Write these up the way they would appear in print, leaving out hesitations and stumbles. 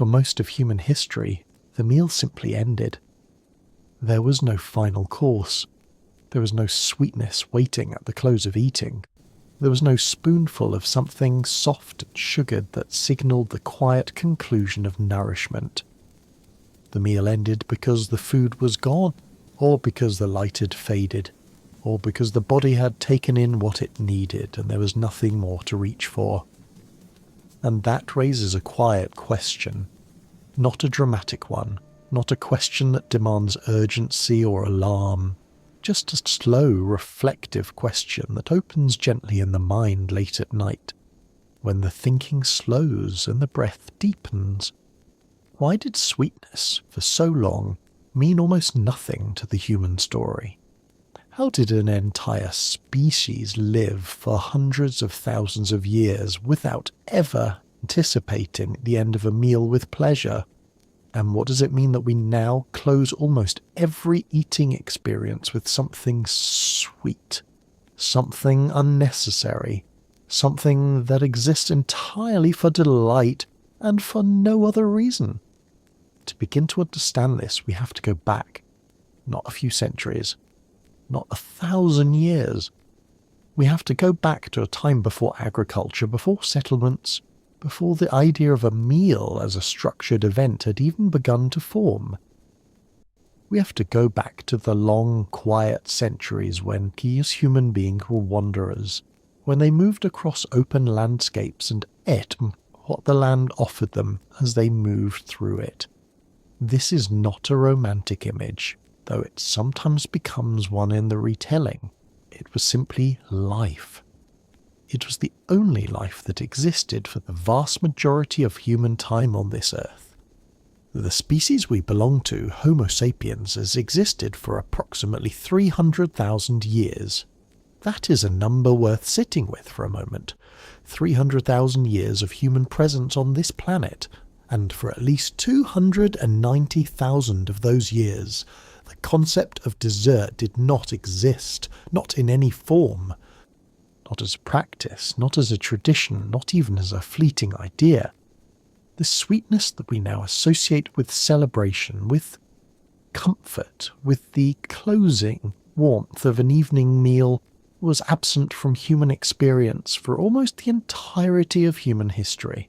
For most of human history, the meal simply ended. There was no final course. There was no sweetness waiting at the close of eating. There was no spoonful of something soft and sugared that signalled the quiet conclusion of nourishment. The meal ended because the food was gone, or because the light had faded, or because the body had taken in what it needed and there was nothing more to reach for. And that raises a quiet question, not a dramatic one, not a question that demands urgency or alarm, just a slow, reflective question that opens gently in the mind late at night, when the thinking slows and the breath deepens. Why did sweetness, for so long, mean almost nothing to the human story? How did an entire species live for hundreds of thousands of years without ever anticipating the end of a meal with pleasure? And what does it mean that we now close almost every eating experience with something sweet, something unnecessary, something that exists entirely for delight and for no other reason? To begin to understand this, we have to go back, not a few centuries, not 1,000 years. We have to go back to a time before agriculture, before settlements, before the idea of a meal as a structured event had even begun to form. We have to go back to the long, quiet centuries when we as human beings were wanderers, when they moved across open landscapes and ate what the land offered them as they moved through it. This is not a romantic image, though it sometimes becomes one in the retelling. It was simply life. It was the only life that existed for the vast majority of human time on this earth. The species we belong to, Homo sapiens, has existed for approximately 300,000 years. That is a number worth sitting with for a moment. 300,000 years of human presence on this planet, and for at least 290,000 of those years, the concept of dessert did not exist, not in any form. Not as a practice, not as a tradition, not even as a fleeting idea. The sweetness that we now associate with celebration, with comfort, with the closing warmth of an evening meal, was absent from human experience for almost the entirety of human history.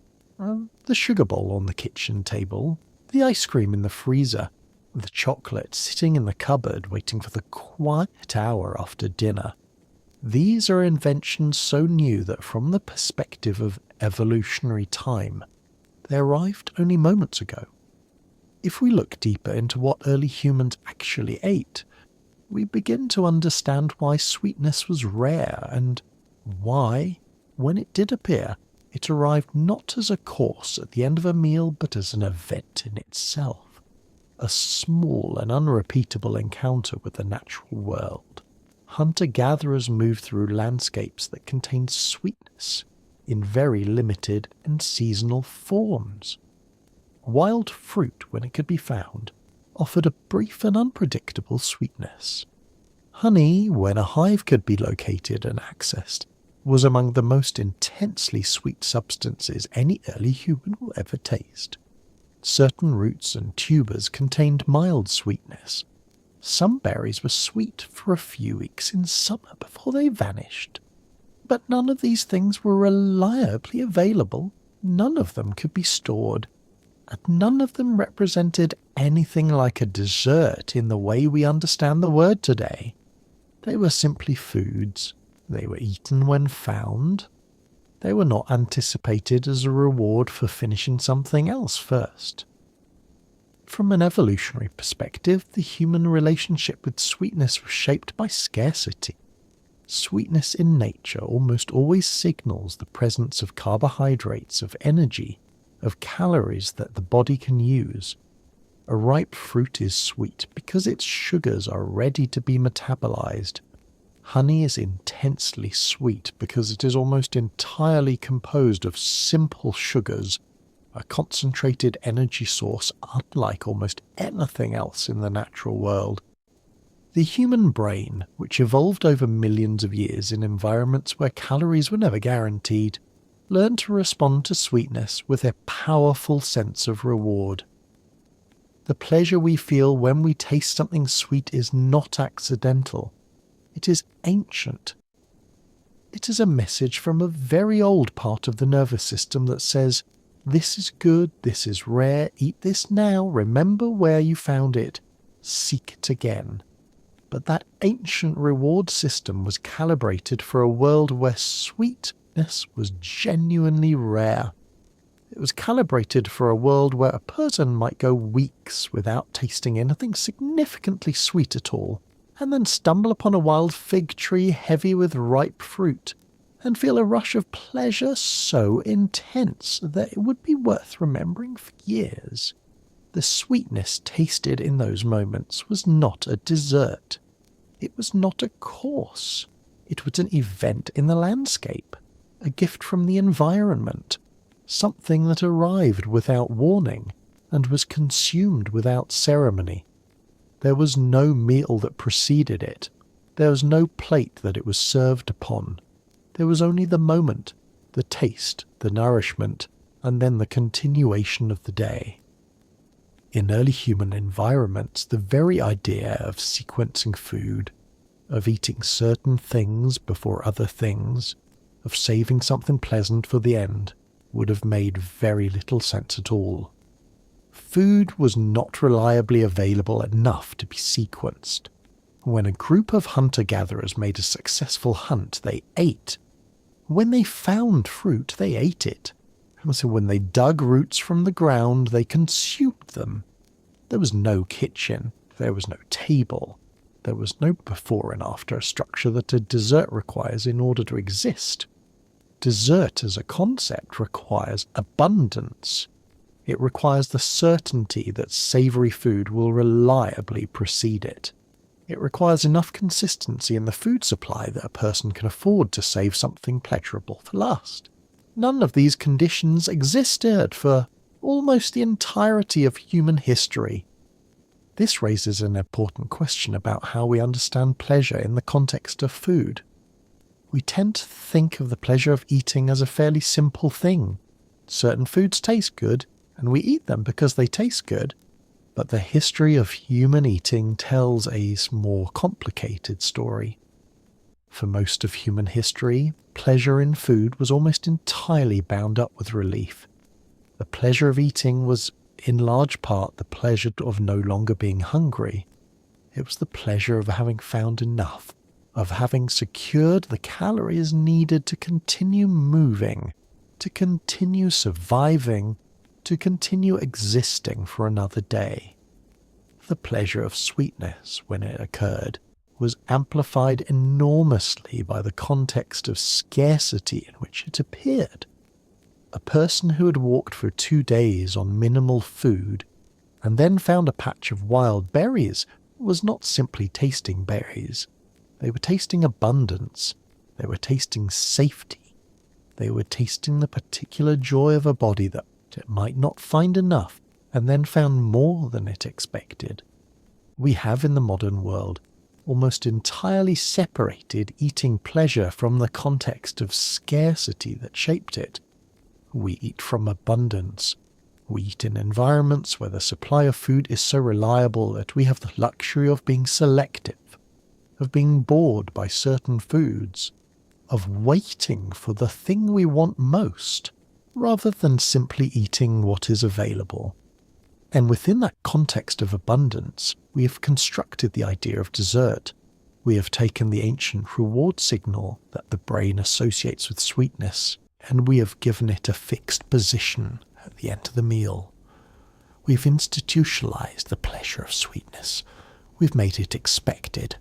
The sugar bowl on the kitchen table, the ice cream in the freezer, the chocolate sitting in the cupboard waiting for the quiet hour after dinner. These are inventions so new that from the perspective of evolutionary time, they arrived only moments ago. If we look deeper into what early humans actually ate, we begin to understand why sweetness was rare and why, when it did appear, it arrived not as a course at the end of a meal but as an event in itself, a small and unrepeatable encounter with the natural world. Hunter-gatherers moved through landscapes that contained sweetness in very limited and seasonal forms. Wild fruit, when it could be found, offered a brief and unpredictable sweetness. Honey, when a hive could be located and accessed, was among the most intensely sweet substances any early human will ever taste. Certain roots and tubers contained mild sweetness. Some berries were sweet for a few weeks in summer before they vanished. But none of these things were reliably available, none of them could be stored, and none of them represented anything like a dessert in the way we understand the word today. They were simply foods. They were eaten when found. They were not anticipated as a reward for finishing something else first. From an evolutionary perspective, the human relationship with sweetness was shaped by scarcity. Sweetness in nature almost always signals the presence of carbohydrates, of energy, of calories that the body can use. A ripe fruit is sweet because its sugars are ready to be metabolized. Honey is intensely sweet because it is almost entirely composed of simple sugars, a concentrated energy source unlike almost anything else in the natural world. The human brain, which evolved over millions of years in environments where calories were never guaranteed, learn to respond to sweetness with a powerful sense of reward. The pleasure we feel when we taste something sweet is not accidental. It is ancient. It is a message from a very old part of the nervous system that says, this is good, this is rare, eat this now, remember where you found it, seek it again. But that ancient reward system was calibrated for a world where sweetness was genuinely rare. It was calibrated for a world where a person might go weeks without tasting anything significantly sweet at all, and then stumble upon a wild fig tree heavy with ripe fruit, and feel a rush of pleasure so intense that it would be worth remembering for years. The sweetness tasted in those moments was not a dessert. It was not a course. It was an event in the landscape, a gift from the environment, something that arrived without warning and was consumed without ceremony. There was no meal that preceded it. There was no plate that it was served upon. There was only the moment, the taste, the nourishment, and then the continuation of the day. In early human environments, the very idea of sequencing food, of eating certain things before other things, of saving something pleasant for the end, would have made very little sense at all. Food was not reliably available enough to be sequenced. When a group of hunter-gatherers made a successful hunt, they ate. When they found fruit, they ate it. And so when they dug roots from the ground, they consumed them. There was no kitchen. There was no table. There was no before and after structure that a dessert requires in order to exist. Dessert as a concept requires abundance. It requires the certainty that savoury food will reliably precede it. It requires enough consistency in the food supply that a person can afford to save something pleasurable for last. None of these conditions existed for almost the entirety of human history. This raises an important question about how we understand pleasure in the context of food. We tend to think of the pleasure of eating as a fairly simple thing. Certain foods taste good, and we eat them because they taste good. But the history of human eating tells a more complicated story. For most of human history, pleasure in food was almost entirely bound up with relief. The pleasure of eating was, in large part, the pleasure of no longer being hungry. It was the pleasure of having found enough, of having secured the calories needed to continue moving, to continue surviving, to continue existing for another day. The pleasure of sweetness, when it occurred, was amplified enormously by the context of scarcity in which it appeared. A person who had walked for 2 days on minimal food and then found a patch of wild berries was not simply tasting berries. They were tasting abundance. They were tasting safety. They were tasting the particular joy of a body that it might not find enough and then found more than it expected. We have in the modern world almost entirely separated eating pleasure from the context of scarcity that shaped it. We eat from abundance. We eat in environments where the supply of food is so reliable that we have the luxury of being selective, of being bored by certain foods, of waiting for the thing we want most, rather than simply eating what is available. And within that context of abundance, we have constructed the idea of dessert. We have taken the ancient reward signal that the brain associates with sweetness, and we have given it a fixed position at the end of the meal. We've institutionalized the pleasure of sweetness. We've made it expected.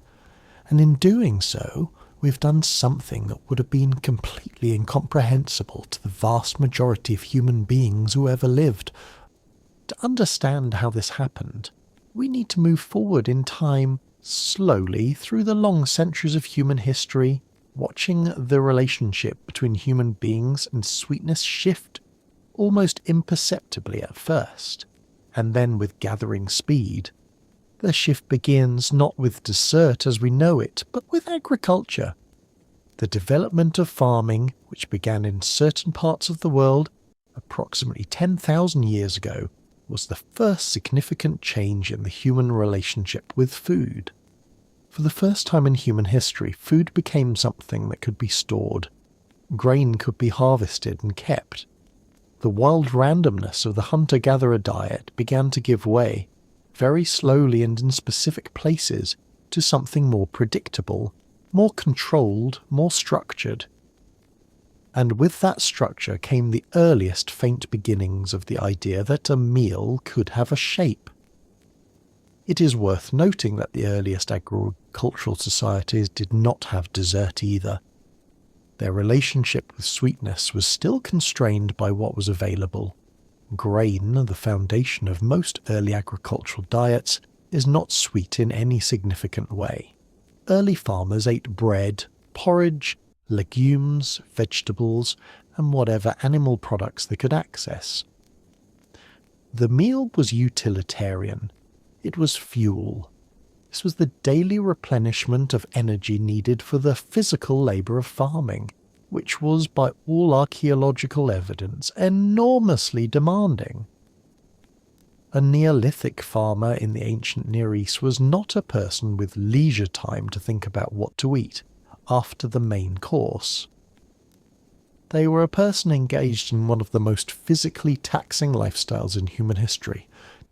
And in doing so, we've done something that would have been completely incomprehensible to the vast majority of human beings who ever lived. To understand how this happened, we need to move forward in time slowly through the long centuries of human history, watching the relationship between human beings and sweetness shift almost imperceptibly at first, and then with gathering speed. The shift begins not with dessert as we know it, but with agriculture. The development of farming, which began in certain parts of the world approximately 10,000 years ago, was the first significant change in the human relationship with food. For the first time in human history, food became something that could be stored. Grain could be harvested and kept. The wild randomness of the hunter-gatherer diet began to give way, very slowly and in specific places, to something more predictable, more controlled, more structured. And with that structure came the earliest faint beginnings of the idea that a meal could have a shape. It is worth noting that the earliest agricultural societies did not have dessert either. Their relationship with sweetness was still constrained by what was available. Grain, the foundation of most early agricultural diets, is not sweet in any significant way. Early farmers ate bread, porridge, legumes, vegetables, and whatever animal products they could access. The meal was utilitarian. It was fuel. This was the daily replenishment of energy needed for the physical labour of farming, which was, by all archaeological evidence, enormously demanding. A Neolithic farmer in the ancient Near East was not a person with leisure time to think about what to eat after the main course. They were a person engaged in one of the most physically taxing lifestyles in human history: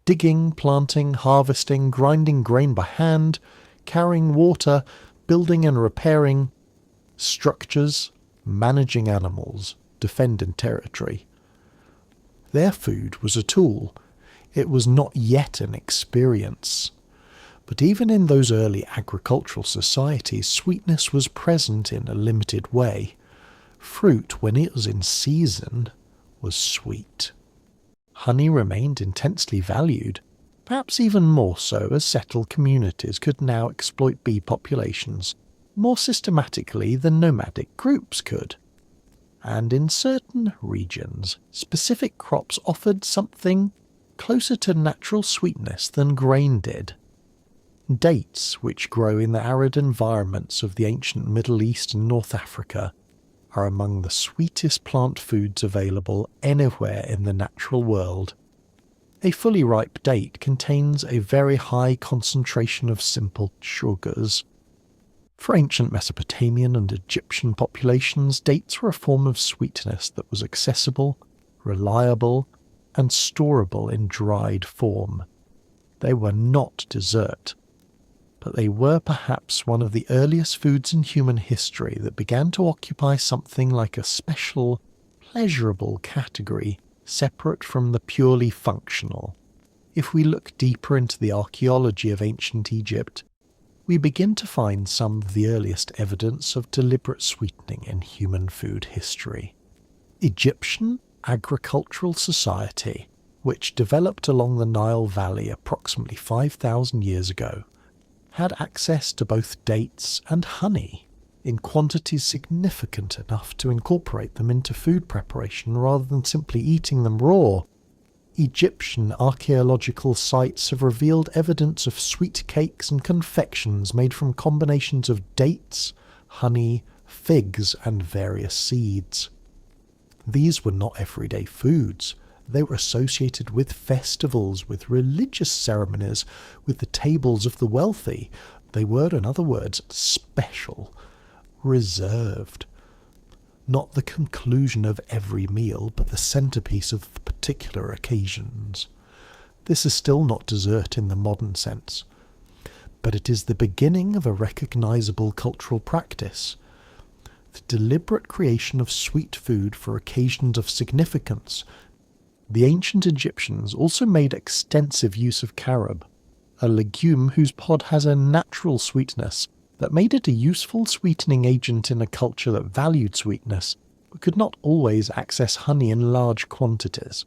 digging, planting, harvesting, grinding grain by hand, carrying water, building and repairing structures, managing animals, defending territory. Their food was a tool. It was not yet an experience. But even in those early agricultural societies, sweetness was present in a limited way. Fruit, when it was in season, was sweet. Honey remained intensely valued, perhaps even more so as settled communities could now exploit bee populations more systematically than nomadic groups could. And in certain regions, specific crops offered something closer to natural sweetness than grain did. Dates, which grow in the arid environments of the ancient Middle East and North Africa, are among the sweetest plant foods available anywhere in the natural world. A fully ripe date contains a very high concentration of simple sugars. For ancient Mesopotamian and Egyptian populations, dates were a form of sweetness that was accessible, reliable, and storable in dried form. They were not dessert, but they were perhaps one of the earliest foods in human history that began to occupy something like a special, pleasurable category separate from the purely functional. If we look deeper into the archaeology of ancient Egypt, we begin to find some of the earliest evidence of deliberate sweetening in human food history. Egyptian agricultural society, which developed along the Nile Valley approximately 5,000 years ago, had access to both dates and honey in quantities significant enough to incorporate them into food preparation rather than simply eating them raw. Egyptian archaeological sites have revealed evidence of sweet cakes and confections made from combinations of dates, honey, figs, and various seeds. These were not everyday foods. They were associated with festivals, with religious ceremonies, with the tables of the wealthy. They were, in other words, special, reserved. Not the conclusion of every meal, but the centerpiece of particular occasions. This is still not dessert in the modern sense, but it is the beginning of a recognizable cultural practice. The deliberate creation of sweet food for occasions of significance. The ancient Egyptians also made extensive use of carob, a legume whose pod has a natural sweetness that made it a useful sweetening agent in a culture that valued sweetness, but could not always access honey in large quantities.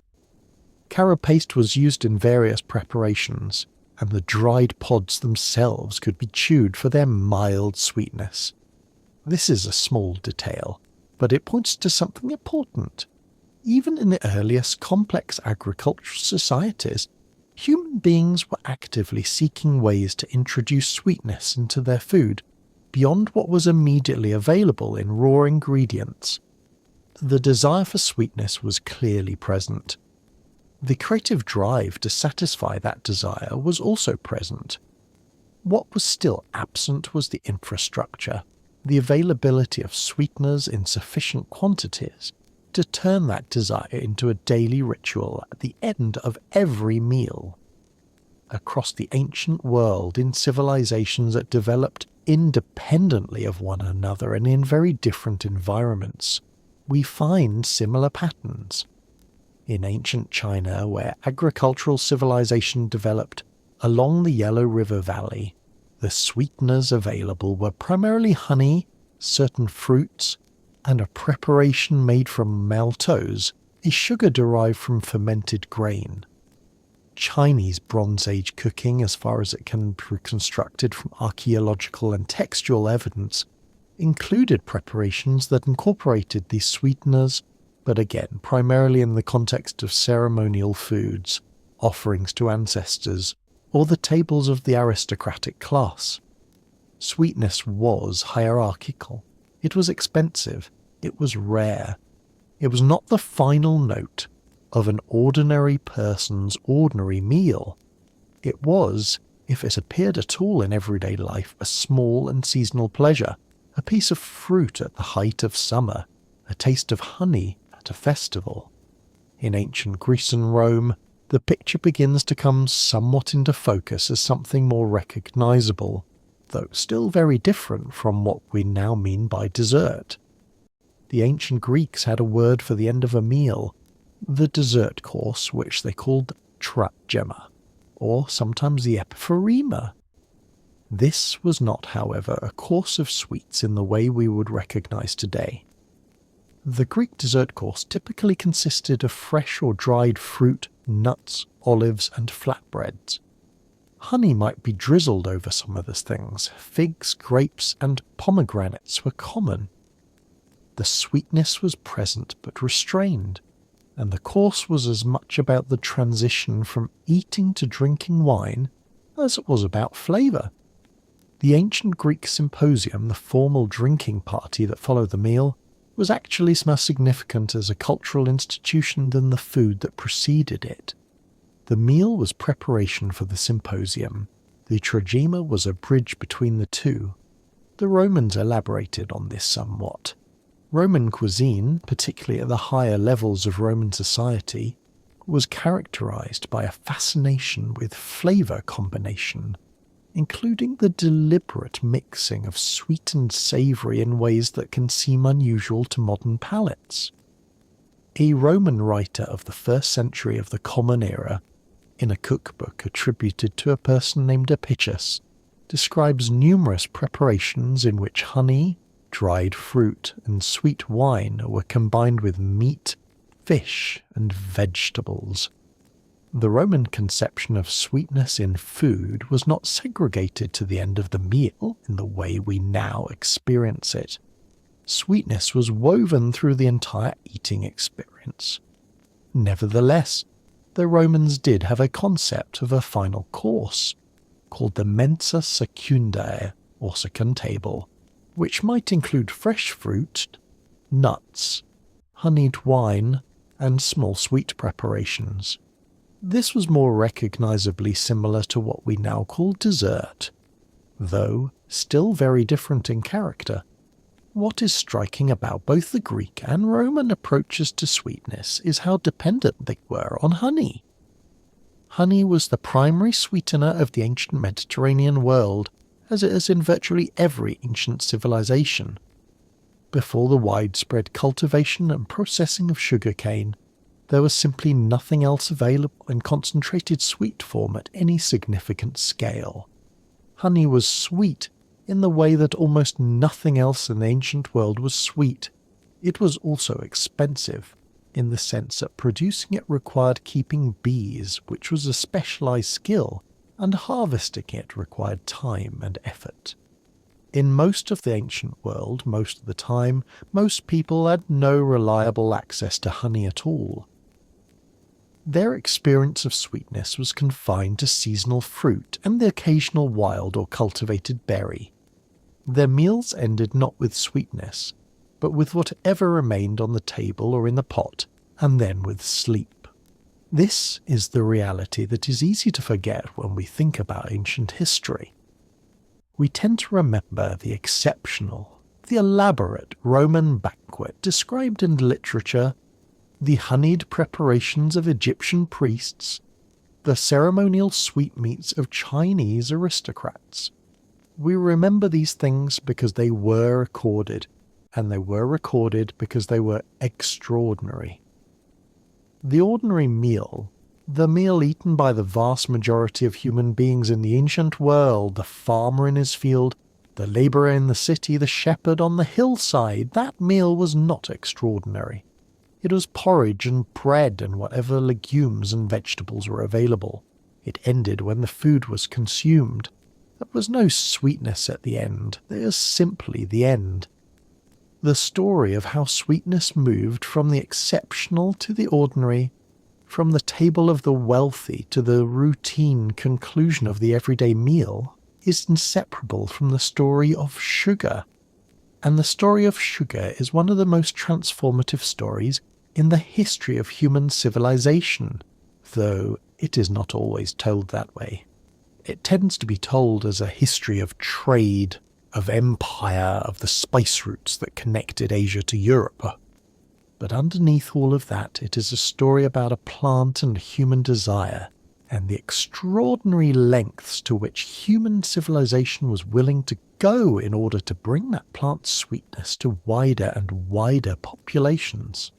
Carob paste was used in various preparations, and the dried pods themselves could be chewed for their mild sweetness. This is a small detail, but it points to something important. Even in the earliest complex agricultural societies, human beings were actively seeking ways to introduce sweetness into their food, beyond what was immediately available in raw ingredients. The desire for sweetness was clearly present. The creative drive to satisfy that desire was also present. What was still absent was the infrastructure, the availability of sweeteners in sufficient quantities to turn that desire into a daily ritual at the end of every meal. Across the ancient world, in civilizations that developed independently of one another and in very different environments, we find similar patterns. In ancient China, where agricultural civilization developed along the Yellow River Valley, the sweeteners available were primarily honey, certain fruits, and a preparation made from maltose, a sugar derived from fermented grain. Chinese Bronze Age cooking, as far as it can be reconstructed from archaeological and textual evidence, included preparations that incorporated these sweeteners, but again, primarily in the context of ceremonial foods, offerings to ancestors, or the tables of the aristocratic class. Sweetness was hierarchical. It was expensive. It was rare. It was not the final note of an ordinary person's ordinary meal. It was, if it appeared at all in everyday life, a small and seasonal pleasure, a piece of fruit at the height of summer, a taste of honey at a festival. In ancient Greece and Rome, the picture begins to come somewhat into focus as something more recognizable, though still very different from what we now mean by dessert. The ancient Greeks had a word for the end of a meal, the dessert course, which they called tragema, or sometimes the epipharema. This was not, however, a course of sweets in the way we would recognize today. The Greek dessert course typically consisted of fresh or dried fruit, nuts, olives, and flatbreads. Honey might be drizzled over some of these things. Figs, grapes, and pomegranates were common. The sweetness was present but restrained, and the course was as much about the transition from eating to drinking wine as it was about flavour. The ancient Greek symposium, the formal drinking party that followed the meal, was actually more significant as a cultural institution than the food that preceded it. The meal was preparation for the symposium. The tragema was a bridge between the two. The Romans elaborated on this somewhat. Roman cuisine, particularly at the higher levels of Roman society, was characterized by a fascination with flavor combination, including the deliberate mixing of sweet and savory in ways that can seem unusual to modern palates. A Roman writer of the 1st century of the Common Era, in a cookbook attributed to a person named Apicius, describes numerous preparations in which honey, dried fruit, and sweet wine were combined with meat, fish, and vegetables. The Roman conception of sweetness in food was not segregated to the end of the meal in the way we now experience it. Sweetness was woven through the entire eating experience. Nevertheless, the Romans did have a concept of a final course, called the mensa secundae, or second table, which might include fresh fruit, nuts, honeyed wine, and small sweet preparations. This was more recognizably similar to what we now call dessert, though still very different in character. What is striking about both the Greek and Roman approaches to sweetness is how dependent they were on honey. Honey was the primary sweetener of the ancient Mediterranean world, as it is in virtually every ancient civilization. Before the widespread cultivation and processing of sugarcane, there was simply nothing else available in concentrated sweet form at any significant scale. Honey was sweet in the way that almost nothing else in the ancient world was sweet. It was also expensive, in the sense that producing it required keeping bees, which was a specialized skill, and harvesting it required time and effort. In most of the ancient world, most of the time, most people had no reliable access to honey at all. Their experience of sweetness was confined to seasonal fruit and the occasional wild or cultivated berry. Their meals ended not with sweetness, but with whatever remained on the table or in the pot, and then with sleep. This is the reality that is easy to forget when we think about ancient history. We tend to remember the exceptional, the elaborate Roman banquet described in literature, the honeyed preparations of Egyptian priests, the ceremonial sweetmeats of Chinese aristocrats. We remember these things because they were recorded, and they were recorded because they were extraordinary. The ordinary meal, the meal eaten by the vast majority of human beings in the ancient world, the farmer in his field, the labourer in the city, the shepherd on the hillside, that meal was not extraordinary. It was porridge and bread and whatever legumes and vegetables were available. It ended when the food was consumed. There was no sweetness at the end. There was simply the end. The story of how sweetness moved from the exceptional to the ordinary, from the table of the wealthy to the routine conclusion of the everyday meal, is inseparable from the story of sugar. And the story of sugar is one of the most transformative stories in the history of human civilization, though it is not always told that way. It tends to be told as a history of trade, of empire, of the spice routes that connected Asia to Europe. But underneath all of that, it is a story about a plant and human desire, and the extraordinary lengths to which human civilization was willing to go in order to bring that plant's sweetness to wider and wider populations.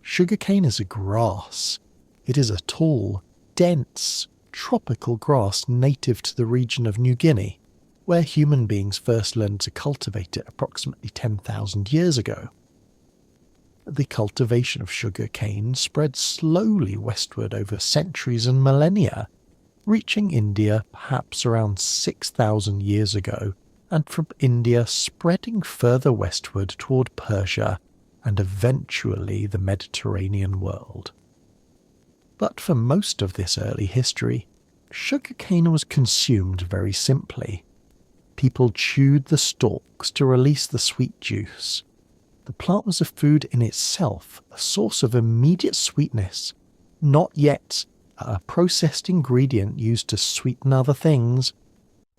Sugarcane is a grass. It is a tall, dense, tropical grass native to the region of New Guinea, where human beings first learned to cultivate it approximately 10,000 years ago. The cultivation of sugar cane spread slowly westward over centuries and millennia, reaching India perhaps around 6,000 years ago, and from India spreading further westward toward Persia and eventually the Mediterranean world. But for most of this early history, sugarcane was consumed very simply. People chewed the stalks to release the sweet juice. The plant was a food in itself, a source of immediate sweetness, not yet a processed ingredient used to sweeten other things.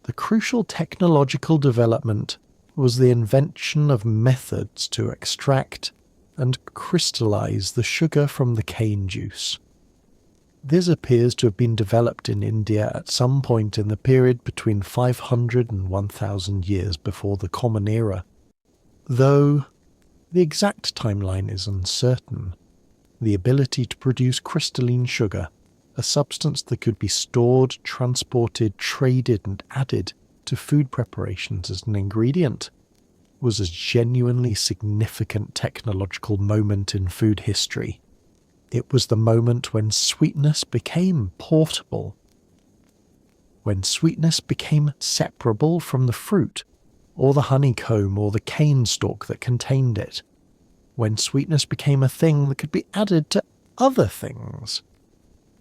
The crucial technological development was the invention of methods to extract and crystallize the sugar from the cane juice. This appears to have been developed in India at some point in the period between 500 and 1000 years before the Common Era, though the exact timeline is uncertain. The ability to produce crystalline sugar, a substance that could be stored, transported, traded and added to food preparations as an ingredient, was a genuinely significant technological moment in food history. It was the moment when sweetness became portable, when sweetness became separable from the fruit, or the honeycomb or the cane stalk that contained it, when sweetness became a thing that could be added to other things.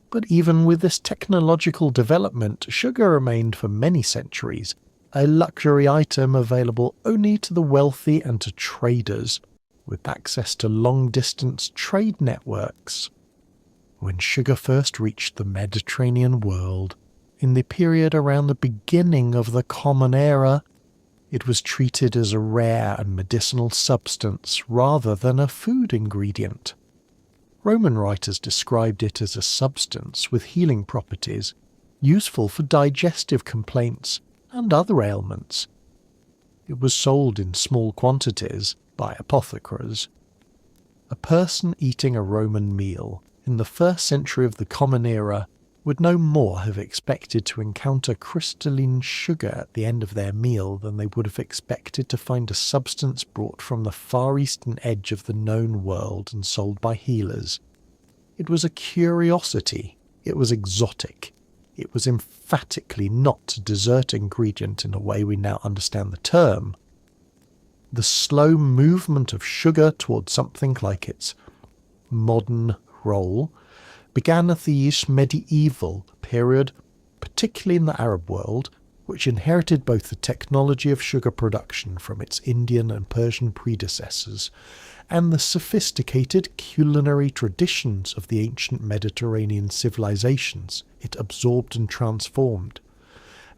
But even with this technological development, sugar remained for many centuries a luxury item available only to the wealthy and to traders, with access to long-distance trade networks. When sugar first reached the Mediterranean world, in the period around the beginning of the Common Era, it was treated as a rare and medicinal substance rather than a food ingredient. Roman writers described it as a substance with healing properties, useful for digestive complaints and other ailments. It was sold in small quantities by apothecaries. A person eating a Roman meal in the 1st century of the Common Era would no more have expected to encounter crystalline sugar at the end of their meal than they would have expected to find a substance brought from the far eastern edge of the known world and sold by healers. It was a curiosity. It was exotic. It was emphatically not a dessert ingredient in a way we now understand the term. The slow movement of sugar towards something like its modern role began at the medieval period, particularly in the Arab world, which inherited both the technology of sugar production from its Indian and Persian predecessors and the sophisticated culinary traditions of the ancient Mediterranean civilizations it absorbed and transformed.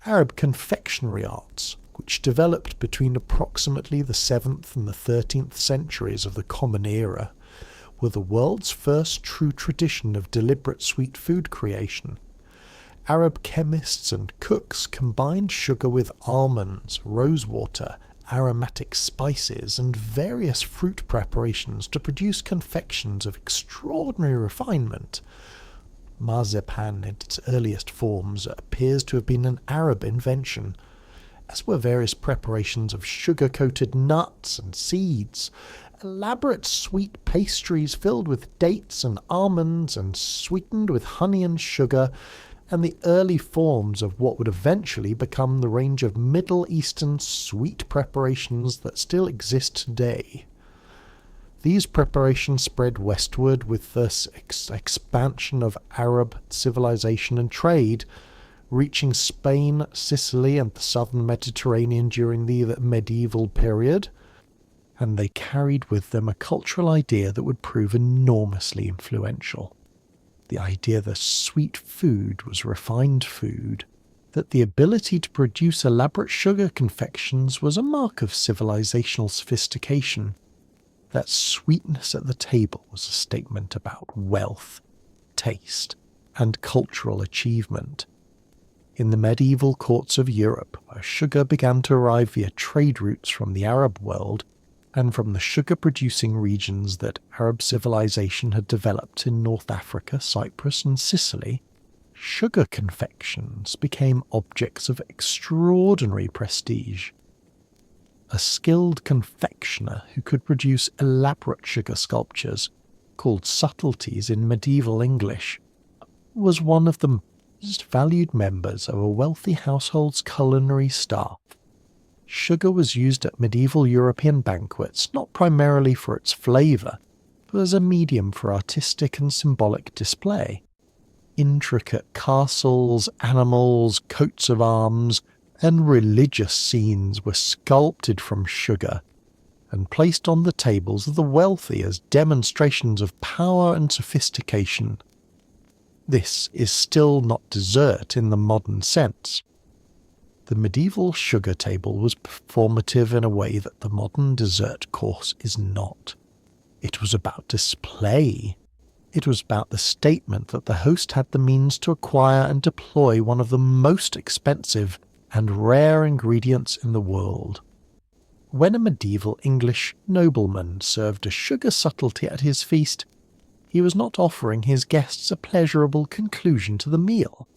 Arab confectionery arts, which developed between approximately the 7th and the 13th centuries of the Common Era, were the world's first true tradition of deliberate sweet food creation. Arab chemists and cooks combined sugar with almonds, rosewater, aromatic spices, and various fruit preparations to produce confections of extraordinary refinement. Marzipan, in its earliest forms, appears to have been an Arab invention, as were various preparations of sugar-coated nuts and seeds, elaborate sweet pastries filled with dates and almonds and sweetened with honey and sugar, and the early forms of what would eventually become the range of Middle Eastern sweet preparations that still exist today. These preparations spread westward with the expansion of Arab civilization and trade, reaching Spain, Sicily, and the southern Mediterranean during the medieval period, and they carried with them a cultural idea that would prove enormously influential. The idea that sweet food was refined food, that the ability to produce elaborate sugar confections was a mark of civilizational sophistication, that sweetness at the table was a statement about wealth, taste, and cultural achievement. In the medieval courts of Europe, where sugar began to arrive via trade routes from the Arab world, and from the sugar-producing regions that Arab civilization had developed in North Africa, Cyprus, and Sicily, sugar confections became objects of extraordinary prestige. A skilled confectioner who could produce elaborate sugar sculptures, called subtleties in medieval English, was one of the most valued members of a wealthy household's culinary staff. Sugar was used at medieval European banquets not primarily for its flavour, but as a medium for artistic and symbolic display. Intricate castles, animals, coats of arms, and religious scenes were sculpted from sugar and placed on the tables of the wealthy as demonstrations of power and sophistication. This is still not dessert in the modern sense. The medieval sugar table was performative in a way that the modern dessert course is not. It was about display. It was about the statement that the host had the means to acquire and deploy one of the most expensive and rare ingredients in the world. When a medieval English nobleman served a sugar subtlety at his feast, he was not offering his guests a pleasurable conclusion to the meal.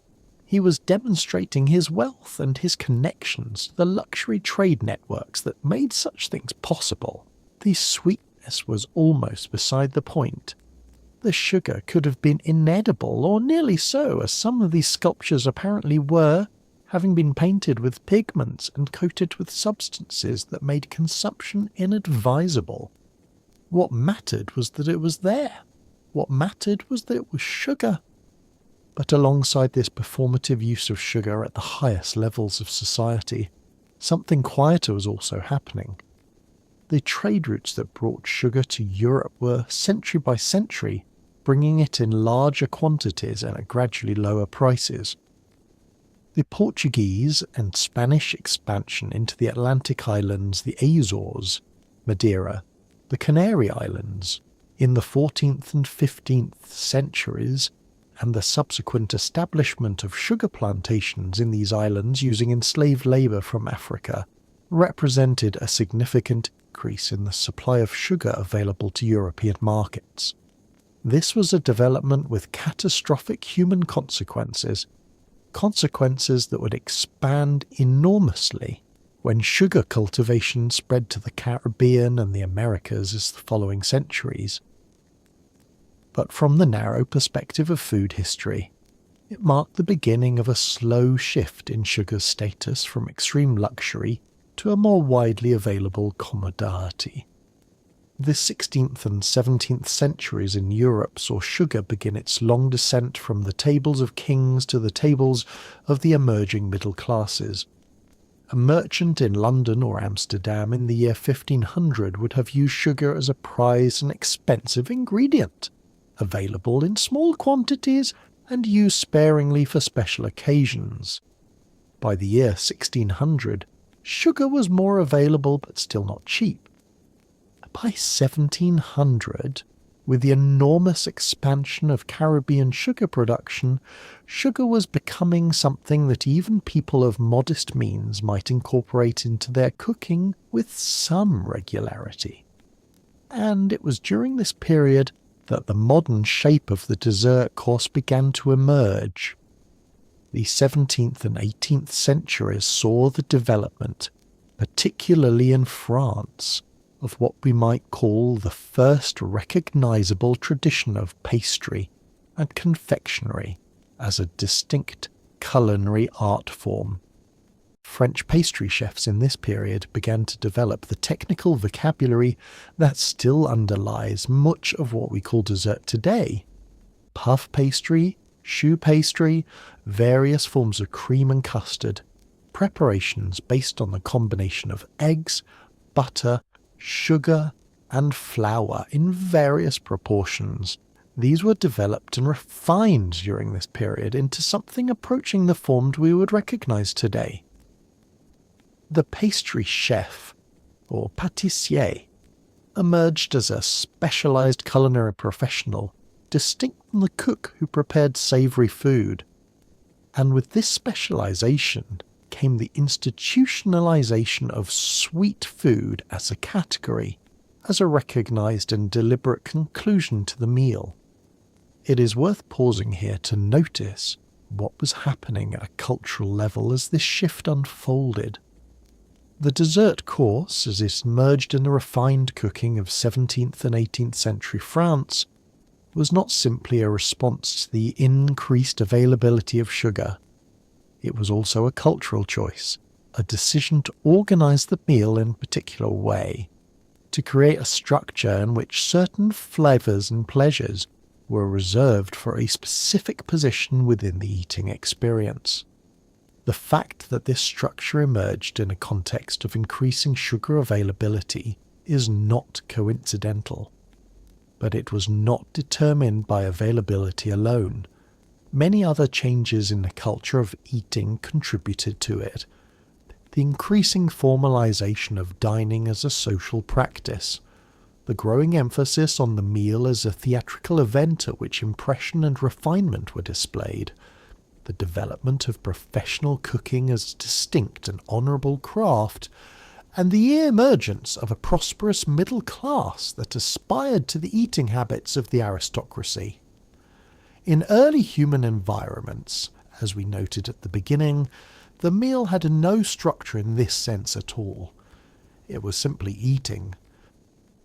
He was demonstrating his wealth and his connections to the luxury trade networks that made such things possible. The sweetness was almost beside the point. The sugar could have been inedible, or nearly so, as some of these sculptures apparently were, having been painted with pigments and coated with substances that made consumption inadvisable. What mattered was that it was there. What mattered was that it was sugar. But alongside this performative use of sugar at the highest levels of society, something quieter was also happening. The trade routes that brought sugar to Europe were, century by century, bringing it in larger quantities and at gradually lower prices. The Portuguese and Spanish expansion into the Atlantic islands, the Azores, Madeira, the Canary Islands, in the 14th and 15th centuries, and the subsequent establishment of sugar plantations in these islands using enslaved labour from Africa, represented a significant increase in the supply of sugar available to European markets. This was a development with catastrophic human consequences that would expand enormously when sugar cultivation spread to the Caribbean and the Americas in the following centuries. But from the narrow perspective of food history, it marked the beginning of a slow shift in sugar's status from extreme luxury to a more widely available commodity. The 16th and 17th centuries in Europe saw sugar begin its long descent from the tables of kings to the tables of the emerging middle classes, A merchant in London or Amsterdam in the year 1500 would have used sugar as a prized and expensive ingredient, available in small quantities and used sparingly for special occasions. By the year 1600, sugar was more available but still not cheap. By 1700, with the enormous expansion of Caribbean sugar production, sugar was becoming something that even people of modest means might incorporate into their cooking with some regularity. And it was during this period that the modern shape of the dessert course began to emerge. The 17th and 18th centuries saw the development, particularly in France, of what we might call the first recognizable tradition of pastry and confectionery as a distinct culinary art form. French pastry chefs in this period began to develop the technical vocabulary that still underlies much of what we call dessert today. Puff pastry, choux pastry, various forms of cream and custard, preparations based on the combination of eggs, butter, sugar, and flour in various proportions. These were developed and refined during this period into something approaching the form we would recognize today. The pastry chef, or pâtissier, emerged as a specialized culinary professional, distinct from the cook who prepared savory food. And with this specialization came the institutionalization of sweet food as a category, as a recognized and deliberate conclusion to the meal. It is worth pausing here to notice what was happening at a cultural level as this shift unfolded. The dessert course, as it emerged in the refined cooking of 17th and 18th century France, was not simply a response to the increased availability of sugar. It was also a cultural choice, a decision to organize the meal in a particular way, to create a structure in which certain flavors and pleasures were reserved for a specific position within the eating experience. The fact that this structure emerged in a context of increasing sugar availability is not coincidental, but it was not determined by availability alone. Many other changes in the culture of eating contributed to it. The increasing formalization of dining as a social practice, the growing emphasis on the meal as a theatrical event at which impression and refinement were displayed, the development of professional cooking as a distinct and honourable craft, and the emergence of a prosperous middle class that aspired to the eating habits of the aristocracy. In early human environments, as we noted at the beginning, the meal had no structure in this sense at all. It was simply eating.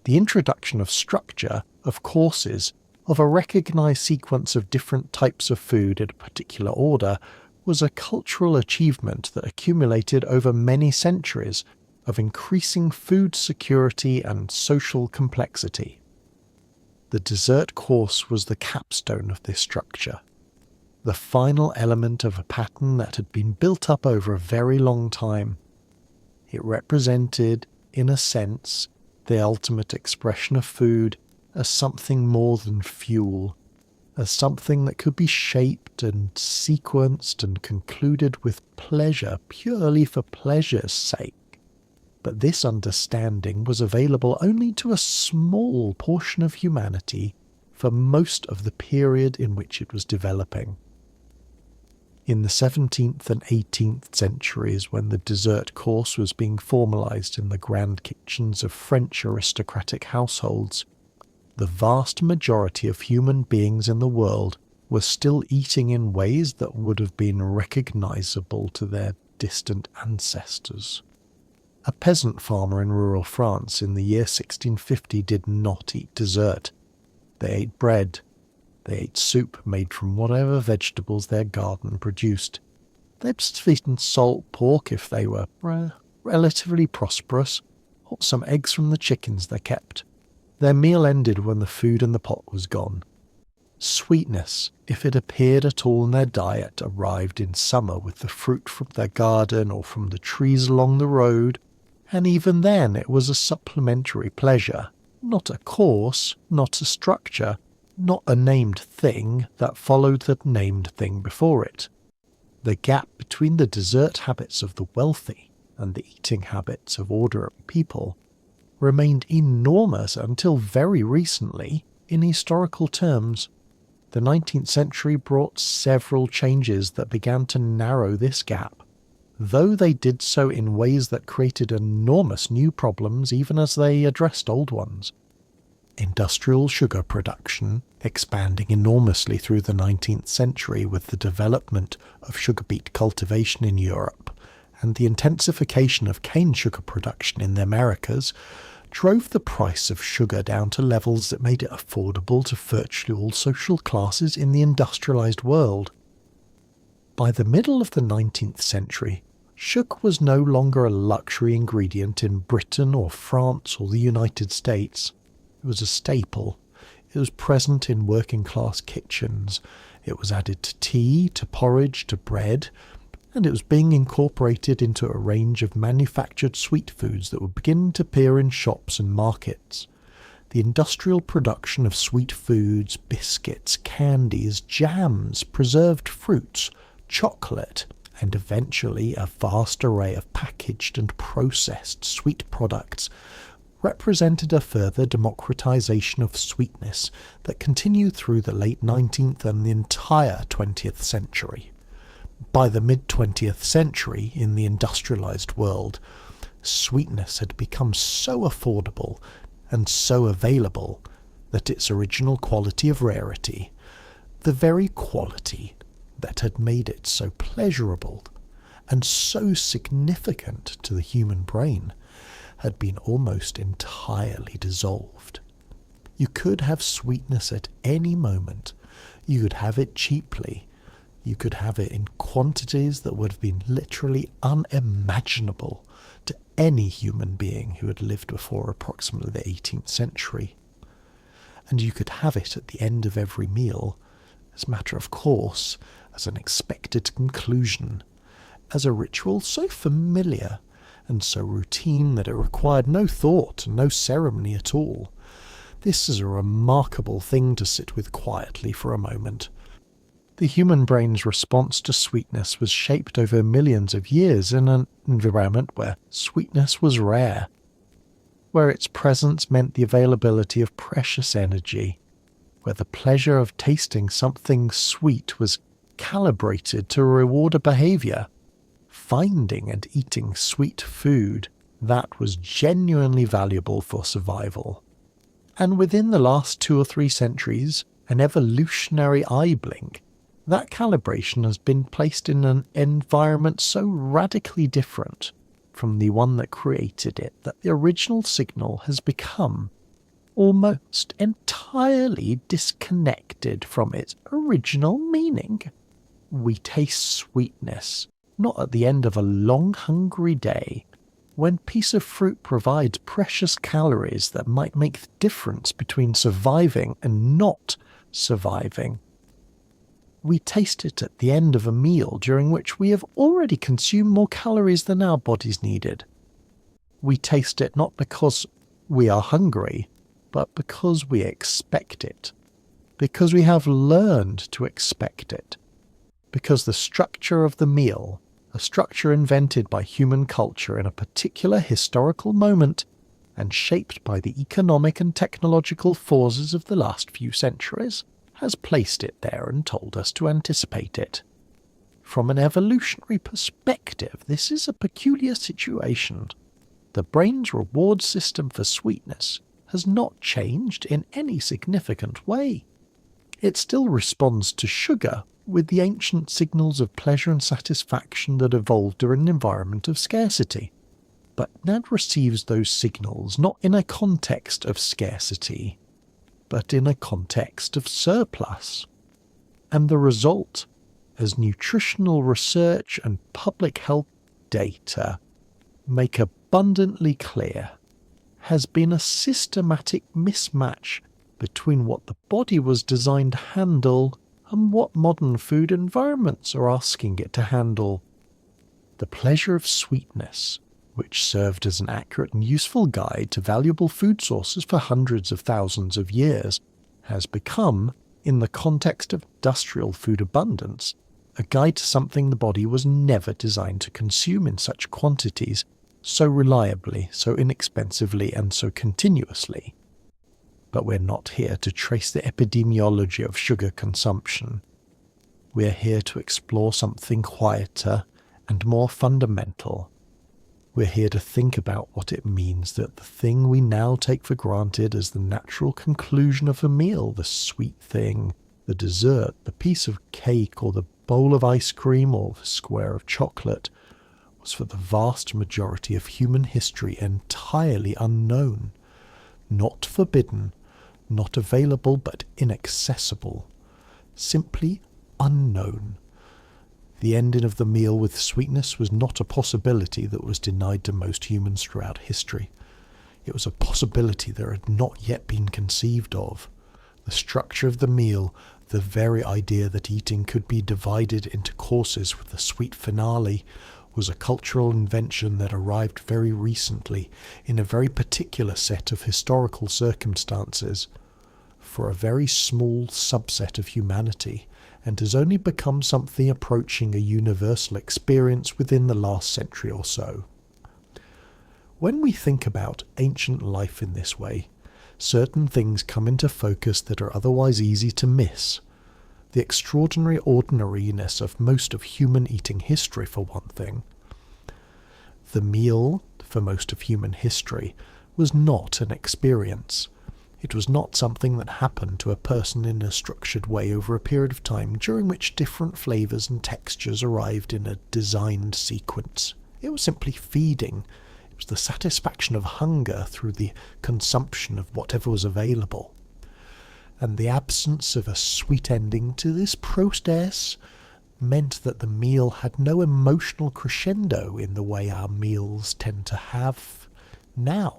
The introduction of structure, of courses, of a recognized sequence of different types of food in a particular order, was a cultural achievement that accumulated over many centuries of increasing food security and social complexity. The dessert course was the capstone of this structure, the final element of a pattern that had been built up over a very long time. It represented, in a sense, the ultimate expression of food as something more than fuel, as something that could be shaped and sequenced and concluded with pleasure purely for pleasure's sake. But this understanding was available only to a small portion of humanity for most of the period in which it was developing. In the 17th and 18th centuries, when the dessert course was being formalized in the grand kitchens of French aristocratic households, the vast majority of human beings in the world were still eating in ways that would have been recognizable to their distant ancestors. A peasant farmer in rural France in the year 1650 did not eat dessert. They ate bread. They ate soup made from whatever vegetables their garden produced. They'd eaten salt pork if they were relatively prosperous, or some eggs from the chickens they kept. Their meal ended when the food in the pot was gone. Sweetness, if it appeared at all in their diet, arrived in summer with the fruit from their garden or from the trees along the road, and even then it was a supplementary pleasure, not a course, not a structure, not a named thing that followed the named thing before it. The gap between the dessert habits of the wealthy and the eating habits of ordinary people remained enormous until very recently in historical terms. The 19th century brought several changes that began to narrow this gap, though they did so in ways that created enormous new problems even as they addressed old ones. Industrial sugar production, expanding enormously through the 19th century with the development of sugar beet cultivation in Europe and the intensification of cane sugar production in the Americas, drove the price of sugar down to levels that made it affordable to virtually all social classes in the industrialized world. By the middle of the 19th century, sugar was no longer a luxury ingredient in Britain or France or the United States. It was a staple. It was present in working-class kitchens. It was added to tea, to porridge, to bread, and it was being incorporated into a range of manufactured sweet foods that were beginning to appear in shops and markets. The industrial production of sweet foods, biscuits, candies, jams, preserved fruits, chocolate, and eventually a vast array of packaged and processed sweet products represented a further democratization of sweetness that continued through the late 19th and the entire 20th century. By the mid-20th century, in the industrialized world, sweetness had become so affordable and so available that its original quality of rarity, the very quality that had made it so pleasurable and so significant to the human brain, had been almost entirely dissolved. You could have sweetness at any moment. You could have it cheaply. You could have it in quantities that would have been literally unimaginable to any human being who had lived before approximately the 18th century. And you could have it at the end of every meal, as a matter of course, as an expected conclusion, as a ritual so familiar and so routine that it required no thought and no ceremony at all. This is a remarkable thing to sit with quietly for a moment. The human brain's response to sweetness was shaped over millions of years in an environment where sweetness was rare, where its presence meant the availability of precious energy, where the pleasure of tasting something sweet was calibrated to reward a behavior. Finding and eating sweet food, that was genuinely valuable for survival. And within the last 2 or 3 centuries, an evolutionary eye blink, that calibration has been placed in an environment so radically different from the one that created it that the original signal has become almost entirely disconnected from its original meaning. We taste sweetness, not at the end of a long hungry day, when piece of fruit provides precious calories that might make the difference between surviving and not surviving. We taste it at the end of a meal during which we have already consumed more calories than our bodies needed. We taste it not because we are hungry, but because we expect it, because we have learned to expect it, because the structure of the meal, a structure invented by human culture in a particular historical moment and shaped by the economic and technological forces of the last few centuries, has placed it there and told us to anticipate it. From an evolutionary perspective, this is a peculiar situation. The brain's reward system for sweetness has not changed in any significant way. It still responds to sugar with the ancient signals of pleasure and satisfaction that evolved during an environment of scarcity, but now receives those signals not in a context of scarcity, but in a context of surplus. And the result, as nutritional research and public health data make abundantly clear, has been a systematic mismatch between what the body was designed to handle and what modern food environments are asking it to handle. The pleasure of sweetness, which served as an accurate and useful guide to valuable food sources for hundreds of thousands of years, has become, in the context of industrial food abundance, a guide to something the body was never designed to consume in such quantities, so reliably, so inexpensively, and so continuously. But we're not here to trace the epidemiology of sugar consumption. We're here to explore something quieter and more fundamental. We're here to think about what it means that the thing we now take for granted as the natural conclusion of a meal, the sweet thing, the dessert, the piece of cake or the bowl of ice cream or the square of chocolate, was for the vast majority of human history entirely unknown, not forbidden, not available but inaccessible, simply unknown. The ending of the meal with sweetness was not a possibility that was denied to most humans throughout history. It was a possibility that had not yet been conceived of. The structure of the meal, the very idea that eating could be divided into courses with a sweet finale, was a cultural invention that arrived very recently in a very particular set of historical circumstances for a very small subset of humanity, and has only become something approaching a universal experience within the last century or so. When we think about ancient life in this way, certain things come into focus that are otherwise easy to miss. The extraordinary ordinariness of most of human eating history, for one thing. The meal, for most of human history, was not an experience. It was not something that happened to a person in a structured way over a period of time during which different flavours and textures arrived in a designed sequence. It was simply feeding. It was the satisfaction of hunger through the consumption of whatever was available. And the absence of a sweet ending to this process meant that the meal had no emotional crescendo in the way our meals tend to have now.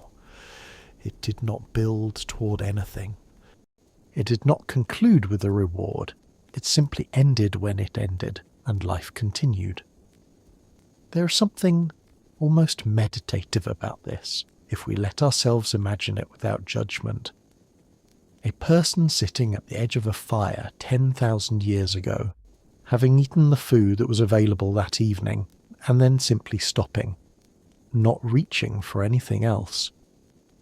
It did not build toward anything. It did not conclude with a reward. It simply ended when it ended, and life continued. There is something almost meditative about this, if we let ourselves imagine it without judgment. A person sitting at the edge of a fire 10,000 years ago, having eaten the food that was available that evening, and then simply stopping, not reaching for anything else,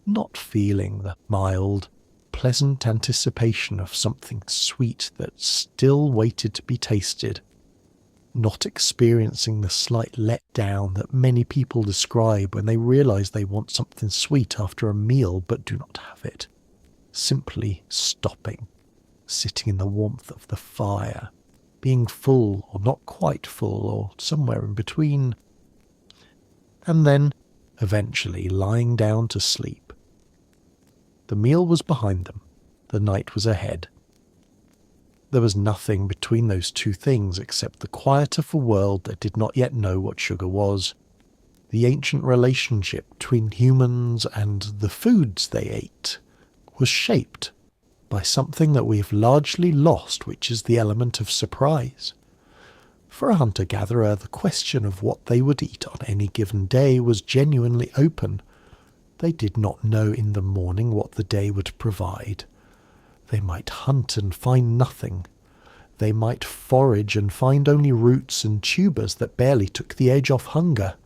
not feeling the mild, pleasant anticipation of something sweet that still waited to be tasted, not experiencing the slight letdown that many people describe when they realize they want something sweet after a meal but do not have it, simply stopping, sitting in the warmth of the fire, being full or not quite full or somewhere in between, and then eventually lying down to sleep. The meal was behind them, the night was ahead. There was nothing between those two things except the quiet of a world that did not yet know what sugar was. The ancient relationship between humans and the foods they ate was shaped by something that we have largely lost, which is the element of surprise. For a hunter-gatherer, the question of what they would eat on any given day was genuinely open. They did not know in the morning what the day would provide. They might hunt and find nothing. They might forage and find only roots and tubers that barely took the edge off hunger.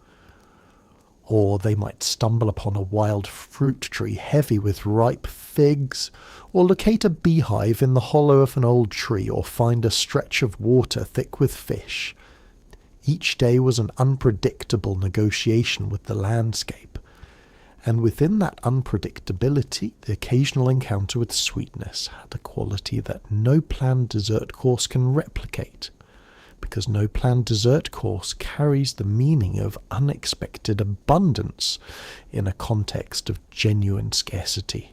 Or they might stumble upon a wild fruit tree heavy with ripe figs, or locate a beehive in the hollow of an old tree, or find a stretch of water thick with fish. Each day was an unpredictable negotiation with the landscape, and within that unpredictability, the occasional encounter with sweetness had a quality that no planned dessert course can replicate, because no planned dessert course carries the meaning of unexpected abundance in a context of genuine scarcity.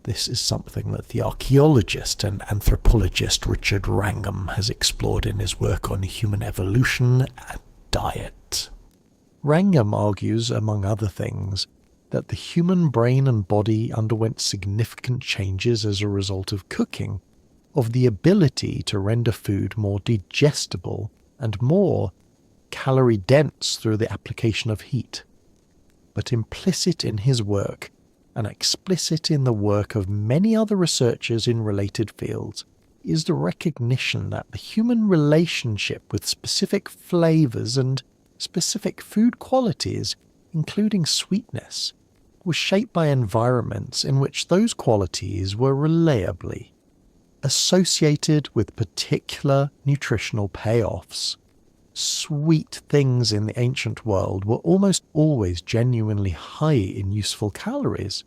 This is something that the archaeologist and anthropologist Richard Wrangham has explored in his work on human evolution and diet. Wrangham argues, among other things, that the human brain and body underwent significant changes as a result of cooking, of the ability to render food more digestible and more calorie-dense through the application of heat. But implicit in his work, and explicit in the work of many other researchers in related fields, is the recognition that the human relationship with specific flavors and specific food qualities, including sweetness, was shaped by environments in which those qualities were reliably associated with particular nutritional payoffs. Sweet things in the ancient world were almost always genuinely high in useful calories.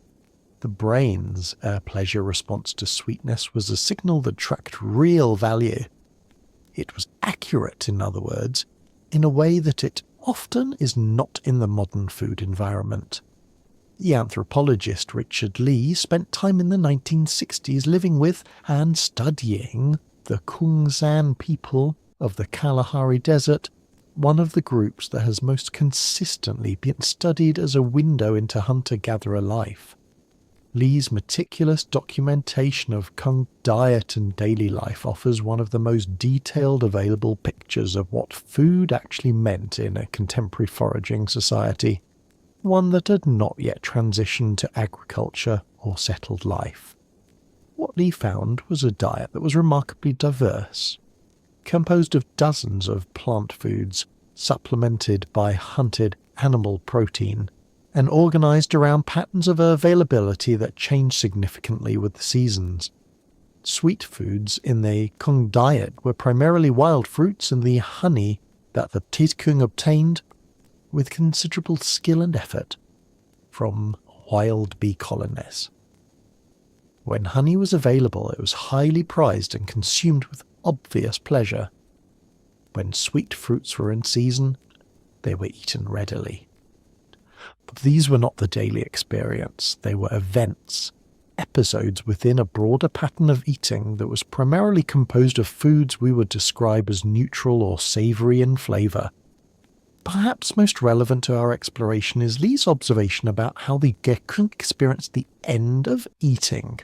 The brain's pleasure response to sweetness was a signal that tracked real value. It was accurate, in other words, in a way that it often is not in the modern food environment. The anthropologist Richard Lee spent time in the 1960s living with and studying the Kungsan people of the Kalahari Desert, one of the groups that has most consistently been studied as a window into hunter-gatherer life. Lee's meticulous documentation of Kung diet and daily life offers one of the most detailed available pictures of what food actually meant in a contemporary foraging society, one that had not yet transitioned to agriculture or settled life. What Lee found was a diet that was remarkably diverse, composed of dozens of plant foods, supplemented by hunted animal protein, and organized around patterns of availability that changed significantly with the seasons. Sweet foods in the Kung diet were primarily wild fruits and the honey that the Titkung obtained with considerable skill and effort from wild bee colonies. When honey was available, it was highly prized and consumed with obvious pleasure. When sweet fruits were in season, they were eaten readily. But these were not the daily experience. They were events, episodes within a broader pattern of eating that was primarily composed of foods we would describe as neutral or savoury in flavour. Perhaps most relevant to our exploration is Lee's observation about how the Gekung experienced the end of eating.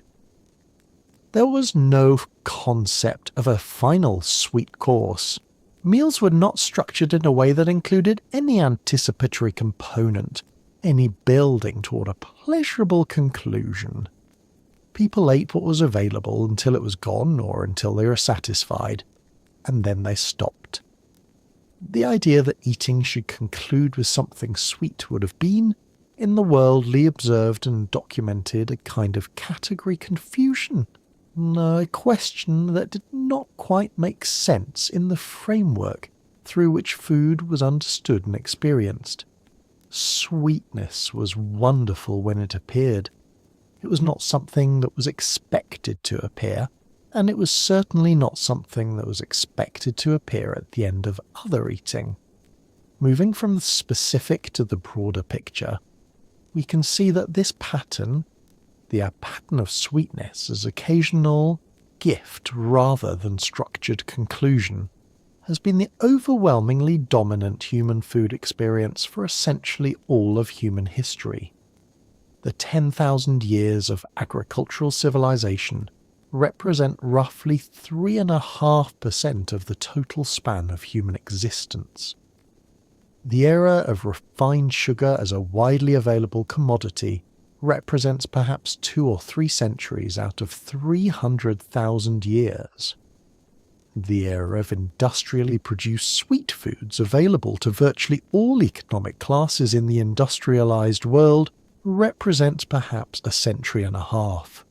There was no concept of a final sweet course. Meals were not structured in a way that included any anticipatory component, any building toward a pleasurable conclusion. People ate what was available until it was gone or until they were satisfied, and then they stopped. The idea that eating should conclude with something sweet would have been, in the world Lee observed and documented, a kind of category confusion, a question that did not quite make sense in the framework through which food was understood and experienced. Sweetness was wonderful when it appeared. It was not something that was expected to appear, and it was certainly not something that was expected to appear at the end of other eating. Moving from the specific to the broader picture, we can see that this pattern, the pattern of sweetness as occasional gift rather than structured conclusion, has been the overwhelmingly dominant human food experience for essentially all of human history. The 10,000 years of agricultural civilization represent roughly 3.5% of the total span of human existence. The era of refined sugar as a widely available commodity represents perhaps 2 or 3 centuries out of 300,000 years. The era of industrially produced sweet foods available to virtually all economic classes in the industrialized world represents perhaps 1.5 centuries.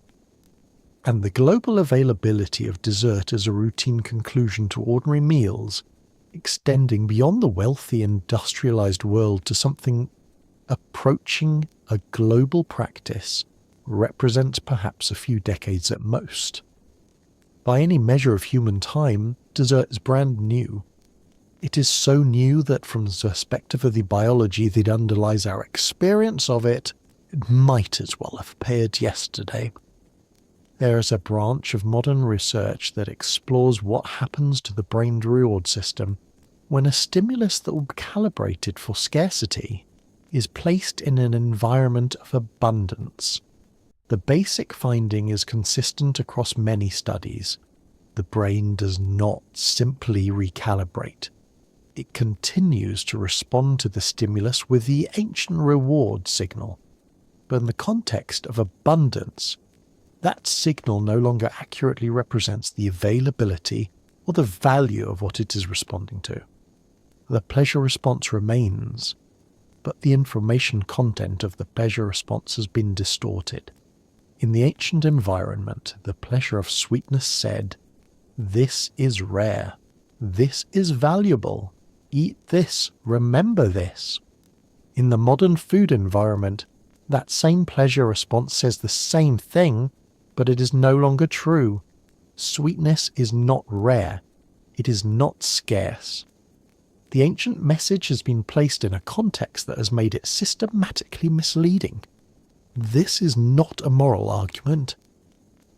And the global availability of dessert as a routine conclusion to ordinary meals, extending beyond the wealthy industrialized world to something approaching a global practice, represents perhaps a few decades at most. By any measure of human time, dessert is brand new. It is so new that from the perspective of the biology that underlies our experience of it, it might as well have appeared yesterday. There is a branch of modern research that explores what happens to the brain reward system when a stimulus that will be calibrated for scarcity is placed in an environment of abundance. The basic finding is consistent across many studies. The brain does not simply recalibrate. It continues to respond to the stimulus with the ancient reward signal. But in the context of abundance, that signal no longer accurately represents the availability or the value of what it is responding to. The pleasure response remains, but the information content of the pleasure response has been distorted. In the ancient environment, the pleasure of sweetness said, "This is rare. This is valuable. Eat this. Remember this." In the modern food environment, that same pleasure response says the same thing, but it is no longer true. Sweetness is not rare. It is not scarce. The ancient message has been placed in a context that has made it systematically misleading. This is not a moral argument.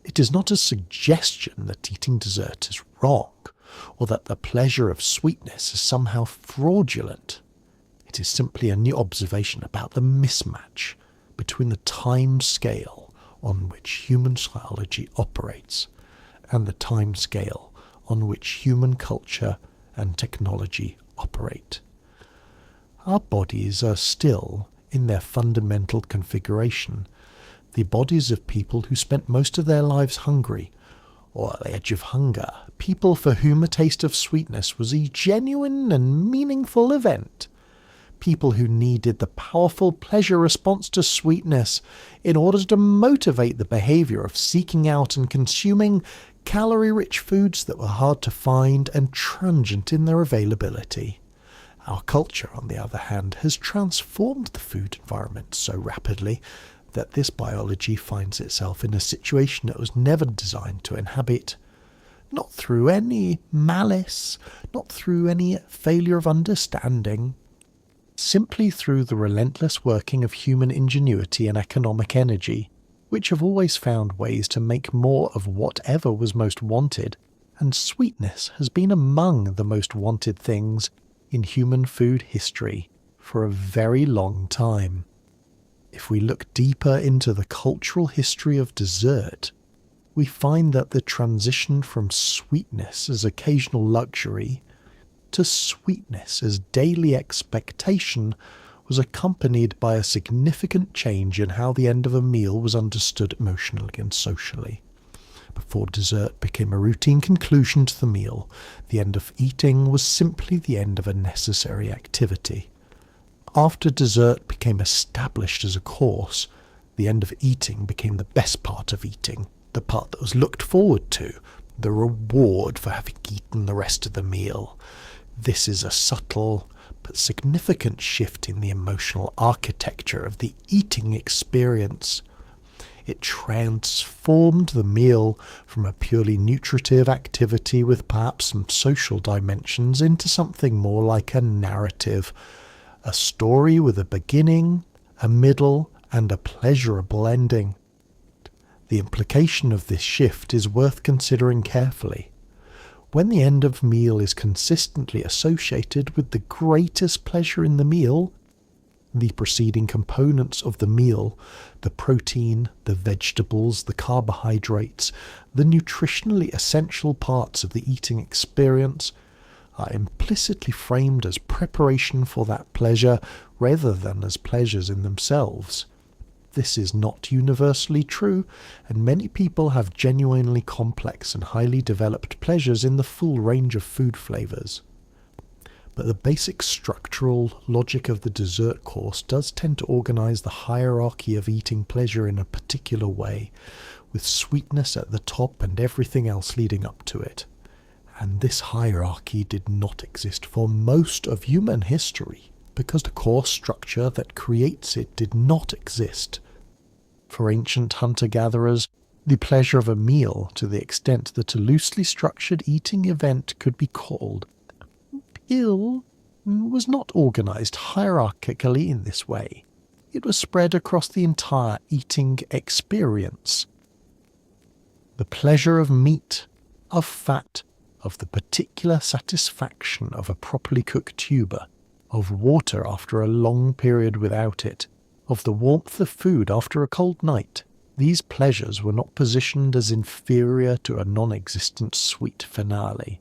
It is not a suggestion that eating dessert is wrong, or that the pleasure of sweetness is somehow fraudulent. It is simply a new observation about the mismatch between the time scale on which human biology operates and the time scale on which human culture and technology operate. Our bodies are still, in their fundamental configuration, the bodies of people who spent most of their lives hungry, or at the edge of hunger, people for whom a taste of sweetness was a genuine and meaningful event, people who needed the powerful pleasure response to sweetness in order to motivate the behavior of seeking out and consuming calorie-rich foods that were hard to find and transient in their availability. Our culture, on the other hand, has transformed the food environment so rapidly that this biology finds itself in a situation it was never designed to inhabit. Not through any malice, not through any failure of understanding, simply through the relentless working of human ingenuity and economic energy, which have always found ways to make more of whatever was most wanted, and sweetness has been among the most wanted things in human food history for a very long time. If we look deeper into the cultural history of dessert, we find that the transition from sweetness as occasional luxury to sweetness as daily expectation was accompanied by a significant change in how the end of a meal was understood emotionally and socially. Before dessert became a routine conclusion to the meal, the end of eating was simply the end of a necessary activity. After dessert became established as a course, the end of eating became the best part of eating, the part that was looked forward to, the reward for having eaten the rest of the meal. This is a subtle but significant shift in the emotional architecture of the eating experience. It transformed the meal from a purely nutritive activity with perhaps some social dimensions into something more like a narrative, a story with a beginning, a middle, and a pleasurable ending. The implication of this shift is worth considering carefully. When the end of meal is consistently associated with the greatest pleasure in the meal, the preceding components of the meal, the protein, the vegetables, the carbohydrates, the nutritionally essential parts of the eating experience, are implicitly framed as preparation for that pleasure rather than as pleasures in themselves. This is not universally true, and many people have genuinely complex and highly developed pleasures in the full range of food flavours. But the basic structural logic of the dessert course does tend to organise the hierarchy of eating pleasure in a particular way, with sweetness at the top and everything else leading up to it. And this hierarchy did not exist for most of human history, because the core structure that creates it did not exist. For ancient hunter-gatherers, the pleasure of a meal, to the extent that a loosely structured eating event could be called meal, was not organised hierarchically in this way. It was spread across the entire eating experience. The pleasure of meat, of fat, of the particular satisfaction of a properly cooked tuber, of water after a long period without it, of the warmth of food after a cold night. These pleasures were not positioned as inferior to a non-existent sweet finale.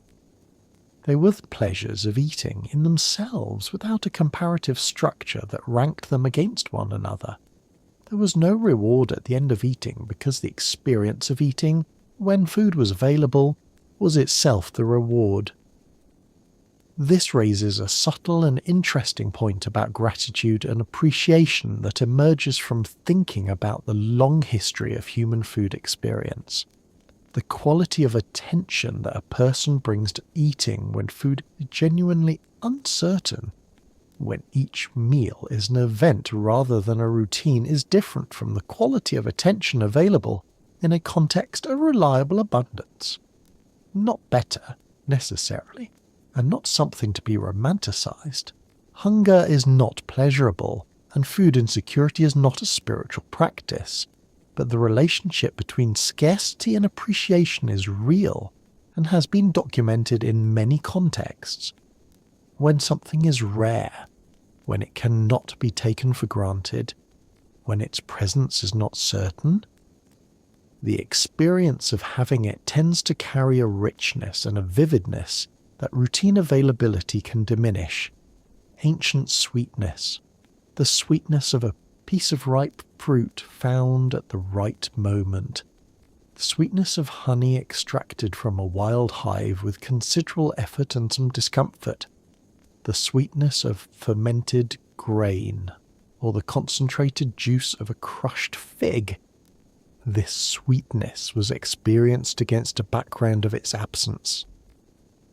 They were the pleasures of eating in themselves without a comparative structure that ranked them against one another. There was no reward at the end of eating because the experience of eating, when food was available, was itself the reward. This raises a subtle and interesting point about gratitude and appreciation that emerges from thinking about the long history of human food experience. The quality of attention that a person brings to eating when food is genuinely uncertain, when each meal is an event rather than a routine, is different from the quality of attention available in a context of reliable abundance. Not better, necessarily, and not something to be romanticized. Hunger is not pleasurable, and food insecurity is not a spiritual practice. But the relationship between scarcity and appreciation is real and has been documented in many contexts. When something is rare, when it cannot be taken for granted, when its presence is not certain, the experience of having it tends to carry a richness and a vividness that routine availability can diminish. Ancient sweetness, the sweetness of a piece of ripe fruit found at the right moment, the sweetness of honey extracted from a wild hive with considerable effort and some discomfort, the sweetness of fermented grain, or the concentrated juice of a crushed fig. This sweetness was experienced against a background of its absence.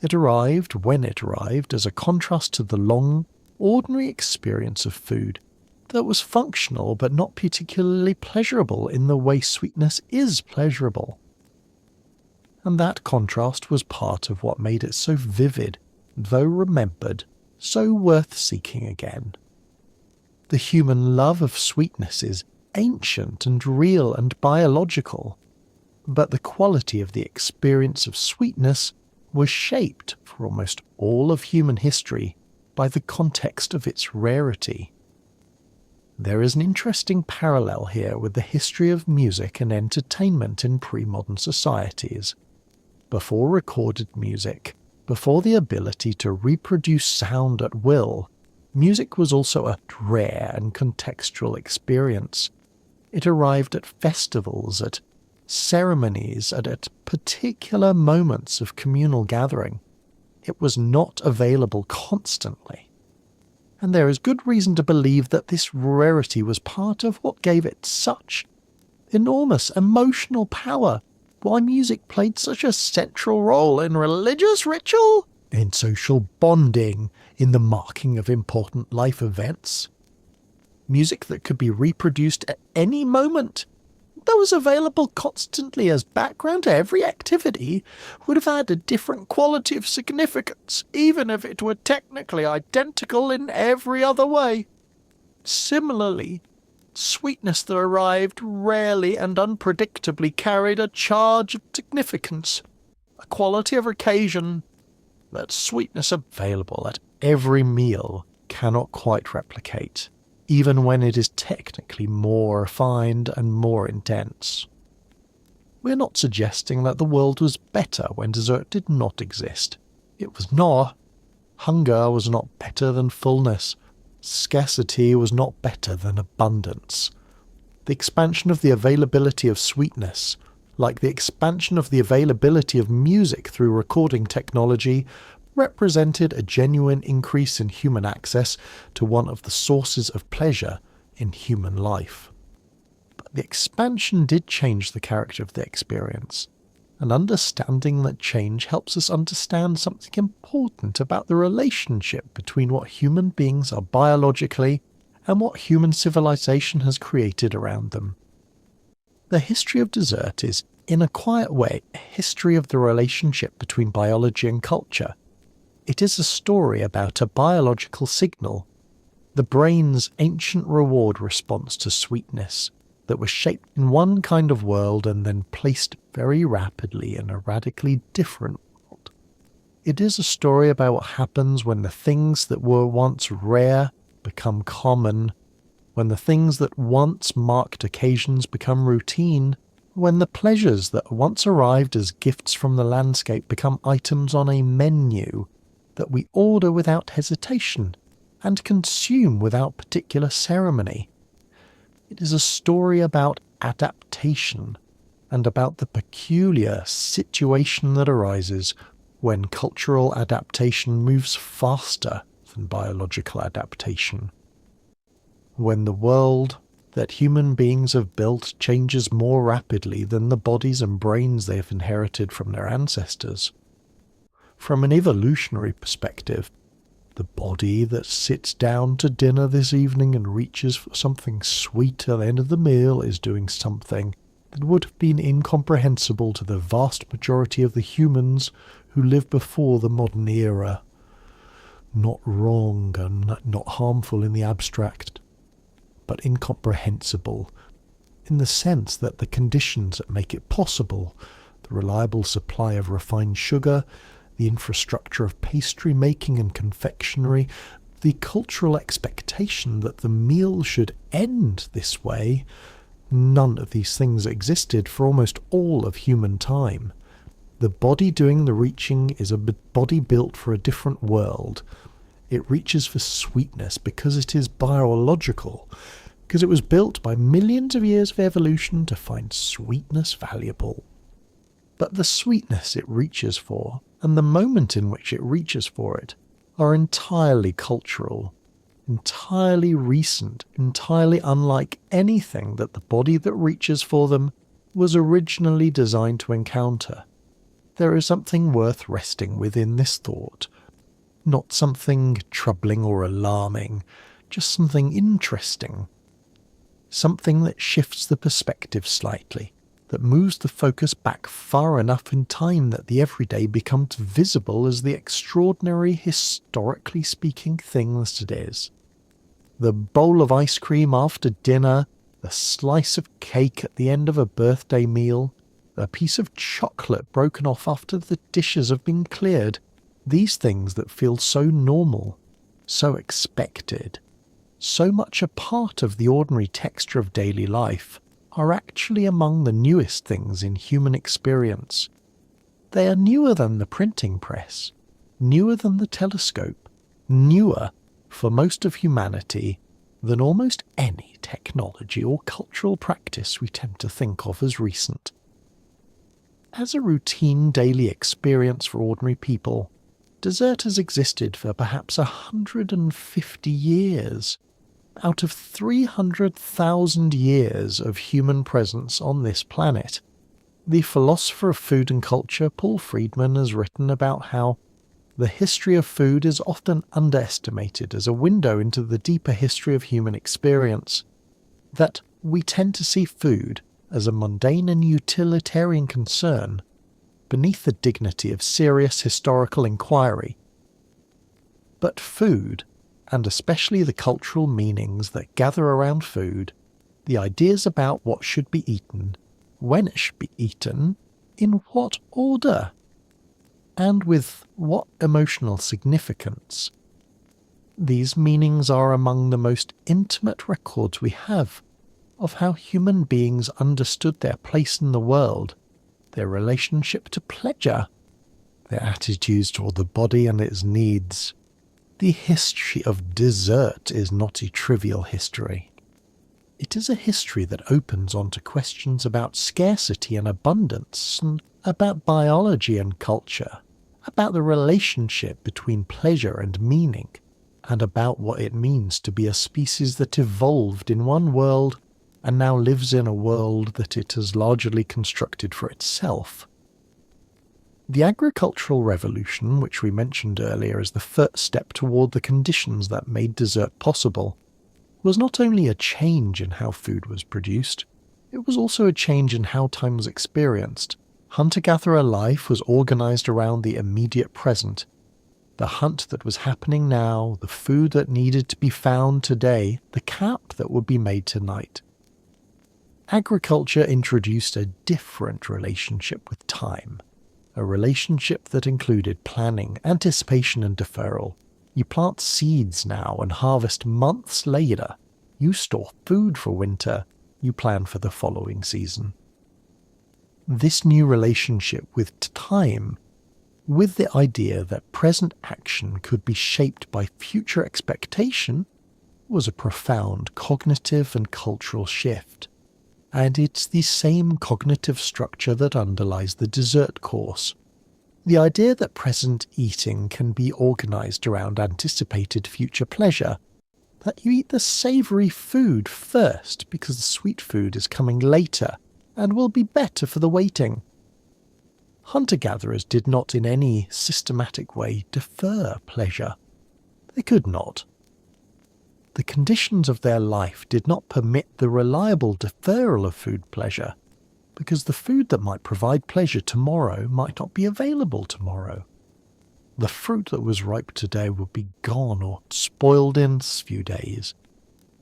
It arrived, when it arrived, as a contrast to the long, ordinary experience of food that was functional but not particularly pleasurable in the way sweetness is pleasurable. And that contrast was part of what made it so vivid, though remembered, so worth seeking again. The human love of sweetness is ancient and real and biological, but the quality of the experience of sweetness was shaped for almost all of human history by the context of its rarity. There is an interesting parallel here with the history of music and entertainment in pre-modern societies. Before recorded music, before the ability to reproduce sound at will, music was also a rare and contextual experience. It arrived at festivals, at ceremonies, at particular moments of communal gathering. It was not available constantly. And there is good reason to believe that this rarity was part of what gave it such enormous emotional power, why music played such a central role in religious ritual, in social bonding, in the marking of important life events. Music that could be reproduced at any moment, that was available constantly as background to every activity, would have had a different quality of significance, even if it were technically identical in every other way. Similarly, sweetness that arrived rarely and unpredictably carried a charge of significance, a quality of occasion that sweetness available at every meal cannot quite replicate, even when it is technically more refined and more intense. We're not suggesting that the world was better when dessert did not exist. It was not. Hunger was not better than fullness. Scarcity was not better than abundance. The expansion of the availability of sweetness, like the expansion of the availability of music through recording technology, represented a genuine increase in human access to one of the sources of pleasure in human life. But the expansion did change the character of the experience, and understanding that change helps us understand something important about the relationship between what human beings are biologically and what human civilization has created around them. The history of dessert is, in a quiet way, a history of the relationship between biology and culture. It is a story about a biological signal, the brain's ancient reward response to sweetness, that was shaped in one kind of world and then placed very rapidly in a radically different world. It is a story about what happens when the things that were once rare become common, when the things that once marked occasions become routine, when the pleasures that once arrived as gifts from the landscape become items on a menu that we order without hesitation and consume without particular ceremony. It is a story about adaptation and about the peculiar situation that arises when cultural adaptation moves faster than biological adaptation. When the world that human beings have built changes more rapidly than the bodies and brains they have inherited from their ancestors. From an evolutionary perspective, the body that sits down to dinner this evening and reaches for something sweet at the end of the meal is doing something that would have been incomprehensible to the vast majority of the humans who lived before the modern era. Not wrong and not harmful in the abstract, but incomprehensible in the sense that the conditions that make it possible, the reliable supply of refined sugar, the infrastructure of pastry making and confectionery, the cultural expectation that the meal should end this way, none of these things existed for almost all of human time. The body doing the reaching is a body built for a different world. It reaches for sweetness because it is biological, because it was built by millions of years of evolution to find sweetness valuable. But the sweetness it reaches for, and the moment in which it reaches for it, are entirely cultural, entirely recent, entirely unlike anything that the body that reaches for them was originally designed to encounter. There is something worth resting within this thought. Not something troubling or alarming, just something interesting. Something that shifts the perspective slightly, that moves the focus back far enough in time that the everyday becomes visible as the extraordinary, historically speaking thing that it is. The bowl of ice cream after dinner, the slice of cake at the end of a birthday meal, a piece of chocolate broken off after the dishes have been cleared, these things that feel so normal, so expected, so much a part of the ordinary texture of daily life, are actually among the newest things in human experience. They are newer than the printing press, newer than the telescope, newer, for most of humanity, than almost any technology or cultural practice we tend to think of as recent. As a routine daily experience for ordinary people, dessert has existed for perhaps 150 years, out of 300,000 years of human presence on this planet. The philosopher of food and culture, Paul Friedman, has written about how the history of food is often underestimated as a window into the deeper history of human experience, that we tend to see food as a mundane and utilitarian concern beneath the dignity of serious historical inquiry. But food, and especially the cultural meanings that gather around food, the ideas about what should be eaten, when it should be eaten, in what order, and with what emotional significance. These meanings are among the most intimate records we have of how human beings understood their place in the world, their relationship to pleasure, their attitudes toward the body and its needs. The history of dessert is not a trivial history. It is a history that opens onto questions about scarcity and abundance, and about biology and culture, about the relationship between pleasure and meaning, and about what it means to be a species that evolved in one world and now lives in a world that it has largely constructed for itself. The agricultural revolution, which we mentioned earlier as the first step toward the conditions that made dessert possible, was not only a change in how food was produced, it was also a change in how time was experienced. Hunter-gatherer life was organized around the immediate present. The hunt that was happening now, the food that needed to be found today, the camp that would be made tonight. Agriculture introduced a different relationship with time, a relationship that included planning, anticipation, and deferral. You plant seeds now and harvest months later. You store food for winter. You plan for the following season. This new relationship with time, with the idea that present action could be shaped by future expectation, was a profound cognitive and cultural shift. And it's the same cognitive structure that underlies the dessert course. The idea that present eating can be organized around anticipated future pleasure, that you eat the savory food first because the sweet food is coming later and will be better for the waiting. Hunter-gatherers did not in any systematic way defer pleasure. They could not. The conditions of their life did not permit the reliable deferral of food pleasure, because the food that might provide pleasure tomorrow might not be available tomorrow. The fruit that was ripe today would be gone or spoiled in a few days.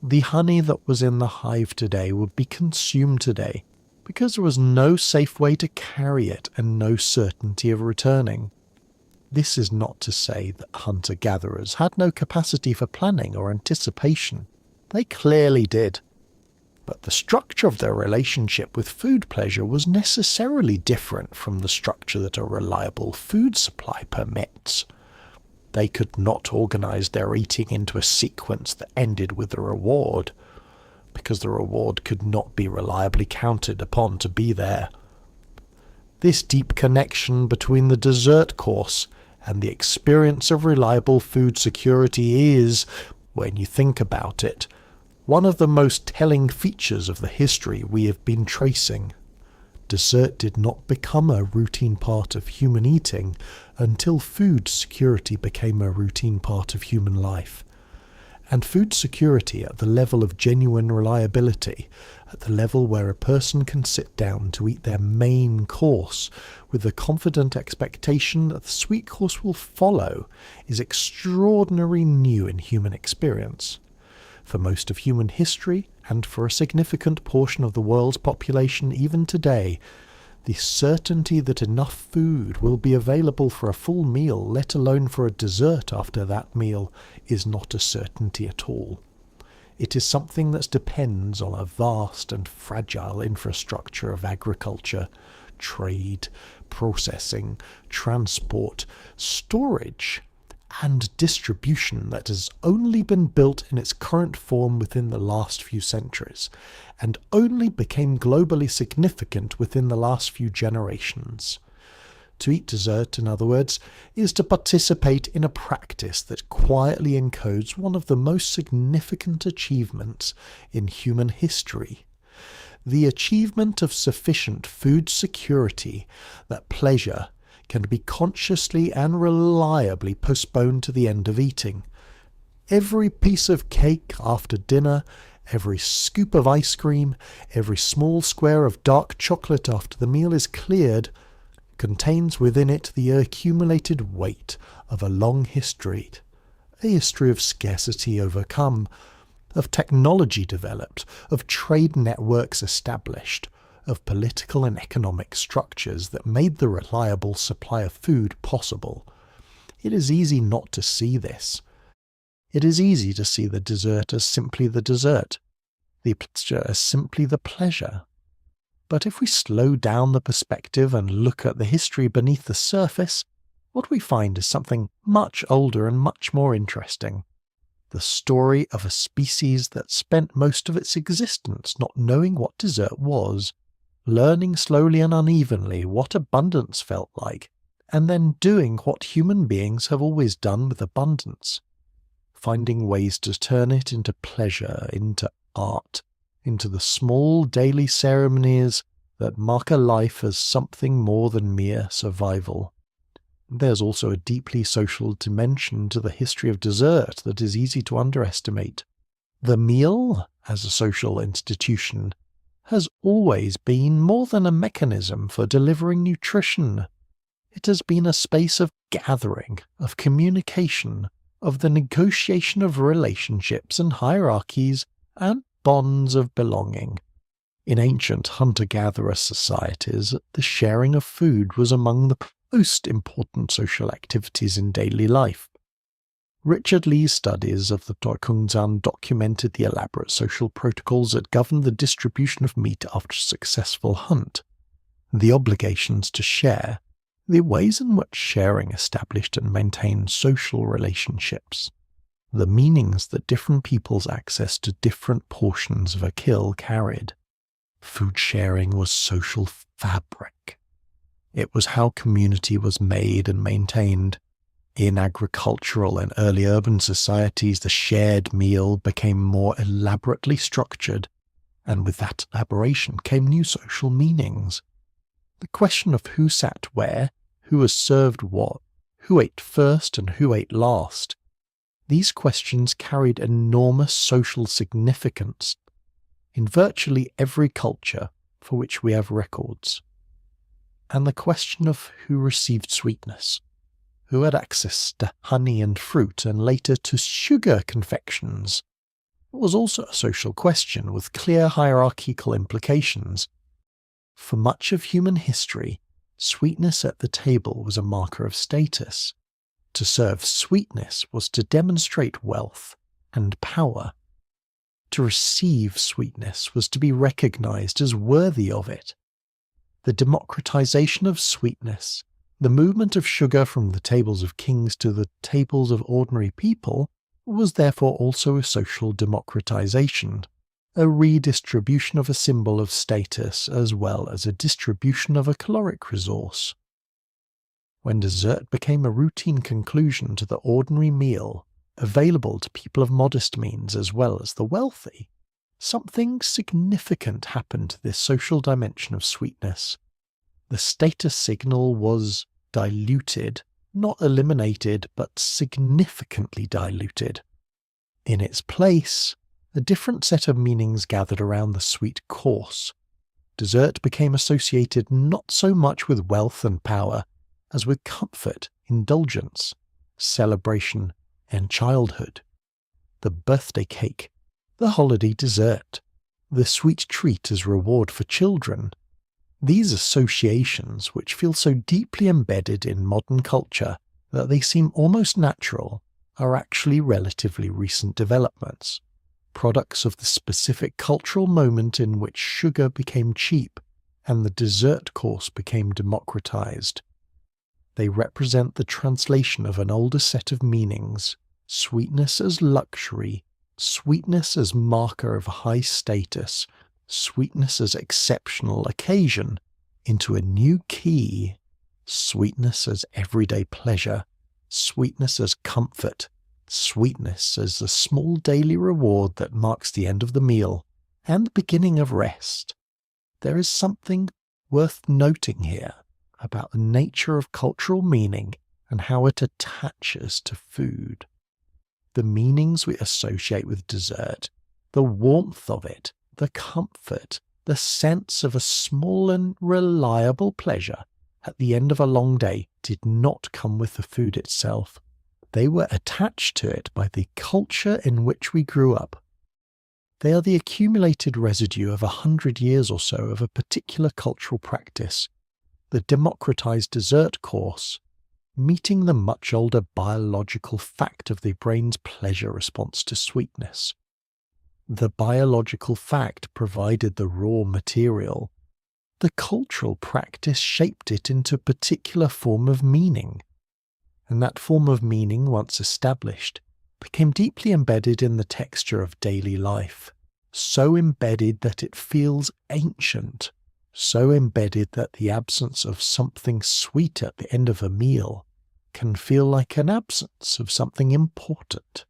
The honey that was in the hive today would be consumed today, because there was no safe way to carry it and no certainty of returning. This is not to say that hunter-gatherers had no capacity for planning or anticipation. They clearly did. But the structure of their relationship with food pleasure was necessarily different from the structure that a reliable food supply permits. They could not organize their eating into a sequence that ended with a reward, because the reward could not be reliably counted upon to be there. This deep connection between the dessert course and the experience of reliable food security is, when you think about it, one of the most telling features of the history we have been tracing. Dessert did not become a routine part of human eating until food security became a routine part of human life. And food security at the level of genuine reliability, at the level where a person can sit down to eat their main course with the confident expectation that the sweet course will follow, is extraordinarily new in human experience. For most of human history, and for a significant portion of the world's population even today, the certainty that enough food will be available for a full meal, let alone for a dessert after that meal, is not a certainty at all. It is something that depends on a vast and fragile infrastructure of agriculture, trade, processing, transport, storage, and distribution that has only been built in its current form within the last few centuries, and only became globally significant within the last few generations. To eat dessert, in other words, is to participate in a practice that quietly encodes one of the most significant achievements in human history: the achievement of sufficient food security that pleasure can be consciously and reliably postponed to the end of eating. Every piece of cake after dinner, every scoop of ice cream, every small square of dark chocolate after the meal is cleared, contains within it the accumulated weight of a long history, a history of scarcity overcome, of technology developed, of trade networks established, of political and economic structures that made the reliable supply of food possible. It is easy not to see this. It is easy to see the dessert as simply the dessert, the pleasure as simply the pleasure. But if we slow down the perspective and look at the history beneath the surface, what we find is something much older and much more interesting. The story of a species that spent most of its existence not knowing what dessert was, learning slowly and unevenly what abundance felt like, and then doing what human beings have always done with abundance, finding ways to turn it into pleasure, into art, into the small daily ceremonies that mark a life as something more than mere survival. There's also a deeply social dimension to the history of dessert that is easy to underestimate. The meal, as a social institution, has always been more than a mechanism for delivering nutrition. It has been a space of gathering, of communication, of the negotiation of relationships and hierarchies and bonds of belonging. In ancient hunter-gatherer societies, the sharing of food was among the most important social activities in daily life. Richard Lee's studies of the Doikungzan documented the elaborate social protocols that governed the distribution of meat after a successful hunt, the obligations to share, the ways in which sharing established and maintained social relationships, the meanings that different people's access to different portions of a kill carried. Food sharing was social fabric. It was how community was made and maintained. In agricultural and early urban societies, the shared meal became more elaborately structured, and with that elaboration came new social meanings. The question of who sat where, who was served what, who ate first and who ate last, these questions carried enormous social significance in virtually every culture for which we have records. And the question of who received sweetness, who had access to honey and fruit and later to sugar confections, was also a social question with clear hierarchical implications. For much of human history, sweetness at the table was a marker of status. To serve sweetness was to demonstrate wealth and power. To receive sweetness was to be recognized as worthy of it. The democratization of sweetness, the movement of sugar from the tables of kings to the tables of ordinary people, was therefore also a social democratization, a redistribution of a symbol of status as well as a distribution of a caloric resource. When dessert became a routine conclusion to the ordinary meal, available to people of modest means as well as the wealthy, something significant happened to this social dimension of sweetness. The status signal was diluted, not eliminated, but significantly diluted. In its place, a different set of meanings gathered around the sweet course. Dessert became associated not so much with wealth and power as with comfort, indulgence, celebration, and childhood. The birthday cake, the holiday dessert, the sweet treat as reward for children. These associations, which feel so deeply embedded in modern culture that they seem almost natural, are actually relatively recent developments, products of the specific cultural moment in which sugar became cheap and the dessert course became democratized. They represent the translation of an older set of meanings, sweetness as luxury, sweetness as marker of high status, sweetness as exceptional occasion, into a new key, sweetness as everyday pleasure, sweetness as comfort, sweetness as the small daily reward that marks the end of the meal and the beginning of rest. There is something worth noting here about the nature of cultural meaning and how it attaches to food. The meanings we associate with dessert, the warmth of it, the comfort, the sense of a small and reliable pleasure at the end of a long day did not come with the food itself. They were attached to it by the culture in which we grew up. They are the accumulated residue of 100 years or so of a particular cultural practice, the democratized dessert course, meeting the much older biological fact of the brain's pleasure response to sweetness. The biological fact provided the raw material. The cultural practice shaped it into a particular form of meaning. And that form of meaning, once established, became deeply embedded in the texture of daily life, so embedded that it feels ancient, so embedded that the absence of something sweet at the end of a meal can feel like an absence of something important,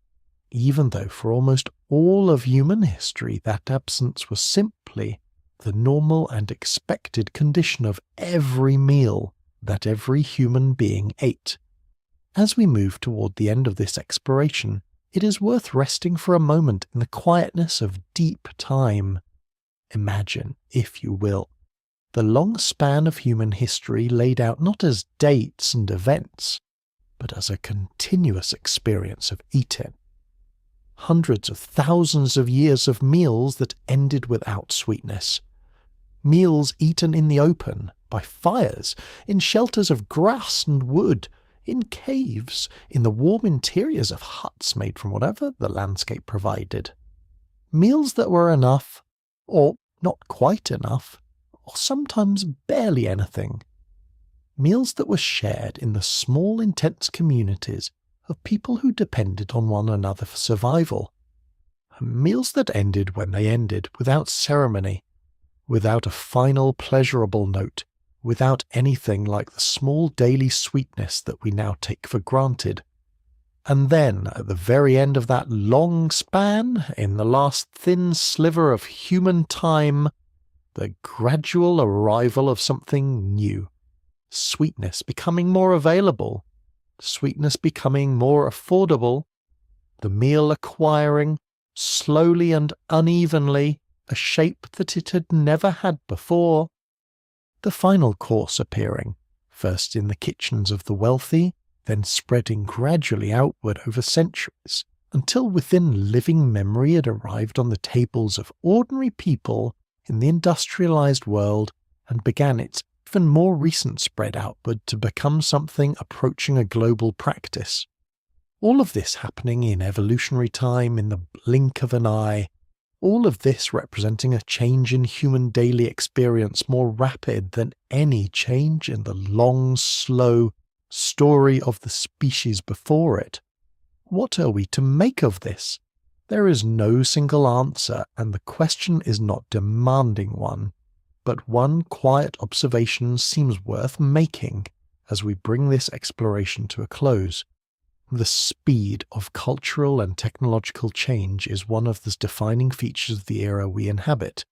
even though for almost all of human history that absence was simply the normal and expected condition of every meal that every human being ate. As we move toward the end of this exploration, it is worth resting for a moment in the quietness of deep time. Imagine, if you will, the long span of human history laid out not as dates and events, but as a continuous experience of eating. Hundreds of thousands of years of meals that ended without sweetness. Meals eaten in the open, by fires, in shelters of grass and wood, in caves, in the warm interiors of huts made from whatever the landscape provided. Meals that were enough, or not quite enough, or sometimes barely anything. Meals that were shared in the small, intense communities of people who depended on one another for survival. Meals that ended when they ended, without ceremony, without a final pleasurable note, without anything like the small daily sweetness that we now take for granted. And then, at the very end of that long span, in the last thin sliver of human time, the gradual arrival of something new. Sweetness becoming more available, sweetness becoming more affordable, the meal acquiring, slowly and unevenly, a shape that it had never had before. The final course appearing, first in the kitchens of the wealthy, then spreading gradually outward over centuries, until within living memory it arrived on the tables of ordinary people in the industrialized world and began its even more recent spread outward to become something approaching a global practice. All of this happening in evolutionary time, in the blink of an eye, all of this representing a change in human daily experience more rapid than any change in the long, slow story of the species before it. What are we to make of this? There is no single answer, and the question is not demanding one, but one quiet observation seems worth making as we bring this exploration to a close. The speed of cultural and technological change is one of the defining features of the era we inhabit.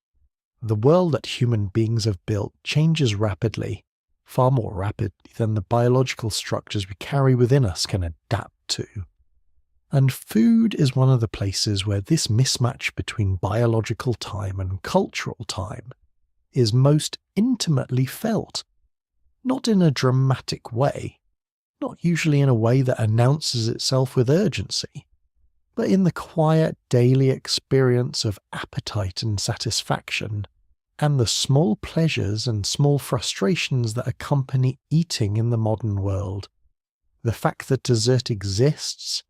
The world that human beings have built changes rapidly, far more rapidly than the biological structures we carry within us can adapt to. And food is one of the places where this mismatch between biological time and cultural time is most intimately felt, not in a dramatic way, not usually in a way that announces itself with urgency, but in the quiet daily experience of appetite and satisfaction, and the small pleasures and small frustrations that accompany eating in the modern world. The fact that dessert exists,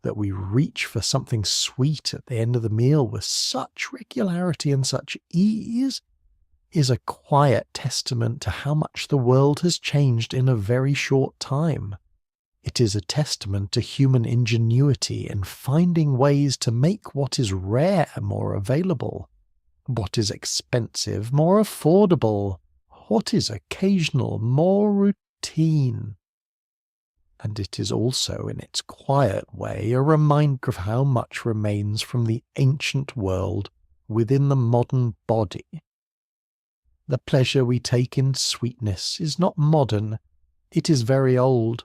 that we reach for something sweet at the end of the meal with such regularity and such ease, is a quiet testament to how much the world has changed in a very short time. It is a testament to human ingenuity in finding ways to make what is rare more available, what is expensive more affordable, what is occasional more routine. And it is also, in its quiet way, a reminder of how much remains from the ancient world within the modern body. The pleasure we take in sweetness is not modern, it is very old.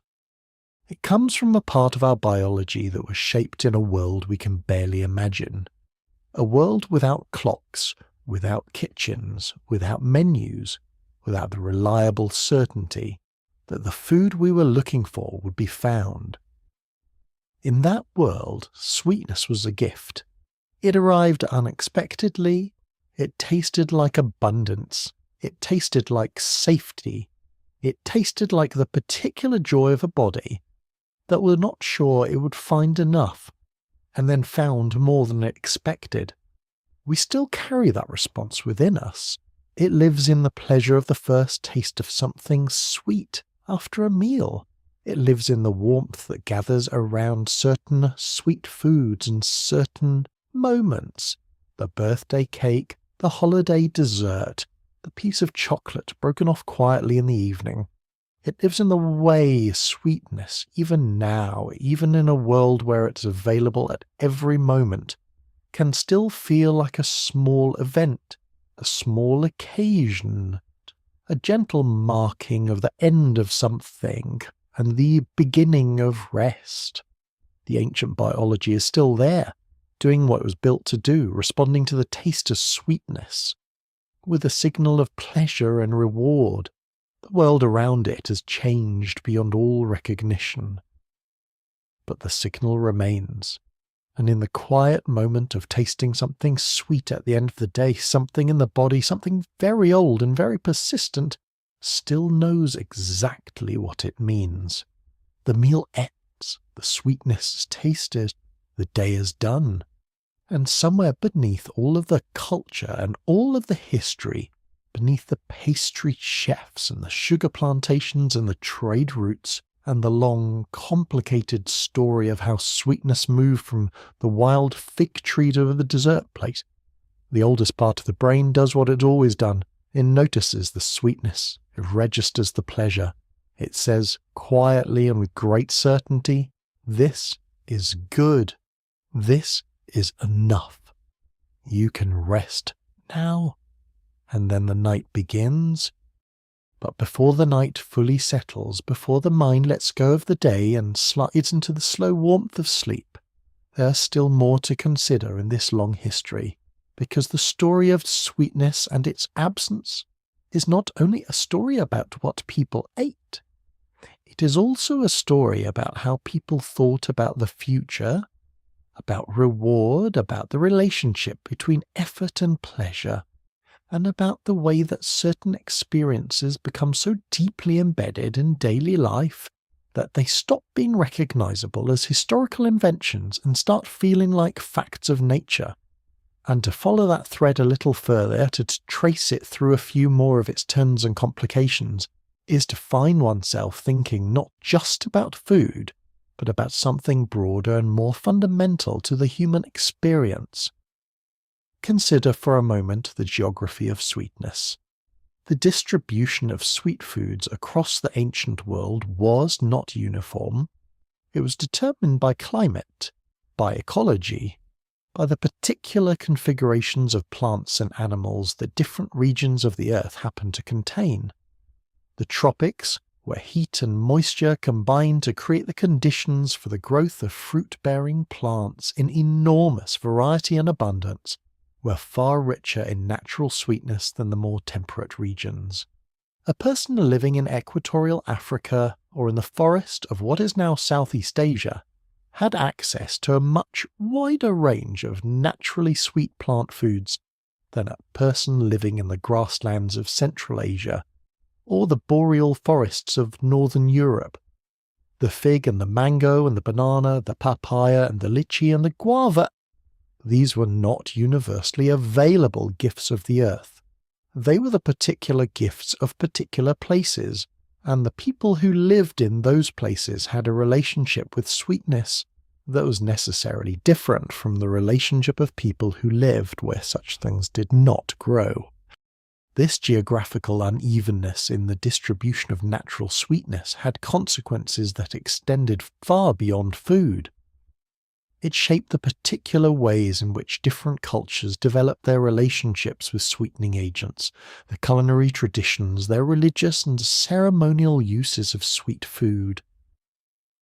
It comes from a part of our biology that was shaped in a world we can barely imagine. A world without clocks, without kitchens, without menus, without the reliable certainty that the food we were looking for would be found. In that world, sweetness was a gift. It arrived unexpectedly. It tasted like abundance. It tasted like safety. It tasted like the particular joy of a body that were not sure it would find enough, and then found more than it expected. We still carry that response within us. It lives in the pleasure of the first taste of something sweet after a meal. It lives in the warmth that gathers around certain sweet foods and certain moments. The birthday cake, the holiday dessert, the piece of chocolate broken off quietly in the evening. It lives in the way sweetness, even now, even in a world where it's available at every moment, can still feel like a small event, a small occasion, a gentle marking of the end of something and the beginning of rest. The ancient biology is still there, doing what it was built to do, responding to the taste of sweetness, with a signal of pleasure and reward. The world around it has changed beyond all recognition, but the signal remains, And in the quiet moment of tasting something sweet at the end of the day, something in the body, something very old and very persistent, still knows exactly what it means. The meal ends, the sweetness is tasted, the day is done. And somewhere beneath all of the culture and all of the history, beneath the pastry chefs and the sugar plantations and the trade routes, and the long, complicated story of how sweetness moved from the wild fig tree to the dessert plate, the oldest part of the brain does what it's always done. It notices the sweetness. It registers the pleasure. It says quietly and with great certainty, "This is good. This is enough. You can rest now." And then the night begins. But before the night fully settles, before the mind lets go of the day and slides into the slow warmth of sleep, there's still more to consider in this long history, because the story of sweetness and its absence is not only a story about what people ate, it is also a story about how people thought about the future, about reward, about the relationship between effort and pleasure, and about the way that certain experiences become so deeply embedded in daily life that they stop being recognizable as historical inventions and start feeling like facts of nature. And to follow that thread a little further, to trace it through a few more of its turns and complications, is to find oneself thinking not just about food, but about something broader and more fundamental to the human experience. Consider for a moment the geography of sweetness. The distribution of sweet foods across the ancient world was not uniform. It was determined by climate, by ecology, by the particular configurations of plants and animals that different regions of the earth happen to contain. The tropics, where heat and moisture combine to create the conditions for the growth of fruit-bearing plants in enormous variety and abundance, were far richer in natural sweetness than the more temperate regions. A person living in equatorial Africa or in the forest of what is now Southeast Asia had access to a much wider range of naturally sweet plant foods than a person living in the grasslands of Central Asia or the boreal forests of Northern Europe. The fig and the mango and the banana, the papaya and the lychee and the guava, these were not universally available gifts of the earth. They were the particular gifts of particular places, and the people who lived in those places had a relationship with sweetness that was necessarily different from the relationship of people who lived where such things did not grow. This geographical unevenness in the distribution of natural sweetness had consequences that extended far beyond food. It shaped the particular ways in which different cultures developed their relationships with sweetening agents, their culinary traditions, their religious and ceremonial uses of sweet food.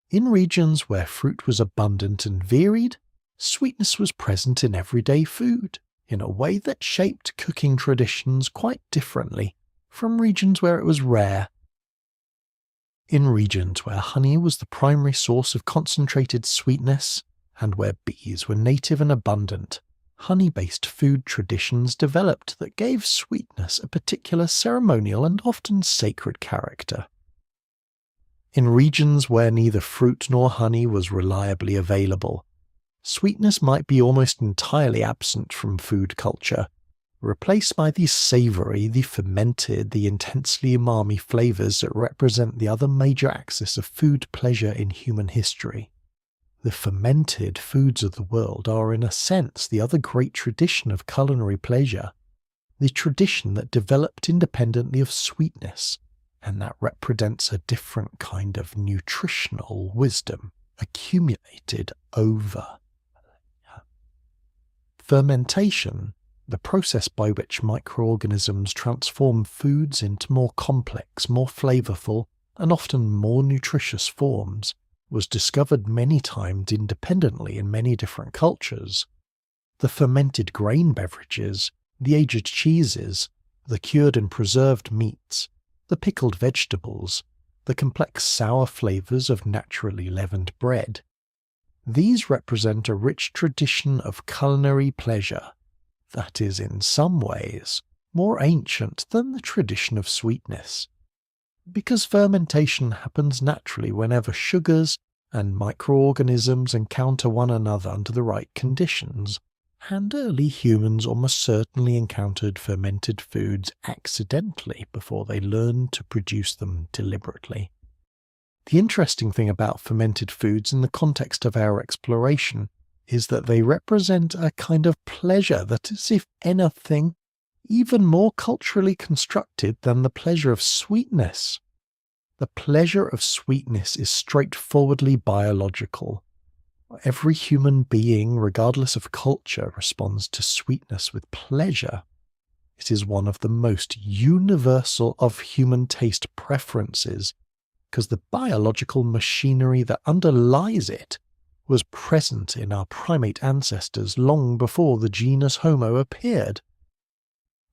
In regions where fruit was abundant and varied, sweetness was present in everyday food, in a way that shaped cooking traditions quite differently from regions where it was rare. In regions where honey was the primary source of concentrated sweetness, and where bees were native and abundant, honey-based food traditions developed that gave sweetness a particular ceremonial and often sacred character. In regions where neither fruit nor honey was reliably available, sweetness might be almost entirely absent from food culture, replaced by the savoury, the fermented, the intensely umami flavours that represent the other major axis of food pleasure in human history. The fermented foods of the world are in a sense the other great tradition of culinary pleasure, the tradition that developed independently of sweetness, and that represents a different kind of nutritional wisdom accumulated over. Fermentation, the process by which microorganisms transform foods into more complex, more flavourful, and often more nutritious forms, was discovered many times independently in many different cultures. The fermented grain beverages, the aged cheeses, the cured and preserved meats, the pickled vegetables, the complex sour flavours of naturally leavened bread. These represent a rich tradition of culinary pleasure that is in some ways more ancient than the tradition of sweetness. Because fermentation happens naturally whenever sugars and microorganisms encounter one another under the right conditions, and early humans almost certainly encountered fermented foods accidentally before they learned to produce them deliberately. The interesting thing about fermented foods in the context of our exploration is that they represent a kind of pleasure that is, if anything, even more culturally constructed than the pleasure of sweetness. The pleasure of sweetness is straightforwardly biological. Every human being, regardless of culture, responds to sweetness with pleasure. It is one of the most universal of human taste preferences, because the biological machinery that underlies it was present in our primate ancestors long before the genus Homo appeared.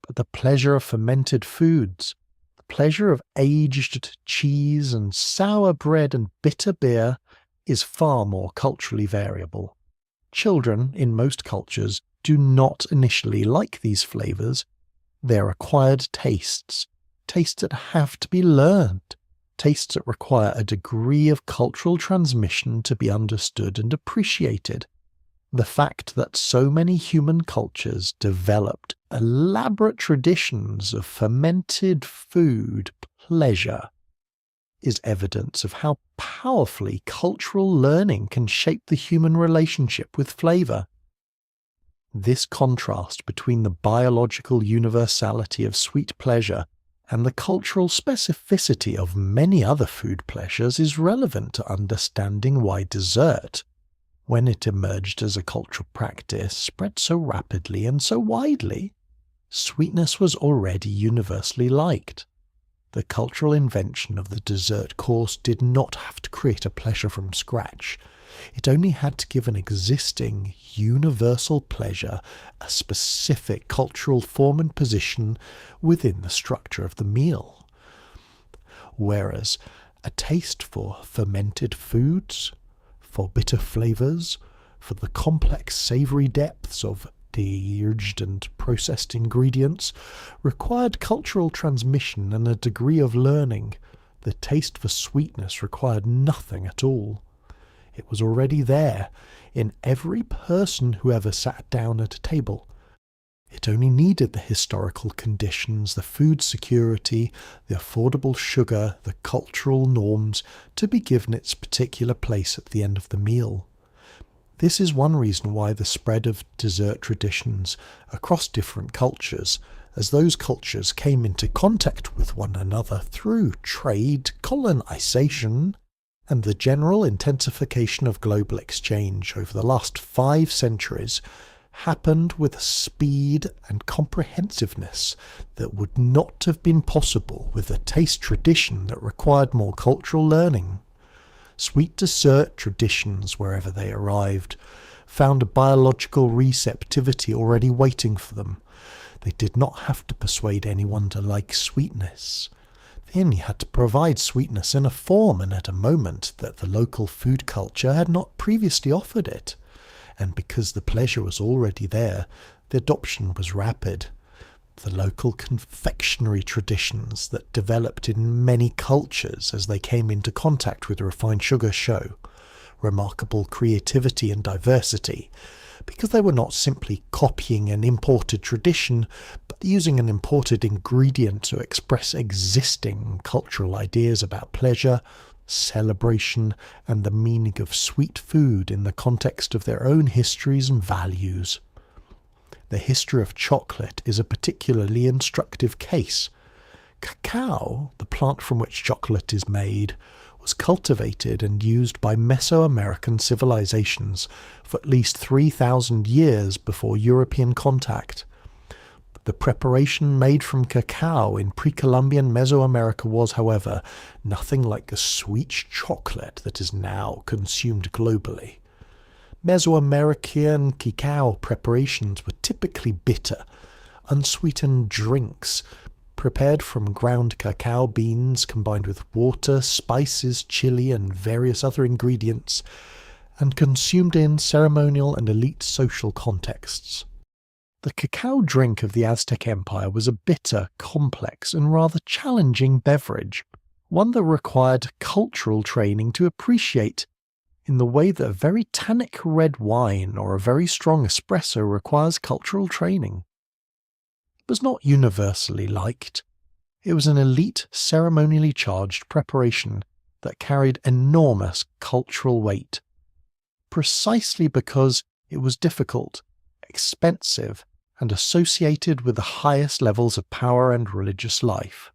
But the pleasure of fermented foods, the pleasure of aged cheese and sour bread and bitter beer, is far more culturally variable. Children, in most cultures, do not initially like these flavours. They're acquired tastes, tastes that have to be learned, tastes that require a degree of cultural transmission to be understood and appreciated. The fact that so many human cultures developed elaborate traditions of fermented food pleasure is evidence of how powerfully cultural learning can shape the human relationship with flavour. This contrast between the biological universality of sweet pleasure and the cultural specificity of many other food pleasures is relevant to understanding why dessert, when it emerged as a cultural practice, spread so rapidly and so widely. Sweetness was already universally liked. The cultural invention of the dessert course did not have to create a pleasure from scratch. It only had to give an existing, universal pleasure a specific cultural form and position within the structure of the meal. Whereas a taste for fermented foods, for bitter flavours, for the complex savoury depths of de-aged and processed ingredients, required cultural transmission and a degree of learning. The taste for sweetness required nothing at all. It was already there, in every person who ever sat down at a table. It only needed the historical conditions, the food security, the affordable sugar, the cultural norms to be given its particular place at the end of the meal. This is one reason why the spread of dessert traditions across different cultures, as those cultures came into contact with one another through trade, colonization, and the general intensification of global exchange over the last 5 centuries, happened with a speed and comprehensiveness that would not have been possible with a taste tradition that required more cultural learning. Sweet dessert traditions, wherever they arrived, found a biological receptivity already waiting for them. They did not have to persuade anyone to like sweetness. They only had to provide sweetness in a form and at a moment that the local food culture had not previously offered it. And because the pleasure was already there, the adoption was rapid. The local confectionery traditions that developed in many cultures as they came into contact with refined sugar show remarkable creativity and diversity, because they were not simply copying an imported tradition, but using an imported ingredient to express existing cultural ideas about pleasure, celebration, and the meaning of sweet food in the context of their own histories and values. The history of chocolate is a particularly instructive case. Cacao, the plant from which chocolate is made, was cultivated and used by Mesoamerican civilizations for at least 3,000 years before European contact. The preparation made from cacao in pre-Columbian Mesoamerica was, however, nothing like the sweet chocolate that is now consumed globally. Mesoamerican cacao preparations were typically bitter, unsweetened drinks prepared from ground cacao beans combined with water, spices, chili, and various other ingredients, and consumed in ceremonial and elite social contexts. The cacao drink of the Aztec Empire was a bitter, complex, and rather challenging beverage, one that required cultural training to appreciate, in the way that a very tannic red wine or a very strong espresso requires cultural training. It was not universally liked. It was an elite, ceremonially charged preparation that carried enormous cultural weight, precisely because it was difficult, expensive, and associated with the highest levels of power and religious life.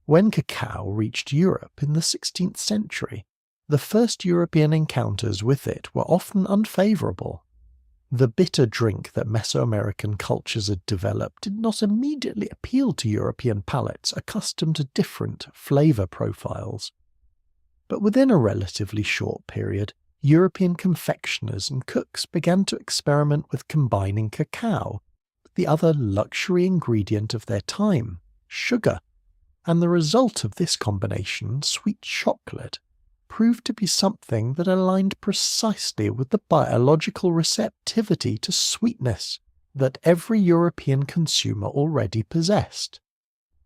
When cacao reached Europe in the 16th century, the first European encounters with it were often unfavourable. The bitter drink that Mesoamerican cultures had developed did not immediately appeal to European palates accustomed to different flavour profiles. But within a relatively short period, European confectioners and cooks began to experiment with combining cacao with the other luxury ingredient of their time, sugar, and the result of this combination, sweet chocolate, proved to be something that aligned precisely with the biological receptivity to sweetness that every European consumer already possessed.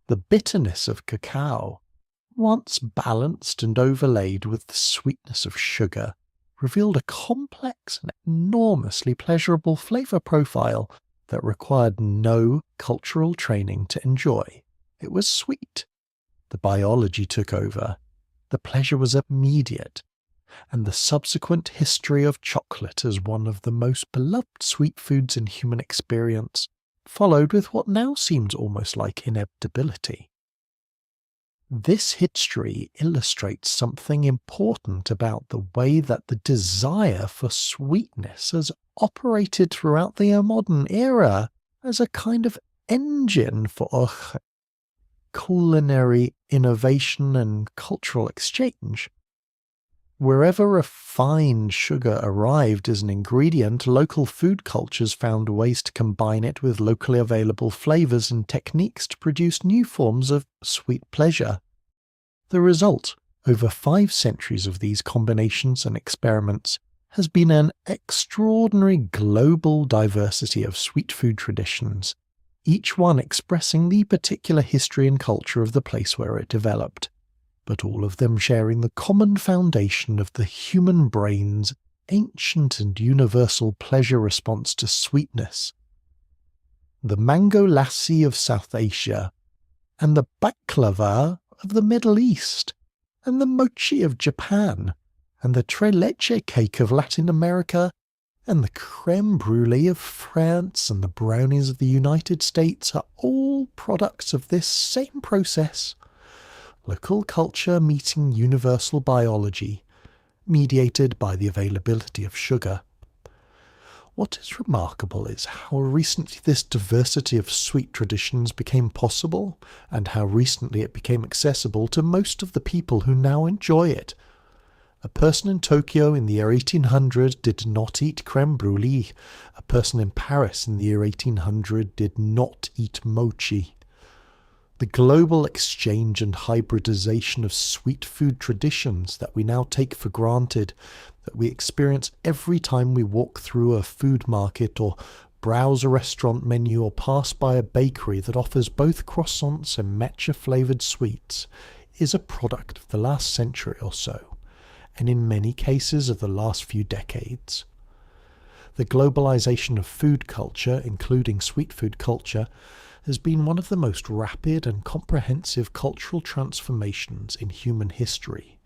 The bitterness of cacao, once balanced and overlaid with the sweetness of sugar, revealed a complex and enormously pleasurable flavour profile that required no cultural training to enjoy. It was sweet. The biology took over. The pleasure was immediate, and the subsequent history of chocolate as one of the most beloved sweet foods in human experience followed with what now seems almost like inevitability. This history illustrates something important about the way that the desire for sweetness has operated throughout the modern era as a kind of engine for culinary innovation and cultural exchange. Wherever refined sugar arrived as an ingredient, local food cultures found ways to combine it with locally available flavours and techniques to produce new forms of sweet pleasure. The result, over 5 centuries of these combinations and experiments, has been an extraordinary global diversity of sweet food traditions, each one expressing the particular history and culture of the place where it developed, but all of them sharing the common foundation of the human brain's ancient and universal pleasure response to sweetness. The mango lassi of South Asia, and the baklava of the Middle East, and the mochi of Japan, and the tres leche cake of Latin America, and the creme brulee of France and the brownies of the United States are all products of this same process. Local culture meeting universal biology, mediated by the availability of sugar. What is remarkable is how recently this diversity of sweet traditions became possible, and how recently it became accessible to most of the people who now enjoy it. A person in Tokyo in the year 1800 did not eat creme brulee. A person in Paris in the year 1800 did not eat mochi. The global exchange and hybridization of sweet food traditions that we now take for granted, that we experience every time we walk through a food market or browse a restaurant menu or pass by a bakery that offers both croissants and matcha-flavoured sweets, is a product of the last century or so, and in many cases of the last few decades. The globalization of food culture, including sweet food culture, has been one of the most rapid and comprehensive cultural transformations in human history,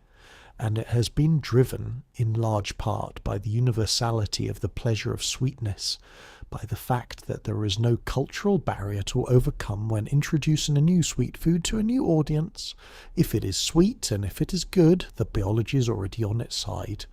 and it has been driven in large part by the universality of the pleasure of sweetness, by the fact that there is no cultural barrier to overcome when introducing a new sweet food to a new audience. If it is sweet and if it is good, the biology is already on its side.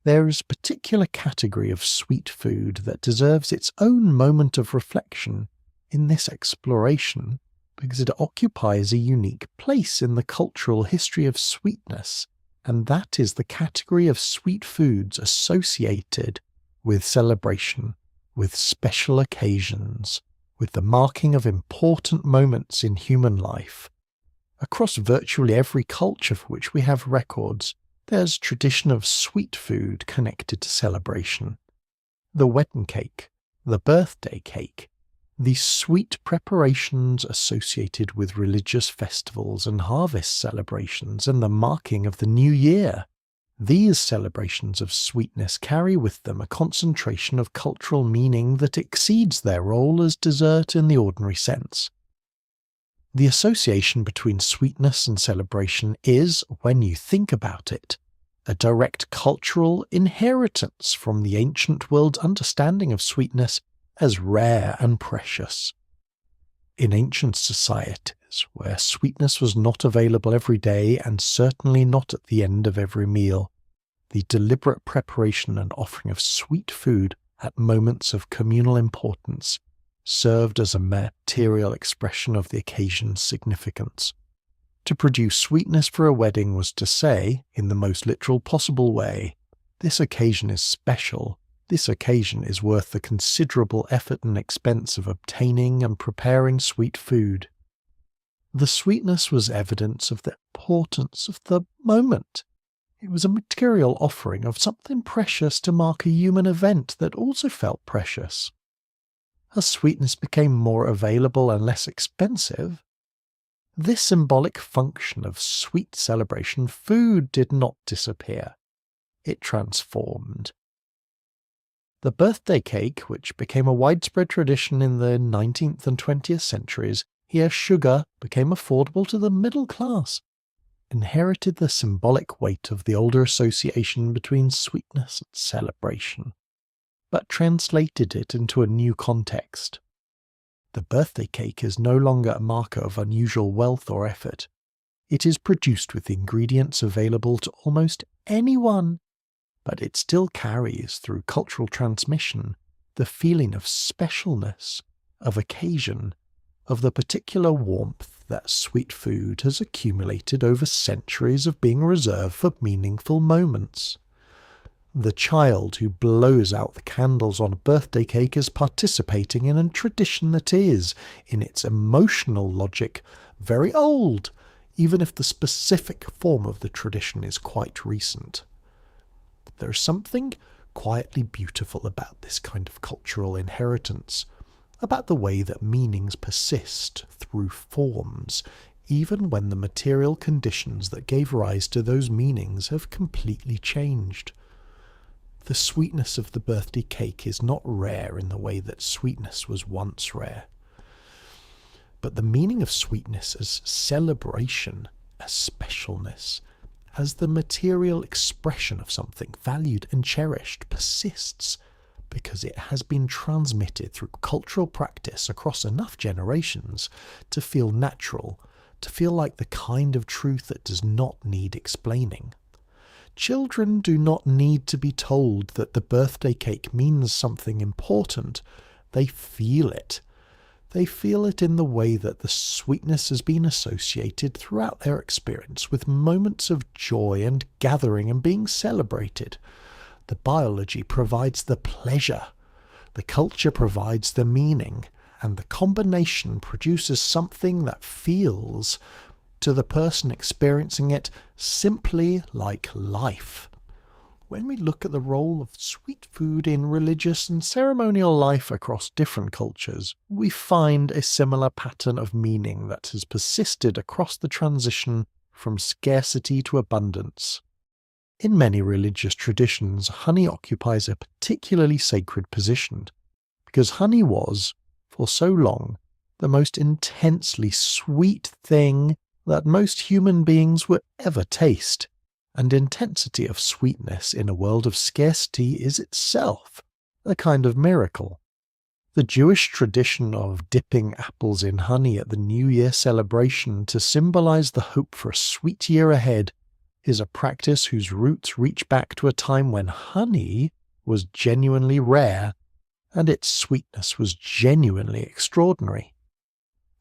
There is a particular category of sweet food that deserves its own moment of reflection in this exploration, because it occupies a unique place in the cultural history of sweetness, and that is the category of sweet foods associated with celebration, with special occasions, with the marking of important moments in human life. Across virtually every culture for which we have records, There's tradition of sweet food connected to celebration. The wedding cake, the birthday cake, these sweet preparations associated with religious festivals and harvest celebrations and the marking of the new year. These celebrations of sweetness carry with them a concentration of cultural meaning that exceeds their role as dessert in the ordinary sense. The association between sweetness and celebration is, when you think about it, a direct cultural inheritance from the ancient world's understanding of sweetness as rare and precious. In ancient societies, where sweetness was not available every day and certainly not at the end of every meal, the deliberate preparation and offering of sweet food at moments of communal importance served as a material expression of the occasion's significance. To produce sweetness for a wedding was to say, in the most literal possible way, this occasion is special, this occasion is worth the considerable effort and expense of obtaining and preparing sweet food. The sweetness was evidence of the importance of the moment. It was a material offering of something precious to mark a human event that also felt precious. As sweetness became more available and less expensive, this symbolic function of sweet celebration food did not disappear. It transformed. The birthday cake, which became a widespread tradition in the 19th and 20th centuries, here sugar became affordable to the middle class, inherited the symbolic weight of the older association between sweetness and celebration, but translated it into a new context. The birthday cake is no longer a marker of unusual wealth or effort. It is produced with ingredients available to almost anyone, but it still carries, through cultural transmission, the feeling of specialness, of occasion, of the particular warmth that sweet food has accumulated over centuries of being reserved for meaningful moments. The child who blows out the candles on a birthday cake is participating in a tradition that is, in its emotional logic, very old, even if the specific form of the tradition is quite recent. There is something quietly beautiful about this kind of cultural inheritance, about the way that meanings persist through forms, even when the material conditions that gave rise to those meanings have completely changed. The sweetness of the birthday cake is not rare in the way that sweetness was once rare. But the meaning of sweetness as celebration, as specialness, as the material expression of something valued and cherished persists because it has been transmitted through cultural practice across enough generations to feel natural, to feel like the kind of truth that does not need explaining. Children do not need to be told that the birthday cake means something important. They feel it. They feel it in the way that the sweetness has been associated throughout their experience with moments of joy and gathering and being celebrated. The biology provides the pleasure. The culture provides the meaning. And the combination produces something that feels, to the person experiencing it, simply like life. When we look at the role of sweet food in religious and ceremonial life across different cultures, we find a similar pattern of meaning that has persisted across the transition from scarcity to abundance. In many religious traditions, honey occupies a particularly sacred position, because honey was, for so long, the most intensely sweet thing that most human beings would ever taste, and intensity of sweetness in a world of scarcity is itself a kind of miracle. The Jewish tradition of dipping apples in honey at the New Year celebration to symbolize the hope for a sweet year ahead is a practice whose roots reach back to a time when honey was genuinely rare and its sweetness was genuinely extraordinary.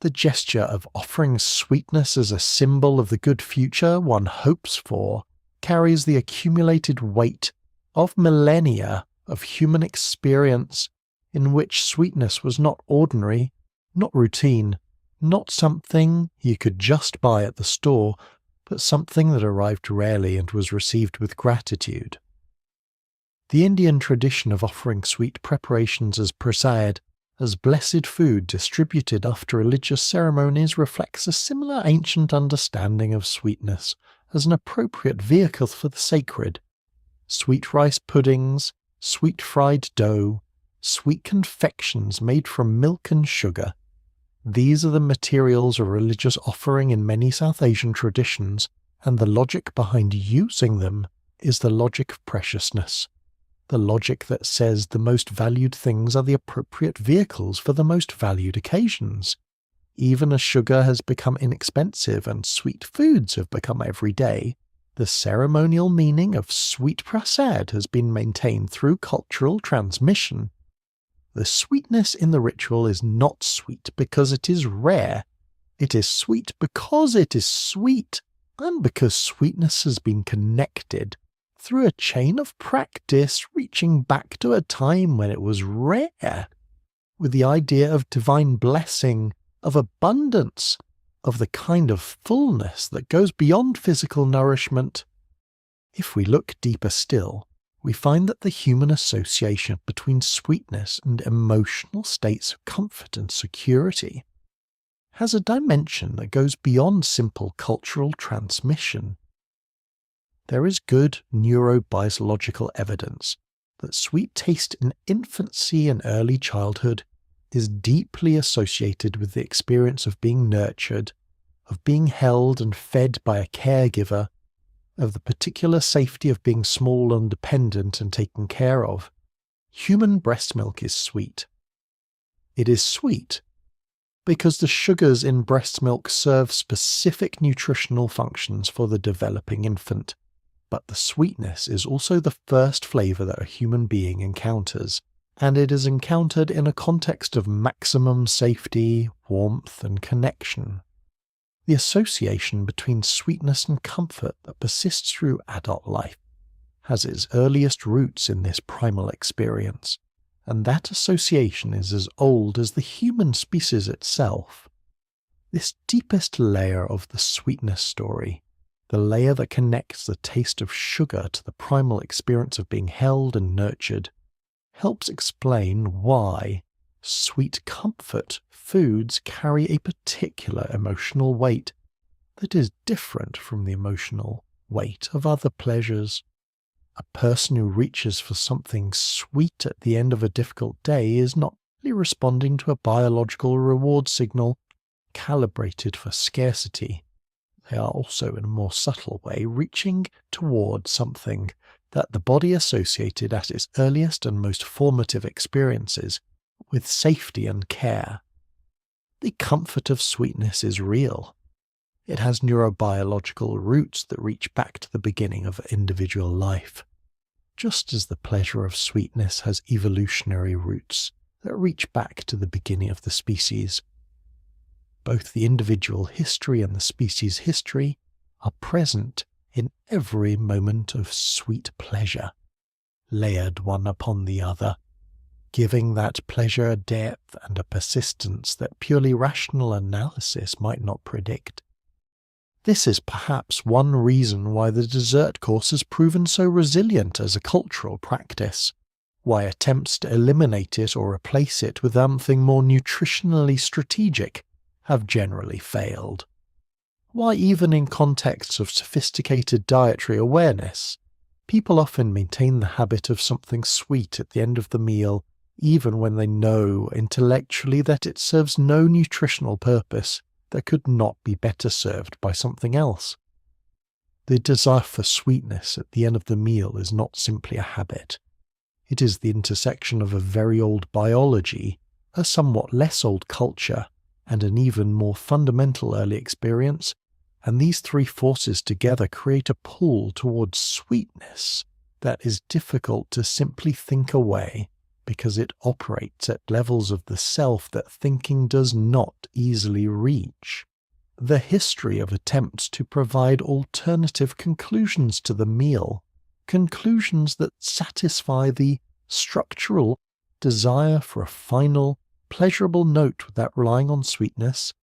The gesture of offering sweetness as a symbol of the good future one hopes for carries the accumulated weight of millennia of human experience in which sweetness was not ordinary, not routine, not something you could just buy at the store, but something that arrived rarely and was received with gratitude. The Indian tradition of offering sweet preparations as prasad, as blessed food distributed after religious ceremonies, reflects a similar ancient understanding of sweetness as an appropriate vehicle for the sacred. Sweet rice puddings, sweet fried dough, sweet confections made from milk and sugar. These are the materials of religious offering in many South Asian traditions, and the logic behind using them is the logic of preciousness. The logic that says the most valued things are the appropriate vehicles for the most valued occasions. Even as sugar has become inexpensive and sweet foods have become everyday, the ceremonial meaning of sweet prasad has been maintained through cultural transmission. The sweetness in the ritual is not sweet because it is rare. It is sweet because it is sweet, and because sweetness has been connected through a chain of practice reaching back to a time when it was rare, with the idea of divine blessing, of abundance, of the kind of fullness that goes beyond physical nourishment. If we look deeper still, we find that the human association between sweetness and emotional states of comfort and security has a dimension that goes beyond simple cultural transmission. There is good neurobiological evidence that sweet taste in infancy and early childhood is deeply associated with the experience of being nurtured, of being held and fed by a caregiver, of the particular safety of being small and dependent and taken care of. Human breast milk is sweet. It is sweet because the sugars in breast milk serve specific nutritional functions for the developing infant, but the sweetness is also the first flavour that a human being encounters, and it is encountered in a context of maximum safety, warmth, and connection. The association between sweetness and comfort that persists through adult life has its earliest roots in this primal experience, and that association is as old as the human species itself. This deepest layer of the sweetness story, the layer that connects the taste of sugar to the primal experience of being held and nurtured, helps explain why sweet comfort foods carry a particular emotional weight that is different from the emotional weight of other pleasures. A person who reaches for something sweet at the end of a difficult day is not really responding to a biological reward signal calibrated for scarcity. They are also, in a more subtle way, reaching toward something that the body associated at its earliest and most formative experiences with safety and care. The comfort of sweetness is real. It has neurobiological roots that reach back to the beginning of individual life, just as the pleasure of sweetness has evolutionary roots that reach back to the beginning of the species. Both the individual history and the species history are present in every moment of sweet pleasure, layered one upon the other, giving that pleasure a depth and a persistence that purely rational analysis might not predict. This is perhaps one reason why the dessert course has proven so resilient as a cultural practice, why attempts to eliminate it or replace it with something more nutritionally strategic have generally failed. Why even in contexts of sophisticated dietary awareness, people often maintain the habit of something sweet at the end of the meal, even when they know intellectually that it serves no nutritional purpose that could not be better served by something else. The desire for sweetness at the end of the meal is not simply a habit. It is the intersection of a very old biology, a somewhat less old culture, and an even more fundamental early experience, and these three forces together create a pull towards sweetness that is difficult to simply think away because it operates at levels of the self that thinking does not easily reach. The history of attempts to provide alternative conclusions to the meal, conclusions that satisfy the structural desire for a final, pleasurable note without relying on sweetness,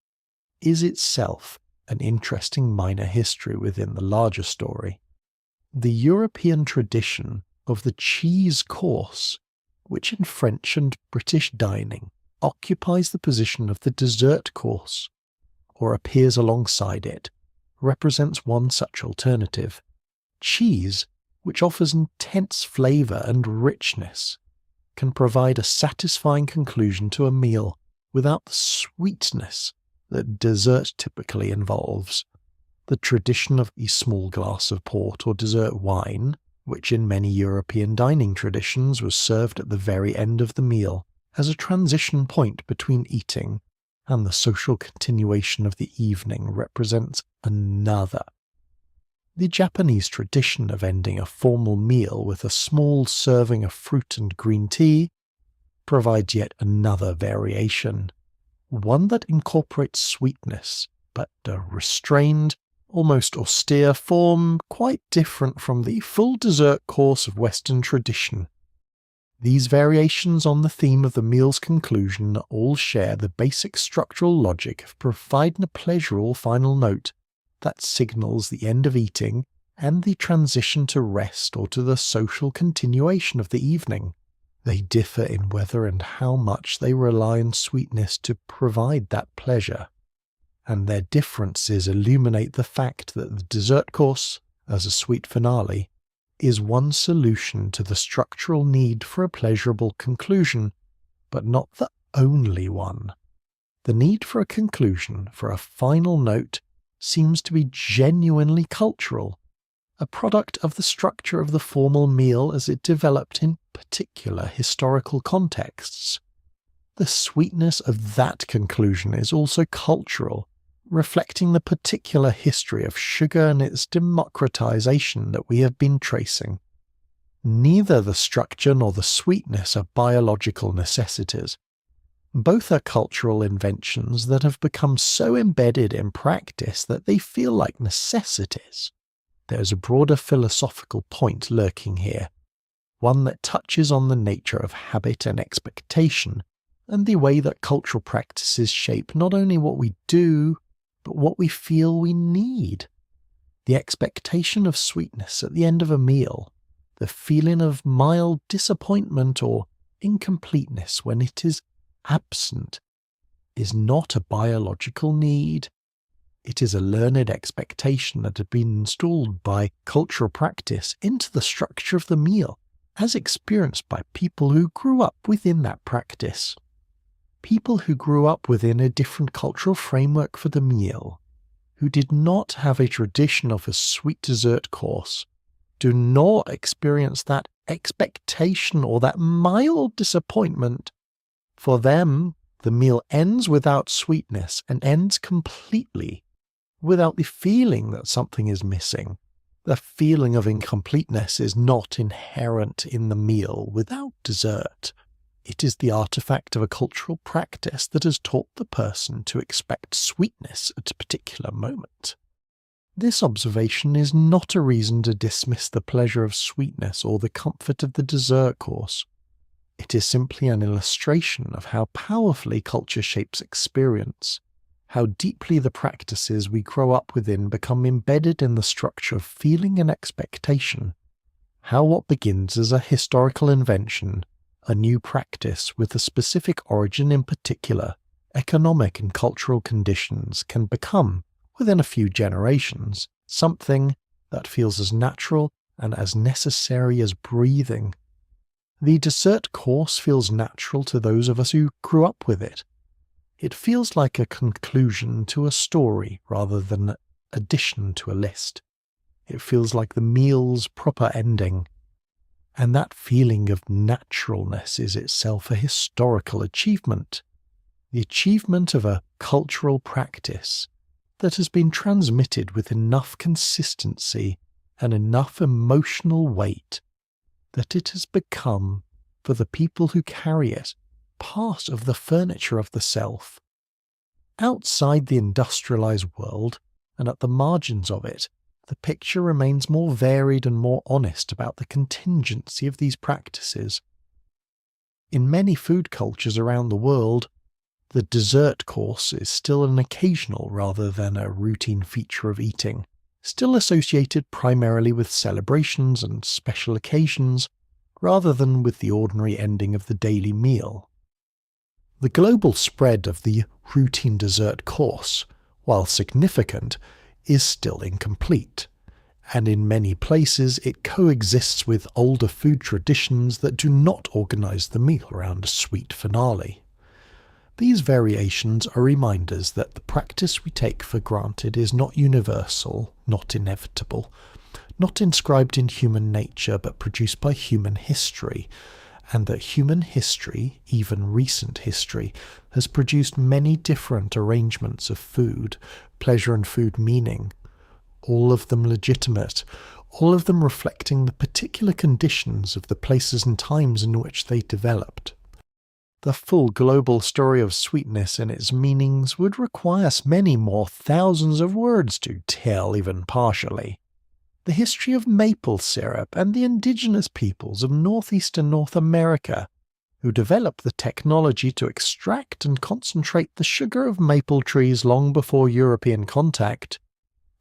is itself an interesting minor history within the larger story. The European tradition of the cheese course, which in French and British dining occupies the position of the dessert course, or appears alongside it, represents one such alternative. Cheese, which offers intense flavour and richness, can provide a satisfying conclusion to a meal without the sweetness that dessert typically involves. The tradition of a small glass of port or dessert wine, which in many European dining traditions was served at the very end of the meal as a transition point between eating and the social continuation of the evening, represents another. The Japanese tradition of ending a formal meal with a small serving of fruit and green tea provides yet another variation, one that incorporates sweetness, but a restrained, almost austere form quite different from the full dessert course of Western tradition. These variations on the theme of the meal's conclusion all share the basic structural logic of providing a pleasurable final note that signals the end of eating and the transition to rest or to the social continuation of the evening. They differ in whether and how much they rely on sweetness to provide that pleasure, and their differences illuminate the fact that the dessert course, as a sweet finale, is one solution to the structural need for a pleasurable conclusion, but not the only one. The need for a conclusion, for a final note, seems to be genuinely cultural, a product of the structure of the formal meal as it developed in particular historical contexts. The sweetness of that conclusion is also cultural, reflecting the particular history of sugar and its democratization that we have been tracing. Neither the structure nor the sweetness are biological necessities. Both are cultural inventions that have become so embedded in practice that they feel like necessities. There is a broader philosophical point lurking here, one that touches on the nature of habit and expectation, and the way that cultural practices shape not only what we do, but what we feel we need. The expectation of sweetness at the end of a meal, the feeling of mild disappointment or incompleteness when it is absent, is not a biological need. It is a learned expectation that had been installed by cultural practice into the structure of the meal, as experienced by people who grew up within that practice. People who grew up within a different cultural framework for the meal, who did not have a tradition of a sweet dessert course, do not experience that expectation or that mild disappointment. For them, the meal ends without sweetness and ends completely without the feeling that something is missing. The feeling of incompleteness is not inherent in the meal without dessert. It is the artifact of a cultural practice that has taught the person to expect sweetness at a particular moment. This observation is not a reason to dismiss the pleasure of sweetness or the comfort of the dessert course. It is simply an illustration of how powerfully culture shapes experience, how deeply the practices we grow up within become embedded in the structure of feeling and expectation, how what begins as a historical invention, a new practice with a specific origin in particular, economic and cultural conditions, can become, within a few generations, something that feels as natural and as necessary as breathing. The dessert course feels natural to those of us who grew up with it. It feels like a conclusion to a story rather than an addition to a list. It feels like the meal's proper ending. And that feeling of naturalness is itself a historical achievement. The achievement of a cultural practice that has been transmitted with enough consistency and enough emotional weight that it has become, for the people who carry it, part of the furniture of the self. Outside the industrialized world, and at the margins of it, the picture remains more varied and more honest about the contingency of these practices. In many food cultures around the world, The dessert course is still an occasional rather than a routine feature of eating, still associated primarily with celebrations and special occasions, rather than with the ordinary ending of the daily meal. The global spread of the routine dessert course, while significant, is still incomplete, and in many places it coexists with older food traditions that do not organise the meal around a sweet finale. These variations are reminders that the practice we take for granted is not universal, not inevitable, not inscribed in human nature but produced by human history, and that human history, even recent history, has produced many different arrangements of food, pleasure and food meaning, all of them legitimate, all of them reflecting the particular conditions of the places and times in which they developed. The full global story of sweetness and its meanings would require us many more thousands of words to tell, even partially. The history of maple syrup and the indigenous peoples of northeastern North America, who developed the technology to extract and concentrate the sugar of maple trees long before European contact,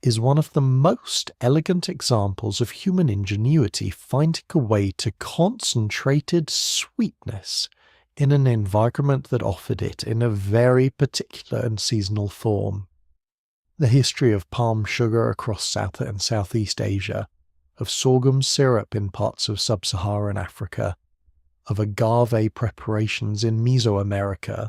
is one of the most elegant examples of human ingenuity finding a way to concentrated sweetness in an environment that offered it in a very particular and seasonal form. The history of palm sugar across South and Southeast Asia, of sorghum syrup in parts of sub-Saharan Africa, of agave preparations in Mesoamerica,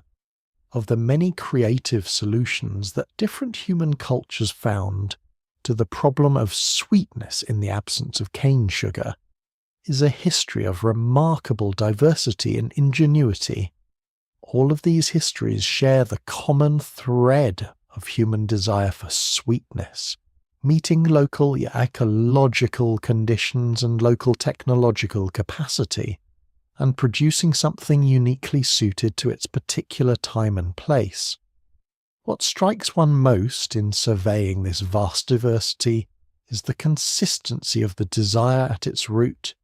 of the many creative solutions that different human cultures found to the problem of sweetness in the absence of cane sugar, is a history of remarkable diversity and ingenuity. All of these histories share the common thread of human desire for sweetness, meeting local ecological conditions and local technological capacity, and producing something uniquely suited to its particular time and place. What strikes one most in surveying this vast diversity is the consistency of the desire at its root.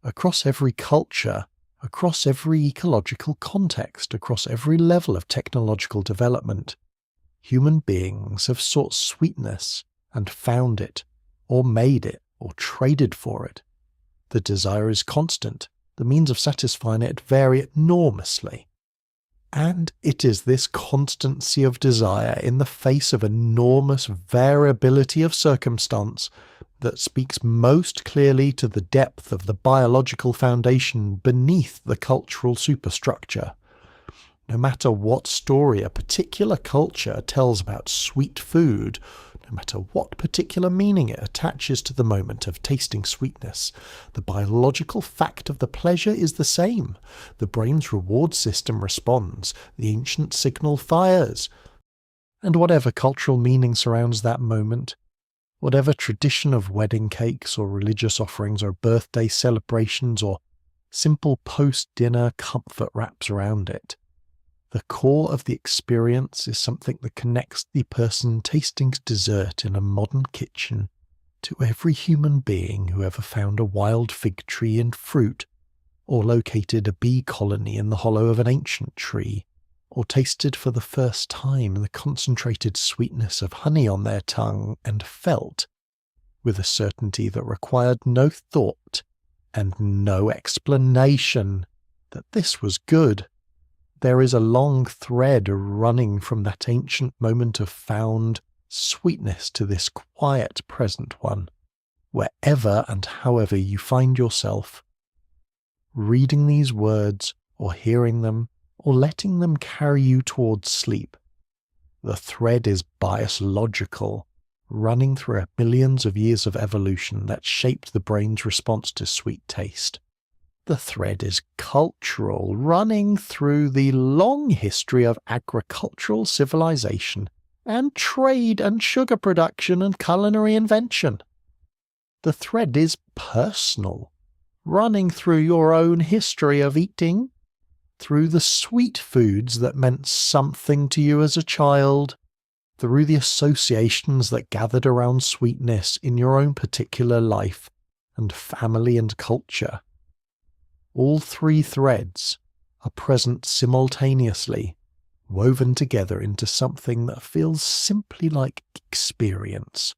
Across every culture, across every ecological context, across every level of technological development, human beings have sought sweetness and found it, or made it, or traded for it. The desire is constant, the means of satisfying it vary enormously. And it is this constancy of desire in the face of enormous variability of circumstance that speaks most clearly to the depth of the biological foundation beneath the cultural superstructure. No matter what story a particular culture tells about sweet food, no matter what particular meaning it attaches to the moment of tasting sweetness, the biological fact of the pleasure is the same. The brain's reward system responds, the ancient signal fires. And whatever cultural meaning surrounds that moment, whatever tradition of wedding cakes or religious offerings or birthday celebrations or simple post-dinner comfort wraps around it, the core of the experience is something that connects the person tasting dessert in a modern kitchen to every human being who ever found a wild fig tree and fruit, or located a bee colony in the hollow of an ancient tree, or tasted for the first time the concentrated sweetness of honey on their tongue and felt, with a certainty that required no thought and no explanation, that this was good. There is a long thread running from that ancient moment of found sweetness to this quiet present one, wherever and however you find yourself. Reading these words, or hearing them, or letting them carry you towards sleep. The thread is biological, running through millions of years of evolution that shaped the brain's response to sweet taste. The thread is cultural, running through the long history of agricultural civilization and trade and sugar production and culinary invention. The thread is personal, running through your own history of eating, through the sweet foods that meant something to you as a child, through the associations that gathered around sweetness in your own particular life and family and culture. All three threads are present simultaneously, woven together into something that feels simply like experience.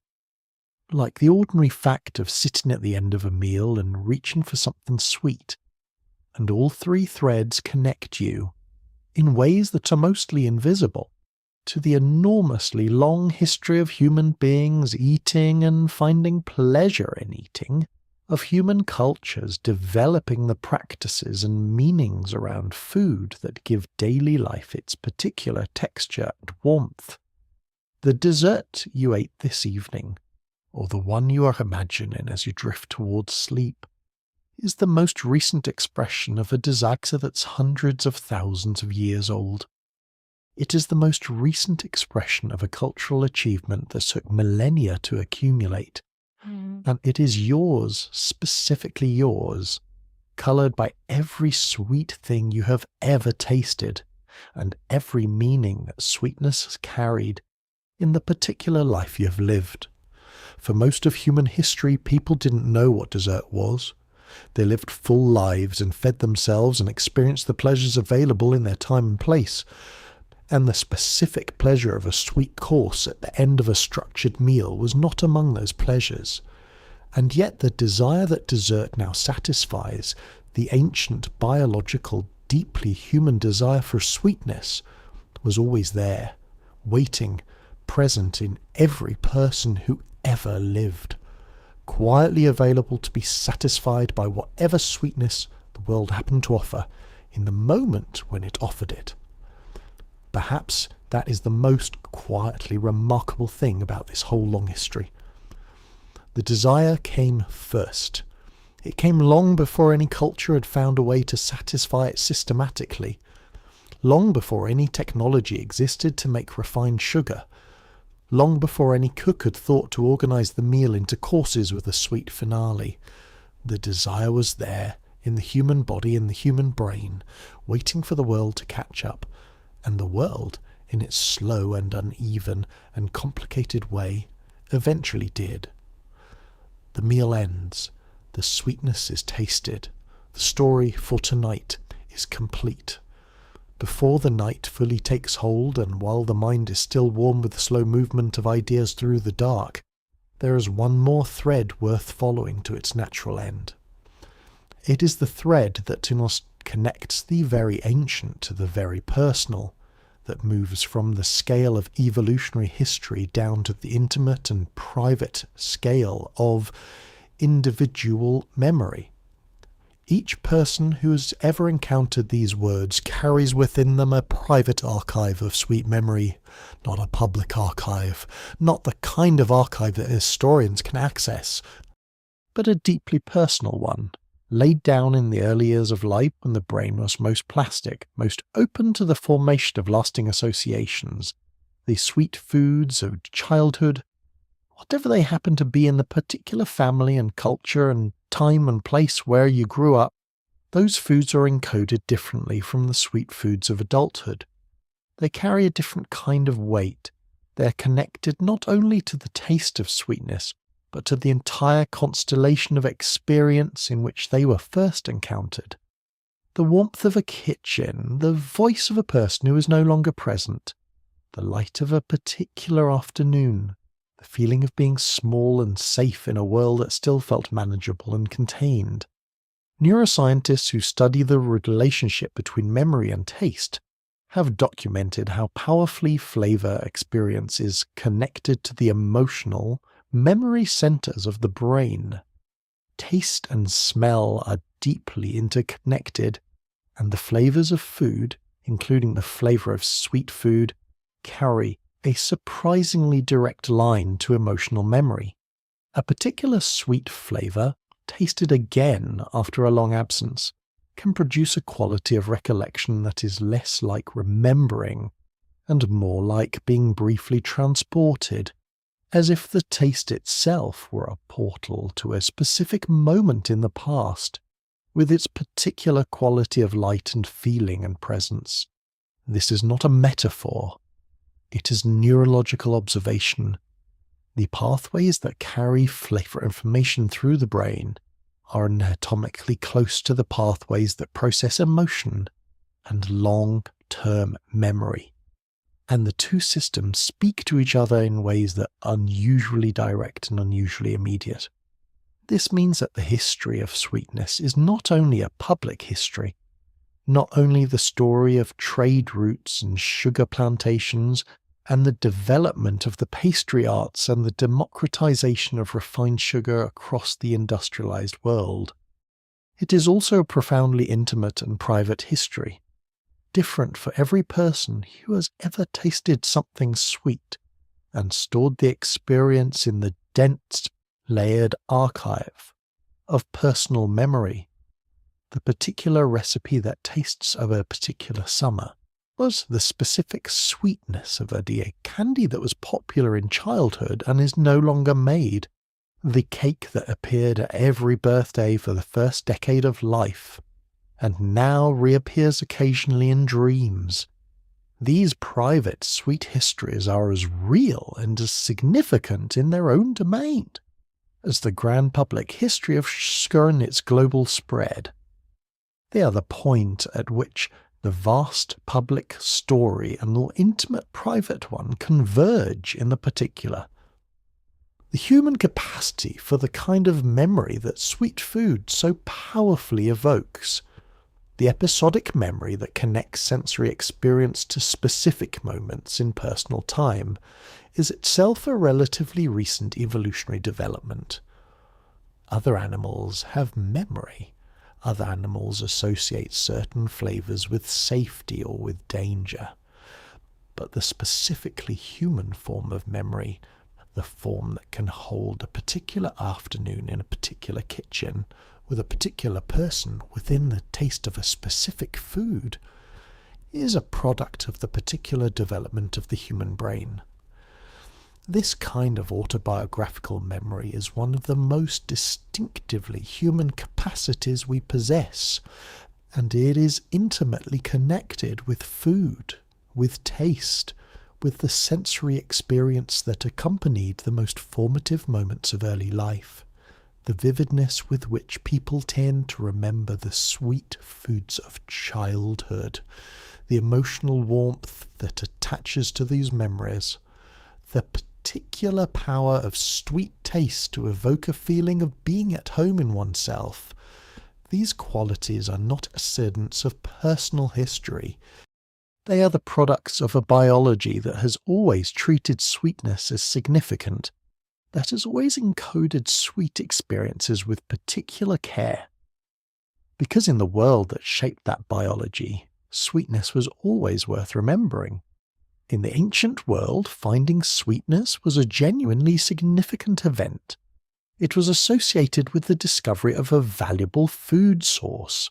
Like the ordinary fact of sitting at the end of a meal and reaching for something sweet. And all three threads connect you, in ways that are mostly invisible, to the enormously long history of human beings eating and finding pleasure in eating, of human cultures developing the practices and meanings around food that give daily life its particular texture and warmth. The dessert you ate this evening, or the one you are imagining as you drift towards sleep, is the most recent expression of a desire that's hundreds of thousands of years old. It is the most recent expression of a cultural achievement that took millennia to accumulate, and it is yours, specifically yours, coloured by every sweet thing you have ever tasted, and every meaning that sweetness has carried in the particular life you have lived. For most of human history, people didn't know what dessert was. They lived full lives and fed themselves and experienced the pleasures available in their time and place. And the specific pleasure of a sweet course at the end of a structured meal was not among those pleasures. And yet the desire that dessert now satisfies, the ancient biological, deeply human desire for sweetness, was always there, waiting, present in every person who ever lived, quietly available to be satisfied by whatever sweetness the world happened to offer in the moment when it offered it. Perhaps that is the most quietly remarkable thing about this whole long history. The desire came first. It came long before any culture had found a way to satisfy it systematically, long before any technology existed to make refined sugar, long before any cook had thought to organise the meal into courses with a sweet finale. The desire was there, in the human body and the human brain, waiting for the world to catch up, and the world, in its slow and uneven and complicated way, eventually did. The meal ends, the sweetness is tasted, the story for tonight is complete. Before the night fully takes hold, and while the mind is still warm with the slow movement of ideas through the dark, there is one more thread worth following to its natural end. It is the thread that connects the very ancient to the very personal, that moves from the scale of evolutionary history down to the intimate and private scale of individual memory. Each person who has ever encountered these words carries within them a private archive of sweet memory, not a public archive, not the kind of archive that historians can access, but a deeply personal one, laid down in the early years of life when the brain was most plastic, most open to the formation of lasting associations, the sweet foods of childhood, whatever they happen to be in the particular family and culture and time and place where you grew up, those foods are encoded differently from the sweet foods of adulthood. They carry a different kind of weight. They are connected not only to the taste of sweetness, but to the entire constellation of experience in which they were first encountered. The warmth of a kitchen, the voice of a person who is no longer present, the light of a particular afternoon, the feeling of being small and safe in a world that still felt manageable and contained. Neuroscientists who study the relationship between memory and taste have documented how powerfully flavor experience is connected to the emotional, memory centers of the brain. Taste and smell are deeply interconnected, and the flavors of food, including the flavor of sweet food, carry a surprisingly direct line to emotional memory. A particular sweet flavor, tasted again after a long absence, can produce a quality of recollection that is less like remembering and more like being briefly transported, as if the taste itself were a portal to a specific moment in the past, with its particular quality of light and feeling and presence. This is not a metaphor. It is neurological observation. The pathways that carry flavor information through the brain are anatomically close to the pathways that process emotion and long-term memory. and the two systems speak to each other in ways that are unusually direct and unusually immediate. This means that the history of sweetness is not only a public history, not only the story of trade routes and sugar plantations and the development of the pastry arts and the democratization of refined sugar across the industrialized world. It is also a profoundly intimate and private history, different for every person who has ever tasted something sweet and stored the experience in the dense, layered archive of personal memory. The particular recipe that tastes of a particular summer was the specific sweetness of a dear candy that was popular in childhood and is no longer made, the cake that appeared at every birthday for the first decade of life, and now reappears occasionally in dreams. These private sweet histories are as real and as significant in their own domain as the grand public history of sugar and its global spread. They are the point at which the vast public story and the intimate private one converge in the particular. The human capacity for the kind of memory that sweet food so powerfully evokes, the episodic memory that connects sensory experience to specific moments in personal time, is itself a relatively recent evolutionary development. Other animals have memory. Other animals associate certain flavors with safety or with danger. But the specifically human form of memory, the form that can hold a particular afternoon in a particular kitchen, with a particular person within the taste of a specific food, is a product of the particular development of the human brain. This kind of autobiographical memory is one of the most distinctively human capacities we possess, and it is intimately connected with food, with taste, with the sensory experience that accompanied the most formative moments of early life, the vividness with which people tend to remember the sweet foods of childhood, the emotional warmth that attaches to these memories, the particular power of sweet taste to evoke a feeling of being at home in oneself. These qualities are not accidents of personal history. They are the products of a biology that has always treated sweetness as significant, that has always encoded sweet experiences with particular care. Because in the world that shaped that biology, sweetness was always worth remembering. In the ancient world, finding sweetness was a genuinely significant event. It was associated with the discovery of a valuable food source.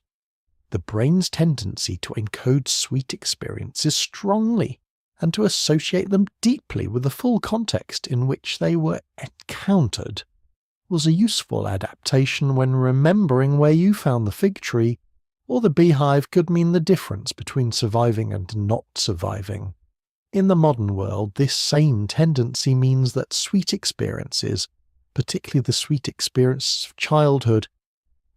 The brain's tendency to encode sweet experiences strongly and to associate them deeply with the full context in which they were encountered was a useful adaptation when remembering where you found the fig tree or the beehive could mean the difference between surviving and not surviving. In the modern world, this same tendency means that sweet experiences, particularly the sweet experience of childhood,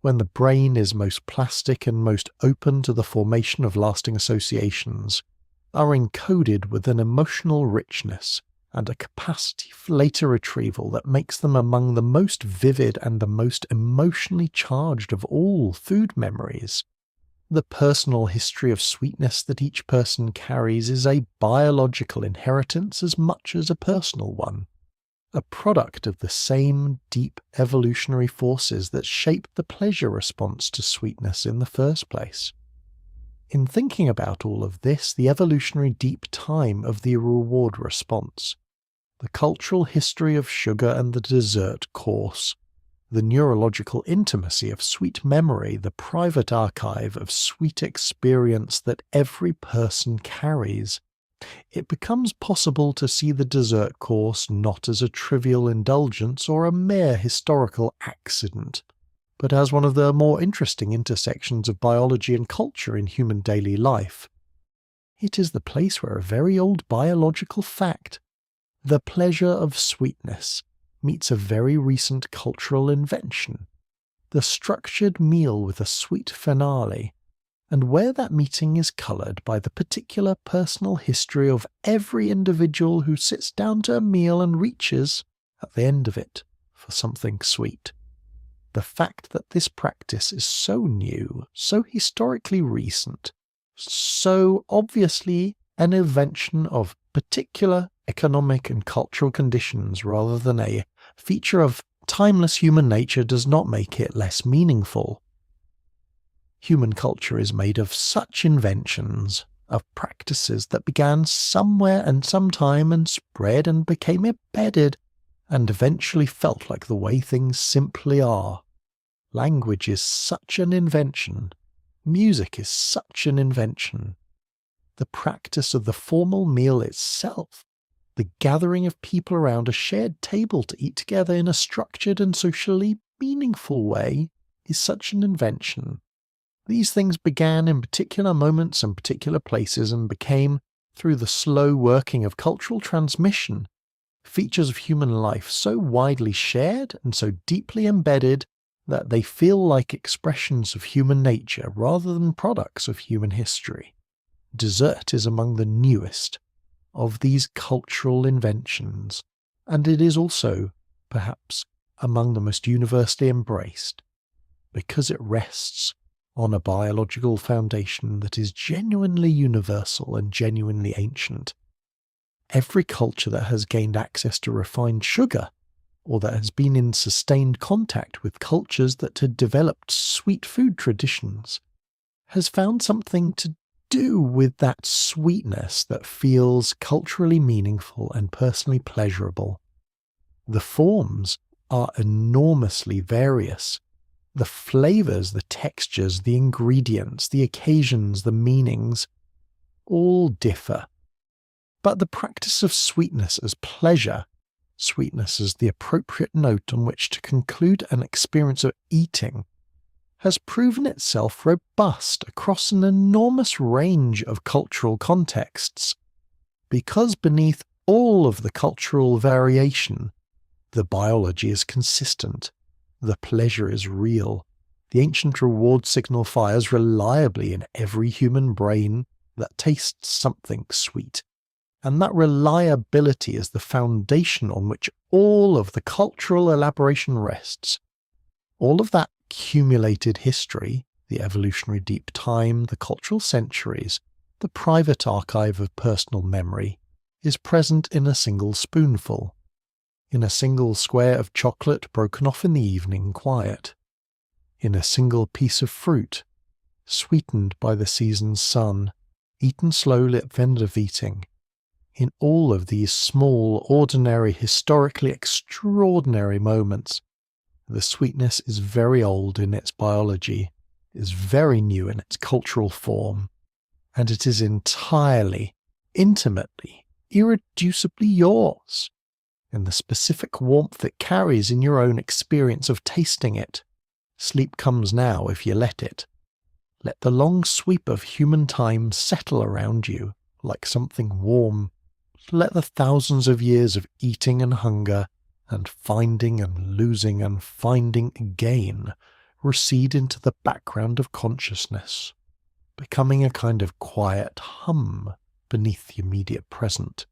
when the brain is most plastic and most open to the formation of lasting associations, are encoded with an emotional richness and a capacity for later retrieval that makes them among the most vivid and the most emotionally charged of all food memories. The personal history of sweetness that each person carries is a biological inheritance as much as a personal one, a product of the same deep evolutionary forces that shaped the pleasure response to sweetness in the first place. In thinking about all of this, the evolutionary deep time of the reward response, the cultural history of sugar and the dessert course, the neurological intimacy of sweet memory, the private archive of sweet experience that every person carries, it becomes possible to see the dessert course not as a trivial indulgence or a mere historical accident, but as one of the more interesting intersections of biology and culture in human daily life. It is the place where a very old biological fact, the pleasure of sweetness, meets a very recent cultural invention, the structured meal with a sweet finale, and where that meeting is coloured by the particular personal history of every individual who sits down to a meal and reaches, at the end of it, for something sweet. The fact that this practice is so new, so historically recent, so obviously an invention of particular economic and cultural conditions rather than a feature of timeless human nature does not make it less meaningful. Human culture is made of such inventions, of practices that began somewhere and sometime and spread and became embedded and eventually felt like the way things simply are. Language is such an invention. Music is such an invention. The practice of the formal meal itself, the gathering of people around a shared table to eat together in a structured and socially meaningful way, is such an invention. These things began in particular moments and particular places and became, through the slow working of cultural transmission, features of human life so widely shared and so deeply embedded that they feel like expressions of human nature rather than products of human history. Dessert is among the newest of these cultural inventions, and it is also, perhaps, among the most universally embraced, because it rests on a biological foundation that is genuinely universal and genuinely ancient. Every culture that has gained access to refined sugar, or that has been in sustained contact with cultures that had developed sweet food traditions, has found something to do with that sweetness that feels culturally meaningful and personally pleasurable. The forms are enormously various. The flavours, the textures, the ingredients, the occasions, the meanings, all differ. But the practice of sweetness as pleasure, sweetness as the appropriate note on which to conclude an experience of eating, has proven itself robust across an enormous range of cultural contexts, because beneath all of the cultural variation, the biology is consistent, the pleasure is real, the ancient reward signal fires reliably in every human brain that tastes something sweet, and that reliability is the foundation on which all of the cultural elaboration rests. All of that accumulated history, the evolutionary deep time, the cultural centuries, the private archive of personal memory, is present in a single spoonful, in a single square of chocolate broken off in the evening quiet, in a single piece of fruit, sweetened by the season's sun, eaten slowly at the end of eating. In all of these small, ordinary, historically extraordinary moments, the sweetness is very old in its biology, is very new in its cultural form, and it is entirely, intimately, irreducibly yours, in the specific warmth it carries in your own experience of tasting it. Sleep comes now if you let it. Let the long sweep of human time settle around you like something warm. Let the thousands of years of eating and hunger and finding and losing and finding again recede into the background of consciousness, becoming a kind of quiet hum beneath the immediate present.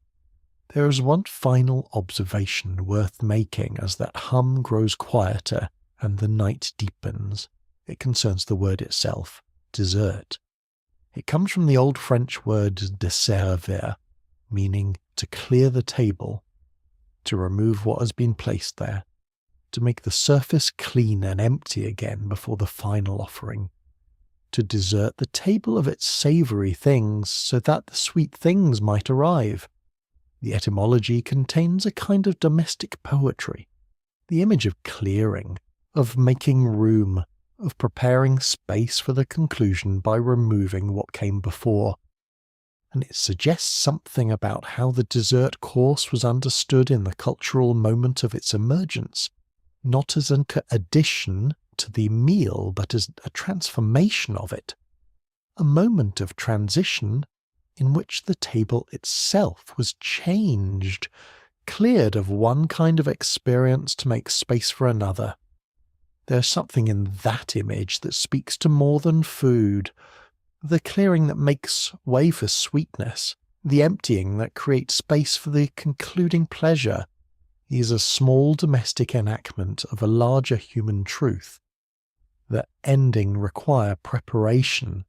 There is one final observation worth making as that hum grows quieter and the night deepens. It concerns the word itself, dessert. It comes from the old French word desservir, meaning to clear the table, to remove what has been placed there, to make the surface clean and empty again before the final offering, to desert the table of its savoury things so that the sweet things might arrive. The etymology contains a kind of domestic poetry, the image of clearing, of making room, of preparing space for the conclusion by removing what came before. And it suggests something about how the dessert course was understood in the cultural moment of its emergence, not as an addition to the meal, but as a transformation of it, a moment of transition in which the table itself was changed, cleared of one kind of experience to make space for another. There's something in that image that speaks to more than food, The clearing that makes way for sweetness, the emptying that creates space for the concluding pleasure, is a small domestic enactment of a larger human truth. That ending require preparation.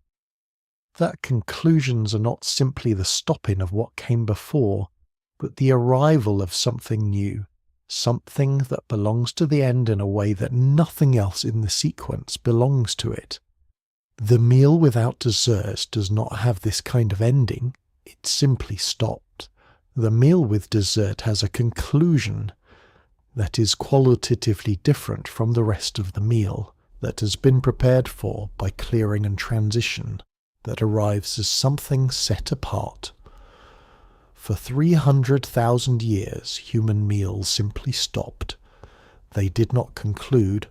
That conclusions are not simply the stopping of what came before, but the arrival of something new, something that belongs to the end in a way that nothing else in the sequence belongs to it. The meal without dessert does not have this kind of ending, it simply stopped. The meal with dessert has a conclusion that is qualitatively different from the rest of the meal, that has been prepared for by clearing and transition, that arrives as something set apart. For 300,000 years, human meals simply stopped. They did not conclude.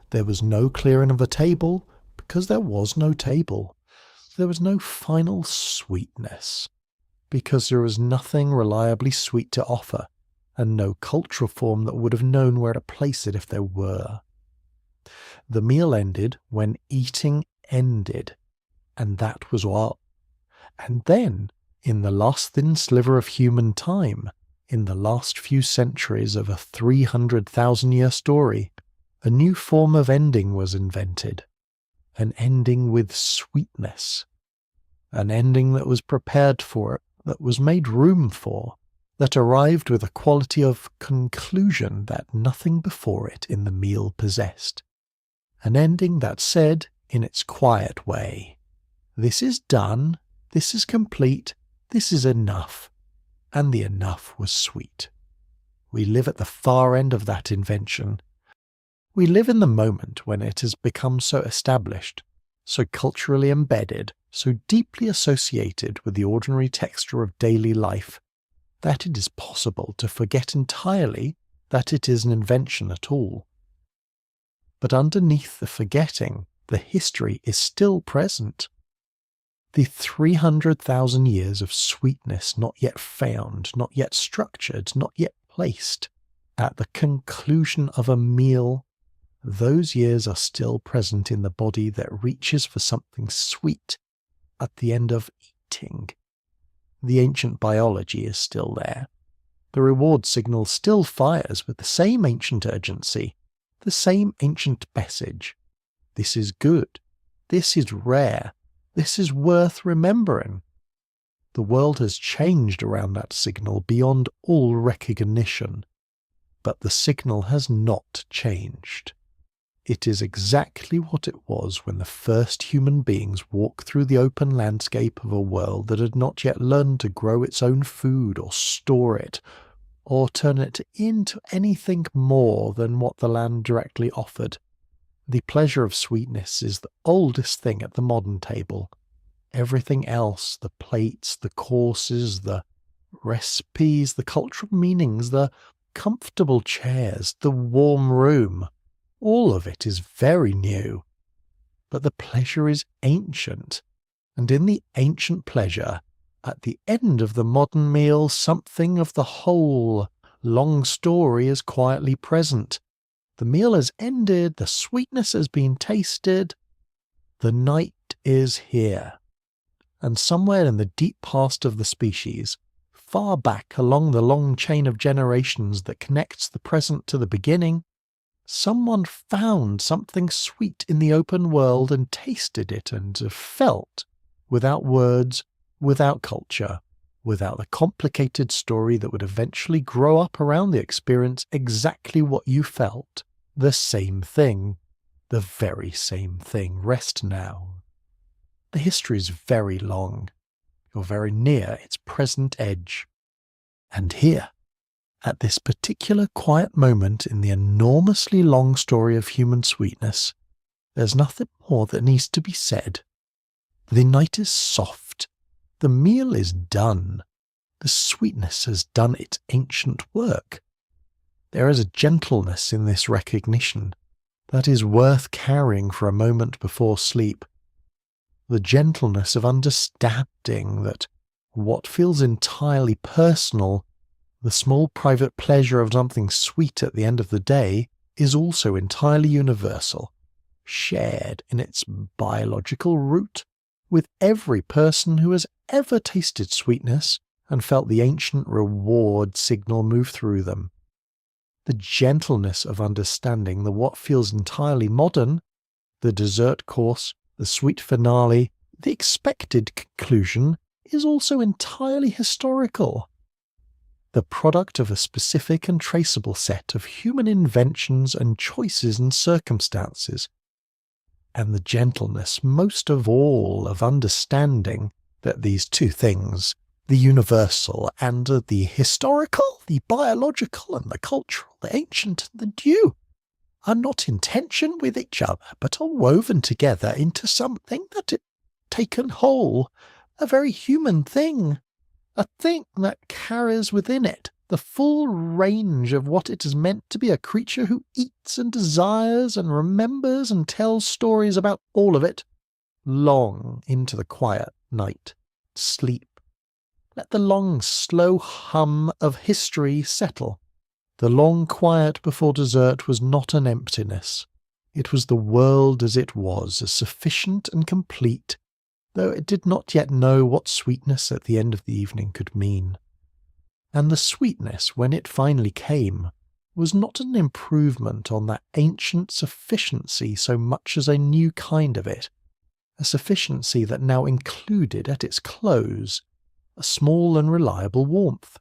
There was no clearing of a table, because there was no table. There was no final sweetness, because there was nothing reliably sweet to offer, and no cultural form that would have known where to place it if there were. The meal ended when eating ended, and that was all. And then, in the last thin sliver of human time, in the last few centuries of a 300,000-year story, a new form of ending was invented. An ending with sweetness. An ending that was prepared for it, that was made room for, that arrived with a quality of conclusion that nothing before it in the meal possessed. An ending that said, in its quiet way, "This is done, this is complete, this is enough," and the enough was sweet. We live at the far end of that invention. We live in the moment when it has become so established, so culturally embedded, so deeply associated with the ordinary texture of daily life, that it is possible to forget entirely that it is an invention at all. But underneath the forgetting, the history is still present. The 300,000 years of sweetness not yet found, not yet structured, not yet placed, at the conclusion of a meal, those years are still present in the body that reaches for something sweet at the end of eating. The ancient biology is still there. The reward signal still fires with the same ancient urgency, the same ancient message. This is good. This is rare. This is worth remembering. The world has changed around that signal beyond all recognition, but the signal has not changed. It is exactly what it was when the first human beings walked through the open landscape of a world that had not yet learned to grow its own food or store it, or turn it into anything more than what the land directly offered. The pleasure of sweetness is the oldest thing at the modern table. Everything else, the plates, the courses, the recipes, the cultural meanings, the comfortable chairs, the warm room, all of it is very new. But the pleasure is ancient, and in the ancient pleasure, at the end of the modern meal, something of the whole long story is quietly present. The meal has ended, the sweetness has been tasted, the night is here. And somewhere in the deep past of the species, far back along the long chain of generations that connects the present to the beginning, someone found something sweet in the open world and tasted it and felt, without words, without culture, without the complicated story that would eventually grow up around the experience, exactly what you felt. The same thing. The very same thing. Rest now. The history is very long. You're very near its present edge. And here, at this particular quiet moment in the enormously long story of human sweetness, there's nothing more that needs to be said. The night is soft. The meal is done. The sweetness has done its ancient work. There is a gentleness in this recognition that is worth carrying for a moment before sleep. The gentleness of understanding that what feels entirely personal, the small private pleasure of something sweet at the end of the day, is also entirely universal, shared in its biological root, with every person who has ever tasted sweetness and felt the ancient reward signal move through them. The gentleness of understanding that what feels entirely modern, the dessert course, the sweet finale, the expected conclusion, is also entirely historical. The product of a specific and traceable set of human inventions and choices and circumstances, and the gentleness most of all of understanding that these two things, the universal and the historical, the biological and the cultural, the ancient and the new, are not in tension with each other, but are woven together into something that, taken whole, a very human thing, a thing that carries within it the full range of what it is meant to be, a creature who eats and desires and remembers and tells stories about all of it, long into the quiet night. Sleep. Let the long, slow hum of history settle. The long quiet before dessert was not an emptiness. It was the world as it was, as sufficient and complete, though it did not yet know what sweetness at the end of the evening could mean. And the sweetness, when it finally came, was not an improvement on that ancient sufficiency so much as a new kind of it, a sufficiency that now included at its close a small and reliable warmth.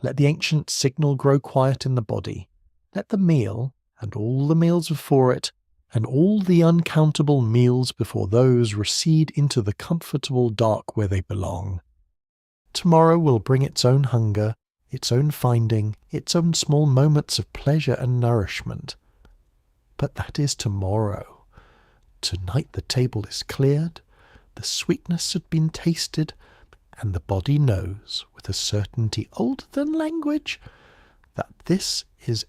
Let the ancient signal grow quiet in the body. Let the meal, and all the meals before it, and all the uncountable meals before those recede into the comfortable dark where they belong. Tomorrow will bring its own hunger, its own finding, its own small moments of pleasure and nourishment. But that is tomorrow. Tonight the table is cleared, the sweetness had been tasted, and the body knows, with a certainty older than language, that this is